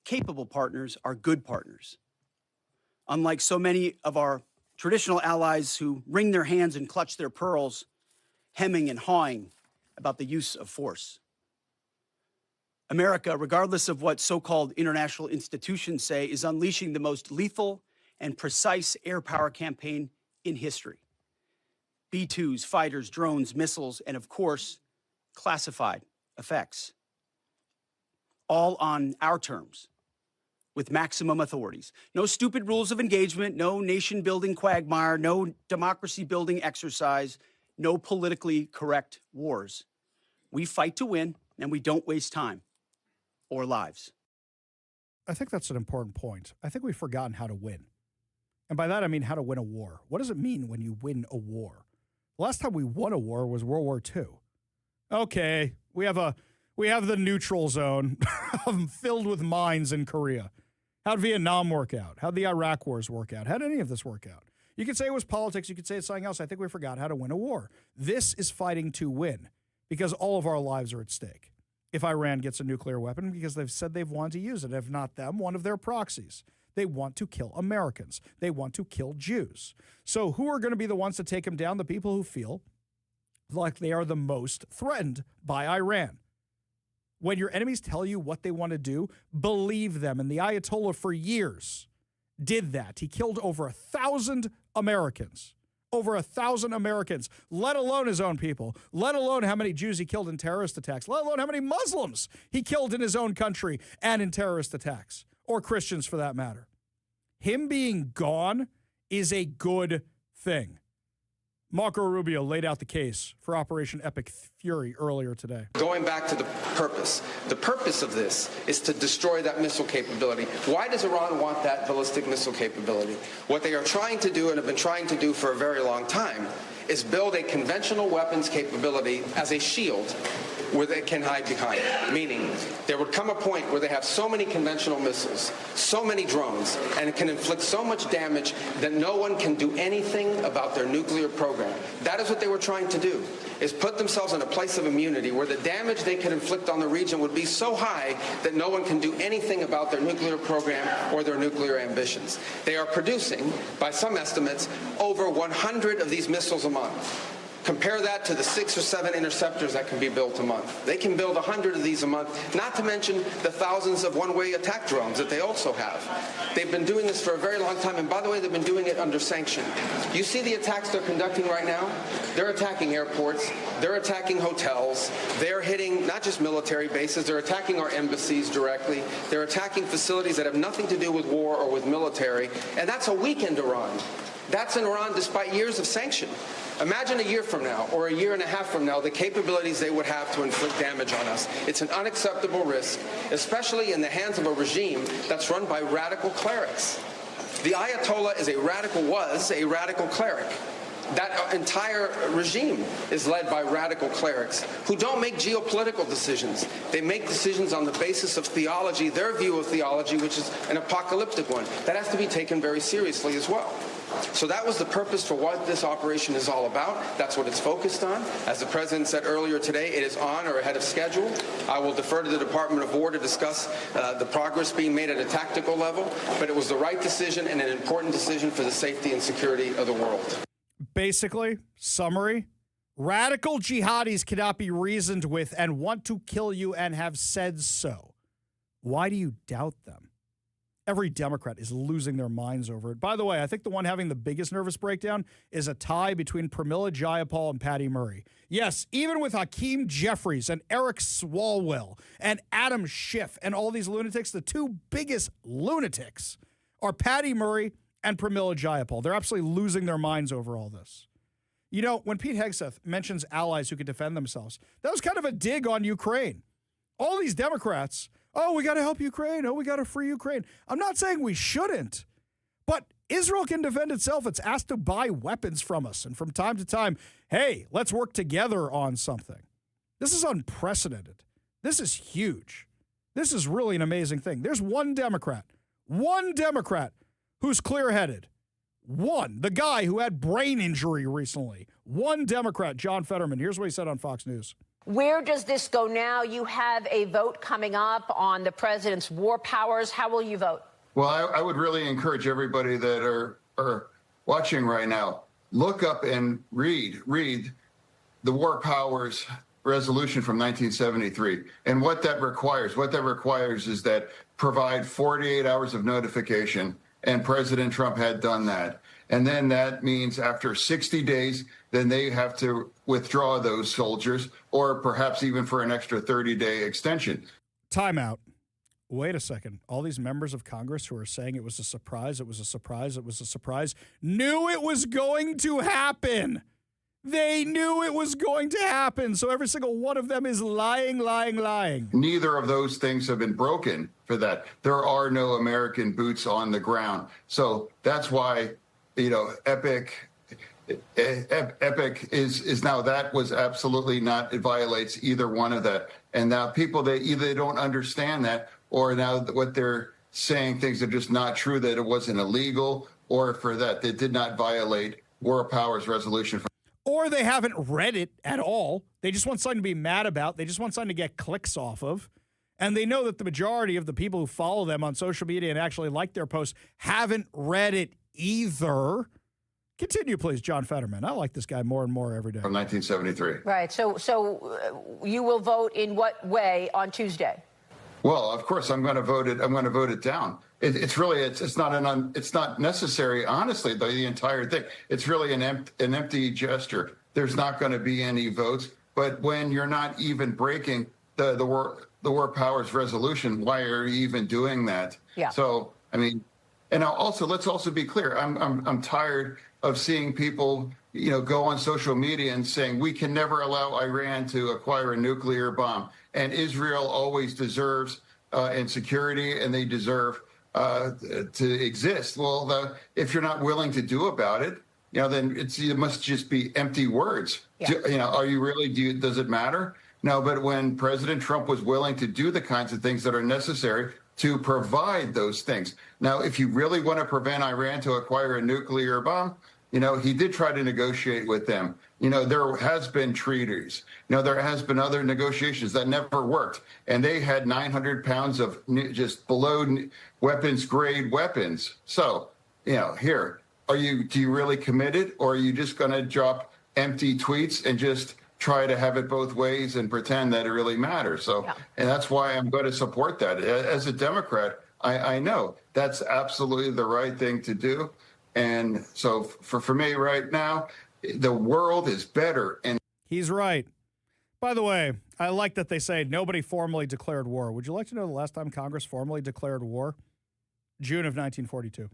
capable partners are good partners. Unlike so many of our traditional allies who wring their hands and clutch their pearls, hemming and hawing about the use of force. America, regardless of what so-called international institutions say, is unleashing the most lethal and precise air power campaign in history. B-2s, fighters, drones, missiles, and of course, classified effects. All on our terms, with maximum authorities. No stupid rules of engagement, no nation-building quagmire, no democracy-building exercise, no politically correct wars. We fight to win, and we don't waste time or lives. I think that's an important point. I think we've forgotten how to win. And by that, I mean how to win a war. What does it mean when you win a war? The last time we won a war was World War II. Okay, we have the neutral zone filled with mines in Korea. How'd Vietnam work out? How'd the Iraq wars work out? How'd any of this work out? You could say it was politics. You could say it's something else. I think we forgot how to win a war. This is fighting to win because all of our lives are at stake. If Iran gets a nuclear weapon, because they've said they've wanted to use it, if not them, one of their proxies. They want to kill Americans. They want to kill Jews. So who are going to be the ones to take them down? The people who feel like they are the most threatened by Iran. When your enemies tell you what they want to do, believe them. And the Ayatollah for years did that. He killed over 1,000 Americans. Over 1,000 Americans, let alone his own people, let alone how many Jews he killed in terrorist attacks, let alone how many Muslims he killed in his own country and in terrorist attacks, or Christians for that matter. Him being gone is a good thing. Marco Rubio laid out the case for Operation Epic Fury earlier today. Going back to the purpose of this is to destroy that missile capability. Why does Iran want that ballistic missile capability? What they are trying to do and have been trying to do for a very long time is build a conventional weapons capability as a shield where they can hide behind. Meaning, there would come a point where they have so many conventional missiles, so many drones, and it can inflict so much damage that no one can do anything about their nuclear program. That is what they were trying to do, is put themselves in a place of immunity where the damage they could inflict on the region would be so high that no one can do anything about their nuclear program or their nuclear ambitions. They are producing, by some estimates, over 100 of these missiles a month. Compare that to the 6 or 7 interceptors that can be built a month. They can build 100 of these a month, not to mention the thousands of one-way attack drones that they also have. They've been doing this for a very long time, and by the way, they've been doing it under sanction. You see the attacks they're conducting right now? They're attacking airports, they're attacking hotels, they're hitting not just military bases, they're attacking our embassies directly, they're attacking facilities that have nothing to do with war or with military, and that's a weakened Iran. That's in Iran despite years of sanction. Imagine a year from now or a year and a half from now the capabilities they would have to inflict damage on us. It's an unacceptable risk, especially in the hands of a regime that's run by radical clerics. The Ayatollah was a radical cleric. That entire regime is led by radical clerics who don't make geopolitical decisions. They make decisions on the basis of theology, their view of theology, which is an apocalyptic one. That has to be taken very seriously as well. So that was the purpose for what this operation is all about. That's what it's focused on. As the president said earlier today, it is on or ahead of schedule. I will defer to the Department of War to discuss the progress being made at a tactical level, but it was the right decision and an important decision for the safety and security of the world. Basically, summary, radical jihadis cannot be reasoned with and want to kill you and have said so. Why do you doubt them? Every Democrat is losing their minds over it. By the way, I think the one having the biggest nervous breakdown is a tie between Pramila Jayapal and Patty Murray. Yes, even with Hakeem Jeffries and Eric Swalwell and Adam Schiff and all these lunatics, the two biggest lunatics are Patty Murray and Pramila Jayapal. They're absolutely losing their minds over all this. You know, when Pete Hegseth mentions allies who can defend themselves, that was kind of a dig on Ukraine. All these Democrats, oh, we got to help Ukraine. Oh, we got to free Ukraine. I'm not saying we shouldn't, but Israel can defend itself. It's asked to buy weapons from us. And from time to time, hey, let's work together on something. This is unprecedented. This is huge. This is really an amazing thing. There's one Democrat who's clear-headed. One, the guy who had brain injury recently. One Democrat, John Fetterman. Here's what he said on Fox News. Where does this go now? You have a vote coming up on the president's war powers. How will you vote? Well, I would really encourage everybody that are watching right now, look up and read the war powers resolution from 1973 and what that requires. What that requires is that provide 48 hours of notification, and President Trump had done that. And then that means after 60 days, then they have to withdraw those soldiers, or perhaps even for an extra 30-day extension. Timeout. Wait a second. All these members of Congress who are saying it was a surprise, knew it was going to happen. They knew it was going to happen. So every single one of them is lying. Neither of those things have been broken for that. There are no American boots on the ground. So that's why, Epic is now, that was absolutely not, it violates either one of that. And now people, they either don't understand that, or now what they're saying, things are just not true, that it wasn't illegal, or for that, they did not violate War Powers Resolution. Or they haven't read it at all. They just want something to be mad about. They just want something to get clicks off of. And they know that the majority of the people who follow them on social media and actually like their posts haven't read it either. Continue, please, John Fetterman. I like this guy more and more every day. From 1973. Right. So you will vote in what way on Tuesday? Well, of course, I'm going to vote it. I'm going to vote it down. It's not necessary. Honestly, the entire thing. It's really an empty gesture. There's not going to be any votes. But when you're not even breaking the War Powers Resolution, why are you even doing that? Yeah. So I mean, and let's also be clear. I'm tired of seeing people, go on social media and saying we can never allow Iran to acquire a nuclear bomb, and Israel always deserves insecurity, and they deserve to exist. Well, if you're not willing to do about it, then it must just be empty words. Yeah. Are you really? Does it matter? No, but when President Trump was willing to do the kinds of things that are necessary to provide those things. Now, if you really want to prevent Iran to acquire a nuclear bomb, he did try to negotiate with them. There has been treaties. There has been other negotiations that never worked. And they had 900 pounds of just below weapons grade weapons. So, here, do you really committed, or are you just going to drop empty tweets and just try to have it both ways and pretend that it really matters? So, and that's why I'm going to support that. As a Democrat, I know that's absolutely the right thing to do. And so for me right now, the world is better. And he's right. By the way, I like that they say nobody formally declared war. Would you like to know the last time Congress formally declared war? June of 1942.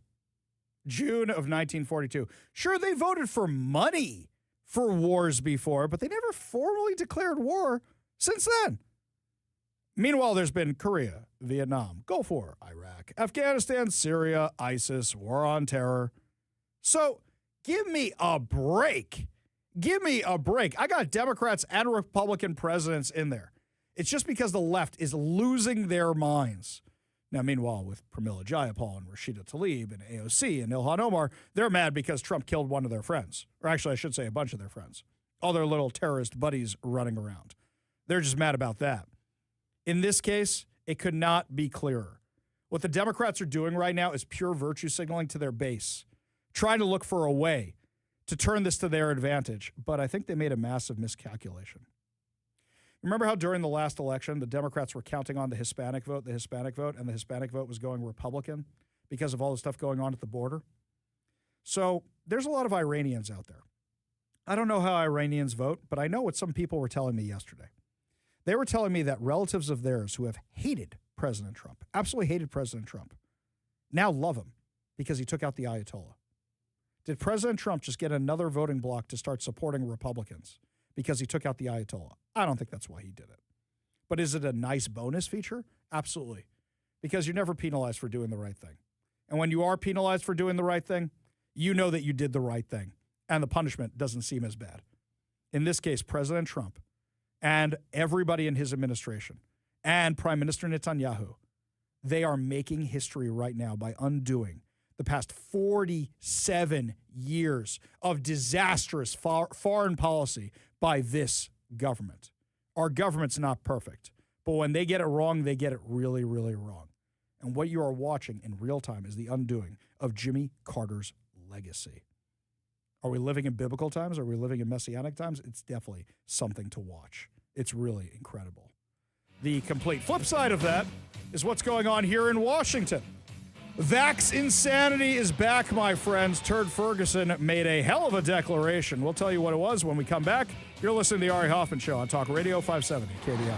June of 1942. Sure, they voted for money for wars before, but they never formally declared war since then. Meanwhile, there's been Korea, Vietnam, Gulf War, Iraq, Afghanistan, Syria, ISIS, War on Terror. So give me a break. Give me a break. I got Democrats and Republican presidents in there. It's just because the left is losing their minds. Now, meanwhile, with Pramila Jayapal and Rashida Tlaib and AOC and Ilhan Omar, they're mad because Trump killed one of their friends. Or actually, I should say a bunch of their friends. All their little terrorist buddies running around. They're just mad about that. In this case, it could not be clearer. What the Democrats are doing right now is pure virtue signaling to their base, trying to look for a way to turn this to their advantage. But I think they made a massive miscalculation. Remember how during the last election, the Democrats were counting on the Hispanic vote, and the Hispanic vote was going Republican because of all the stuff going on at the border? So there's a lot of Iranians out there. I don't know how Iranians vote, but I know what some people were telling me yesterday. They were telling me that relatives of theirs who have hated President Trump, absolutely hated President Trump, now love him because he took out the Ayatollah. Did President Trump just get another voting bloc to start supporting Republicans because he took out the Ayatollah? I don't think that's why he did it. But is it a nice bonus feature? Absolutely. Because you're never penalized for doing the right thing. And when you are penalized for doing the right thing, you know that you did the right thing. And the punishment doesn't seem as bad. In this case, President Trump and everybody in his administration and Prime Minister Netanyahu, they are making history right now by undoing the past 47 years of disastrous foreign policy by this government. Our government's not perfect, but when they get it wrong, they get it really, really wrong. And what you are watching in real time is the undoing of Jimmy Carter's legacy. Are we living in biblical times? Are we living in messianic times? It's definitely something to watch. It's really incredible. The complete flip side of that is what's going on here in Washington. Vax insanity is back, my friends. Turd Ferguson made a hell of a declaration. We'll tell you what it was when we come back. You're listening to the Ari Hoffman Show on Talk Radio 570 KDI.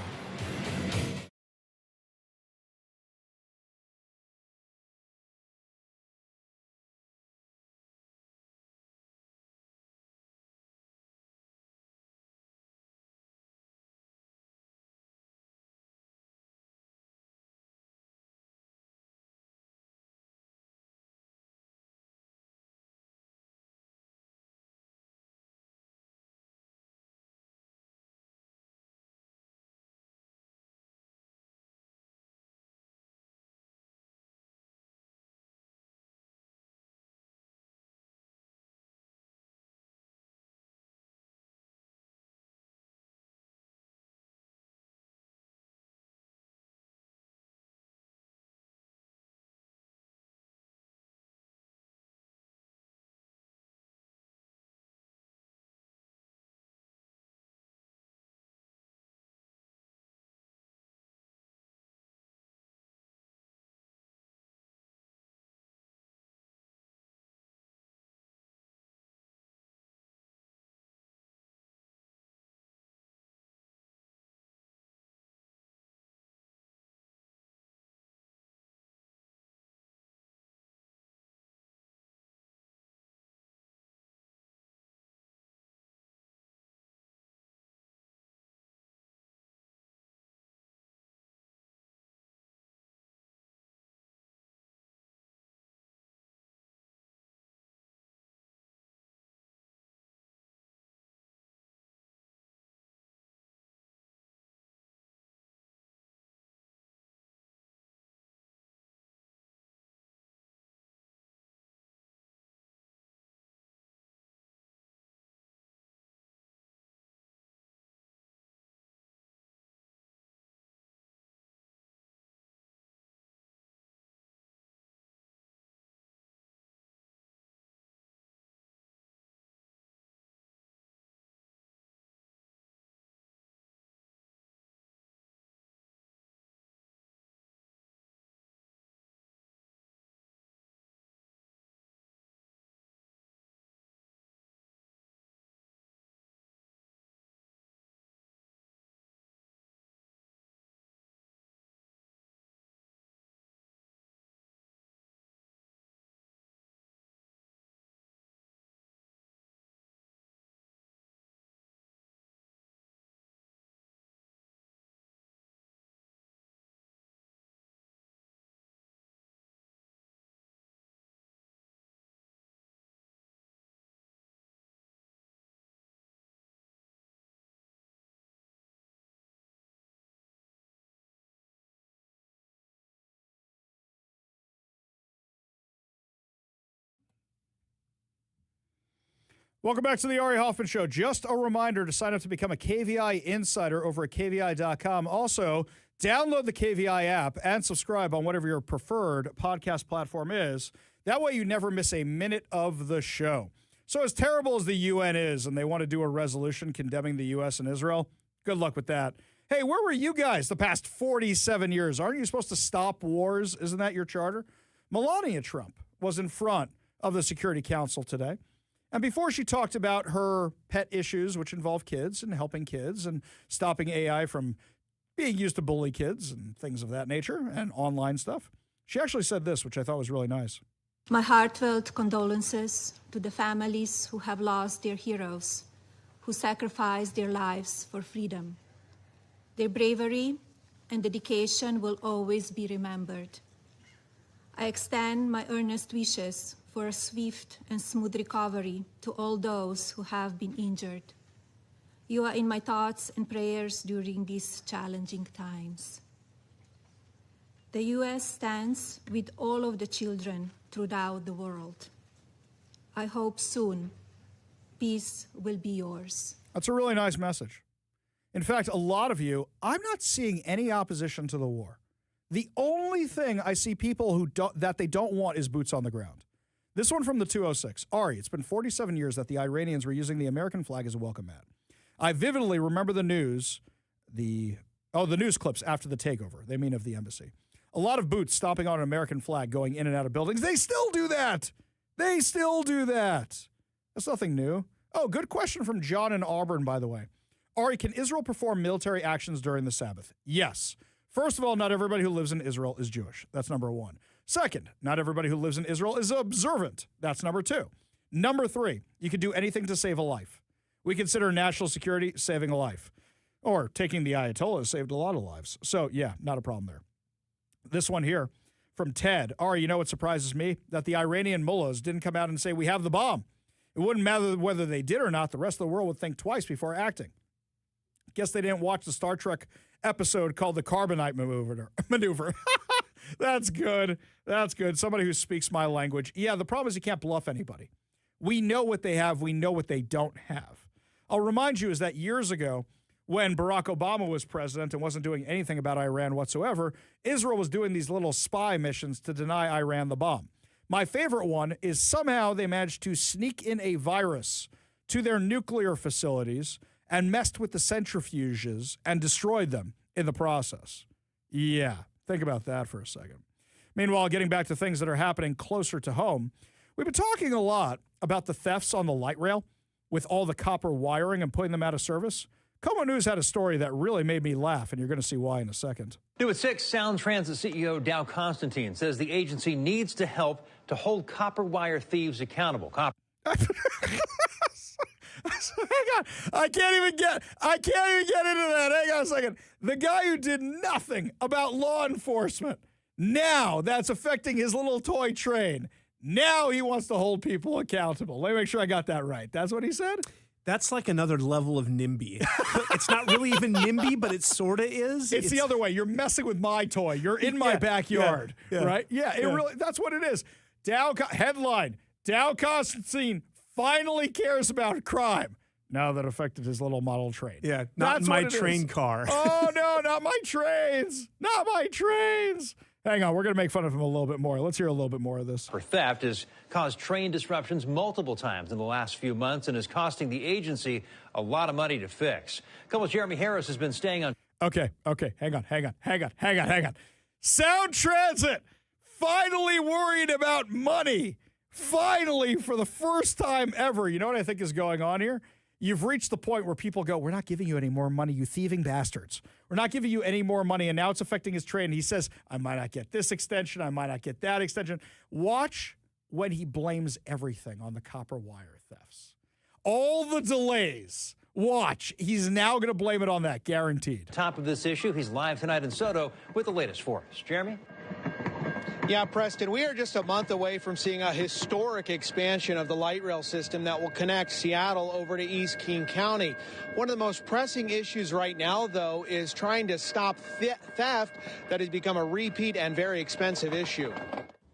Welcome back to the Ari Hoffman Show. Just a reminder to sign up to become a KVI insider over at KVI.com. Also, download the KVI app and subscribe on whatever your preferred podcast platform is. That way you never miss a minute of the show. So as terrible as the UN is and they want to do a resolution condemning the U.S. and Israel, good luck with that. Hey, where were you guys the past 47 years? Aren't you supposed to stop wars? Isn't that your charter? Melania Trump was in front of the Security Council today. And before she talked about her pet issues, which involve kids and helping kids and stopping AI from being used to bully kids and things of that nature and online stuff, she actually said this, which I thought was really nice. My heartfelt condolences to the families who have lost their heroes, who sacrificed their lives for freedom. Their bravery and dedication will always be remembered. I extend my earnest wishes for a swift and smooth recovery to all those who have been injured. You are in my thoughts and prayers during these challenging times. The U.S. stands with all of the children throughout the world. I hope soon peace will be yours. That's a really nice message. In fact, a lot of you, I'm not seeing any opposition to the war. The only thing I see people who that they don't want is boots on the ground. This one from the 206. Ari, it's been 47 years that the Iranians were using the American flag as a welcome mat. I vividly remember the news clips after the takeover. They mean of the embassy. A lot of boots stomping on an American flag going in and out of buildings. They still do that. They still do that. That's nothing new. Oh, good question from John in Auburn, by the way. Ari, can Israel perform military actions during the Sabbath? Yes. First of all, not everybody who lives in Israel is Jewish. That's number one. Second, not everybody who lives in Israel is observant. That's number two. Number three, you can do anything to save a life. We consider national security saving a life. Or taking the Ayatollah saved a lot of lives. So, yeah, not a problem there. This one here from Ted. Ari, you know what surprises me? That the Iranian mullahs didn't come out and say, we have the bomb. It wouldn't matter whether they did or not. The rest of the world would think twice before acting. Guess they didn't watch the Star Trek episode called the Carbonite Maneuver. That's good. That's good. Somebody who speaks my language. Yeah, the problem is you can't bluff anybody. We know what they have. We know what they don't have. I'll remind you is that years ago, when Barack Obama was president and wasn't doing anything about Iran whatsoever, Israel was doing these little spy missions to deny Iran the bomb. My favorite one is somehow they managed to sneak in a virus to their nuclear facilities and messed with the centrifuges and destroyed them in the process. Yeah, think about that for a second. Meanwhile, getting back to things that are happening closer to home, we've been talking a lot about the thefts on the light rail with all the copper wiring and putting them out of service. Como News had a story that really made me laugh, and you're going to see why in a second. New at 6, Sound Transit CEO Dow Constantine says the agency needs to help to hold copper wire thieves accountable. Hang on. I can't even get into that. Hang on a second. The guy who did nothing about law enforcement, now that's affecting his little toy train. Now he wants to hold people accountable. Let me make sure I got that right. That's what he said? That's like another level of NIMBY. It's not really even NIMBY, but it sort of is. It's the other way. You're messing with my toy. You're in my backyard, right? Yeah, really. That's what it is. Headline, Dow Constantine finally cares about crime. Now that affected his little model train. Yeah, not my train car. Oh, no, not my trains. Not my trains. Hang on, we're going to make fun of him a little bit more. Let's hear a little bit more of this. For theft has caused train disruptions multiple times in the last few months and is costing the agency a lot of money to fix. Couple Jeremy Harris has been staying on. Okay. Hang on. Sound Transit finally worried about money. Finally, for the first time ever. You know what I think is going on here? You've reached the point where people go, we're not giving you any more money, you thieving bastards. We're not giving you any more money, and now it's affecting his train. He says, I might not get this extension, I might not get that extension. Watch when he blames everything on the copper wire thefts. All the delays. Watch. He's now going to blame it on that, guaranteed. Top of this issue, he's live tonight in Soto with the latest for us. Jeremy? Yeah, Preston, we are just a month away from seeing a historic expansion of the light rail system that will connect Seattle over to East King County. One of the most pressing issues right now, though, is trying to stop theft that has become a repeat and very expensive issue.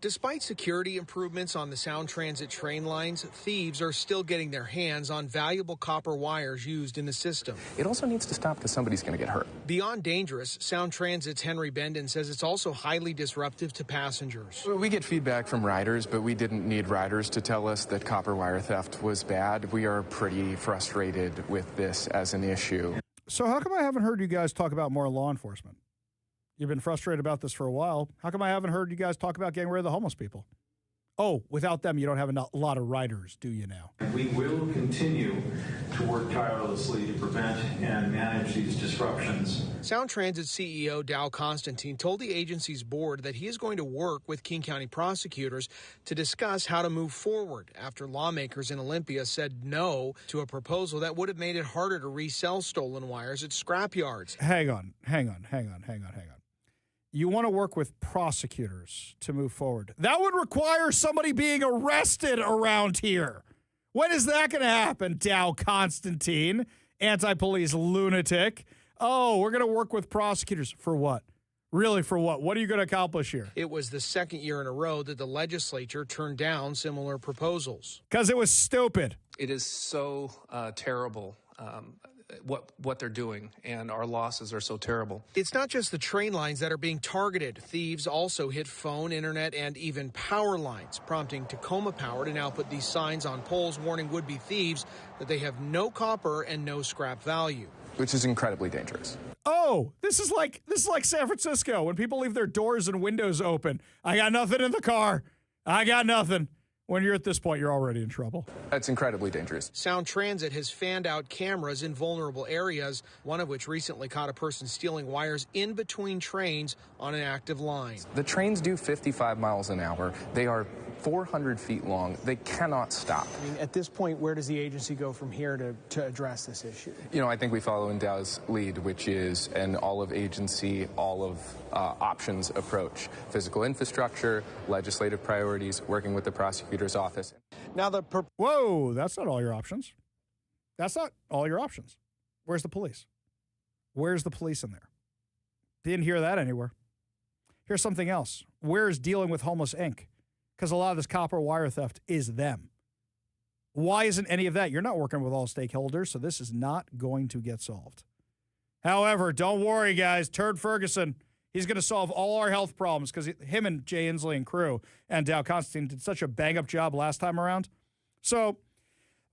Despite security improvements on the Sound Transit train lines, thieves are still getting their hands on valuable copper wires used in the system. It also needs to stop because somebody's going to get hurt. Beyond dangerous, Sound Transit's Henry Bendon says it's also highly disruptive to passengers. We get feedback from riders, but we didn't need riders to tell us that copper wire theft was bad. We are pretty frustrated with this as an issue. So how come I haven't heard you guys talk about more law enforcement? You've been frustrated about this for a while. How come I haven't heard you guys talk about getting rid of the homeless people? Oh, without them, you don't have a lot of riders, do you now? We will continue to work tirelessly to prevent and manage these disruptions. Sound Transit CEO Dow Constantine told the agency's board that he is going to work with King County prosecutors to discuss how to move forward after lawmakers in Olympia said no to a proposal that would have made it harder to resell stolen wires at scrapyards. Hang on. You want to work with prosecutors to move forward. That would require somebody being arrested around here. When is that going to happen, Dow Constantine, anti-police lunatic? Oh, we're going to work with prosecutors. For what? Really, for what? What are you going to accomplish here? It was the second year in a row that the legislature turned down similar proposals. Because it was stupid. It is so terrible. What they're doing, and our losses are so terrible. It's not just the train lines that are being targeted. Thieves also hit phone, internet, and even power lines, prompting Tacoma Power to now put these signs on poles warning would-be thieves that they have no copper and no scrap value. Which is incredibly dangerous. Oh, this is like San Francisco when people leave their doors and windows open. I got nothing in the car. I got nothing. When you're at this point, you're already in trouble. That's incredibly dangerous. Sound Transit has fanned out cameras in vulnerable areas, one of which recently caught a person stealing wires in between trains on an active line. The trains do 55 miles an hour. They are 400 feet long. They cannot stop. I mean, at this point, where does the agency go from here to address this issue? You know, I think we follow in Dow's lead, which is an all-of-agency, all-of-options approach. Physical infrastructure, legislative priorities, working with the prosecutor's office. Now, Whoa, that's not all your options. That's not all your options. Where's the police? Where's the police in there? Didn't hear that anywhere. Here's something else. Where's dealing with Homeless Inc.? Because a lot of this copper wire theft is them. Why isn't any of that? You're not working with all stakeholders, so this is not going to get solved. However, don't worry, guys. Turd Ferguson, he's going to solve all our health problems because him and Jay Inslee and crew and Dow Constantine did such a bang-up job last time around. So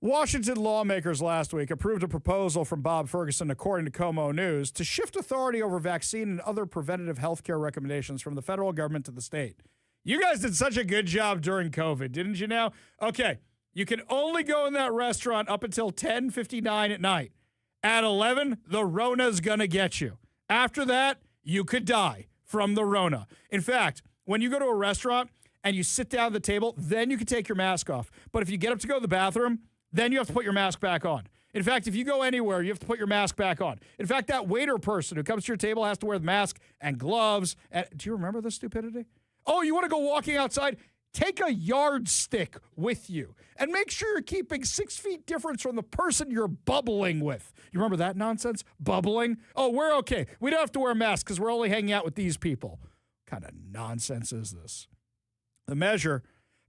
Washington lawmakers last week approved a proposal from Bob Ferguson, according to Como News, to shift authority over vaccine and other preventative health care recommendations from the federal government to the state. You guys did such a good job during COVID, didn't you now? Okay, you can only go in that restaurant up until 10:59 at night. At 11, the Rona's going to get you. After that, you could die from the Rona. In fact, when you go to a restaurant and you sit down at the table, then you can take your mask off. But if you get up to go to the bathroom, then you have to put your mask back on. In fact, if you go anywhere, you have to put your mask back on. In fact, that waiter person who comes to your table has to wear the mask and gloves. Do you remember this stupidity? Oh, you want to go walking outside? Take a yardstick with you and make sure you're keeping 6 feet difference from the person you're bubbling with. You remember that nonsense? Bubbling? Oh, we're okay. We don't have to wear masks because we're only hanging out with these people. What kind of nonsense is this? The measure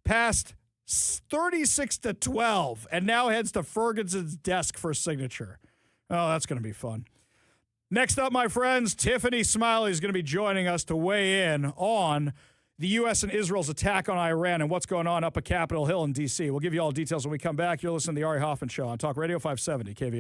passed 36-12 and now heads to Ferguson's desk for signature. Oh, that's going to be fun. Next up, my friends, Tiffany Smiley is going to be joining us to weigh in on the U.S. and Israel's attack on Iran and what's going on up at Capitol Hill in D.C. We'll give you all details when we come back. You're listening to the Ari Hoffman Show on Talk Radio 570 KVA.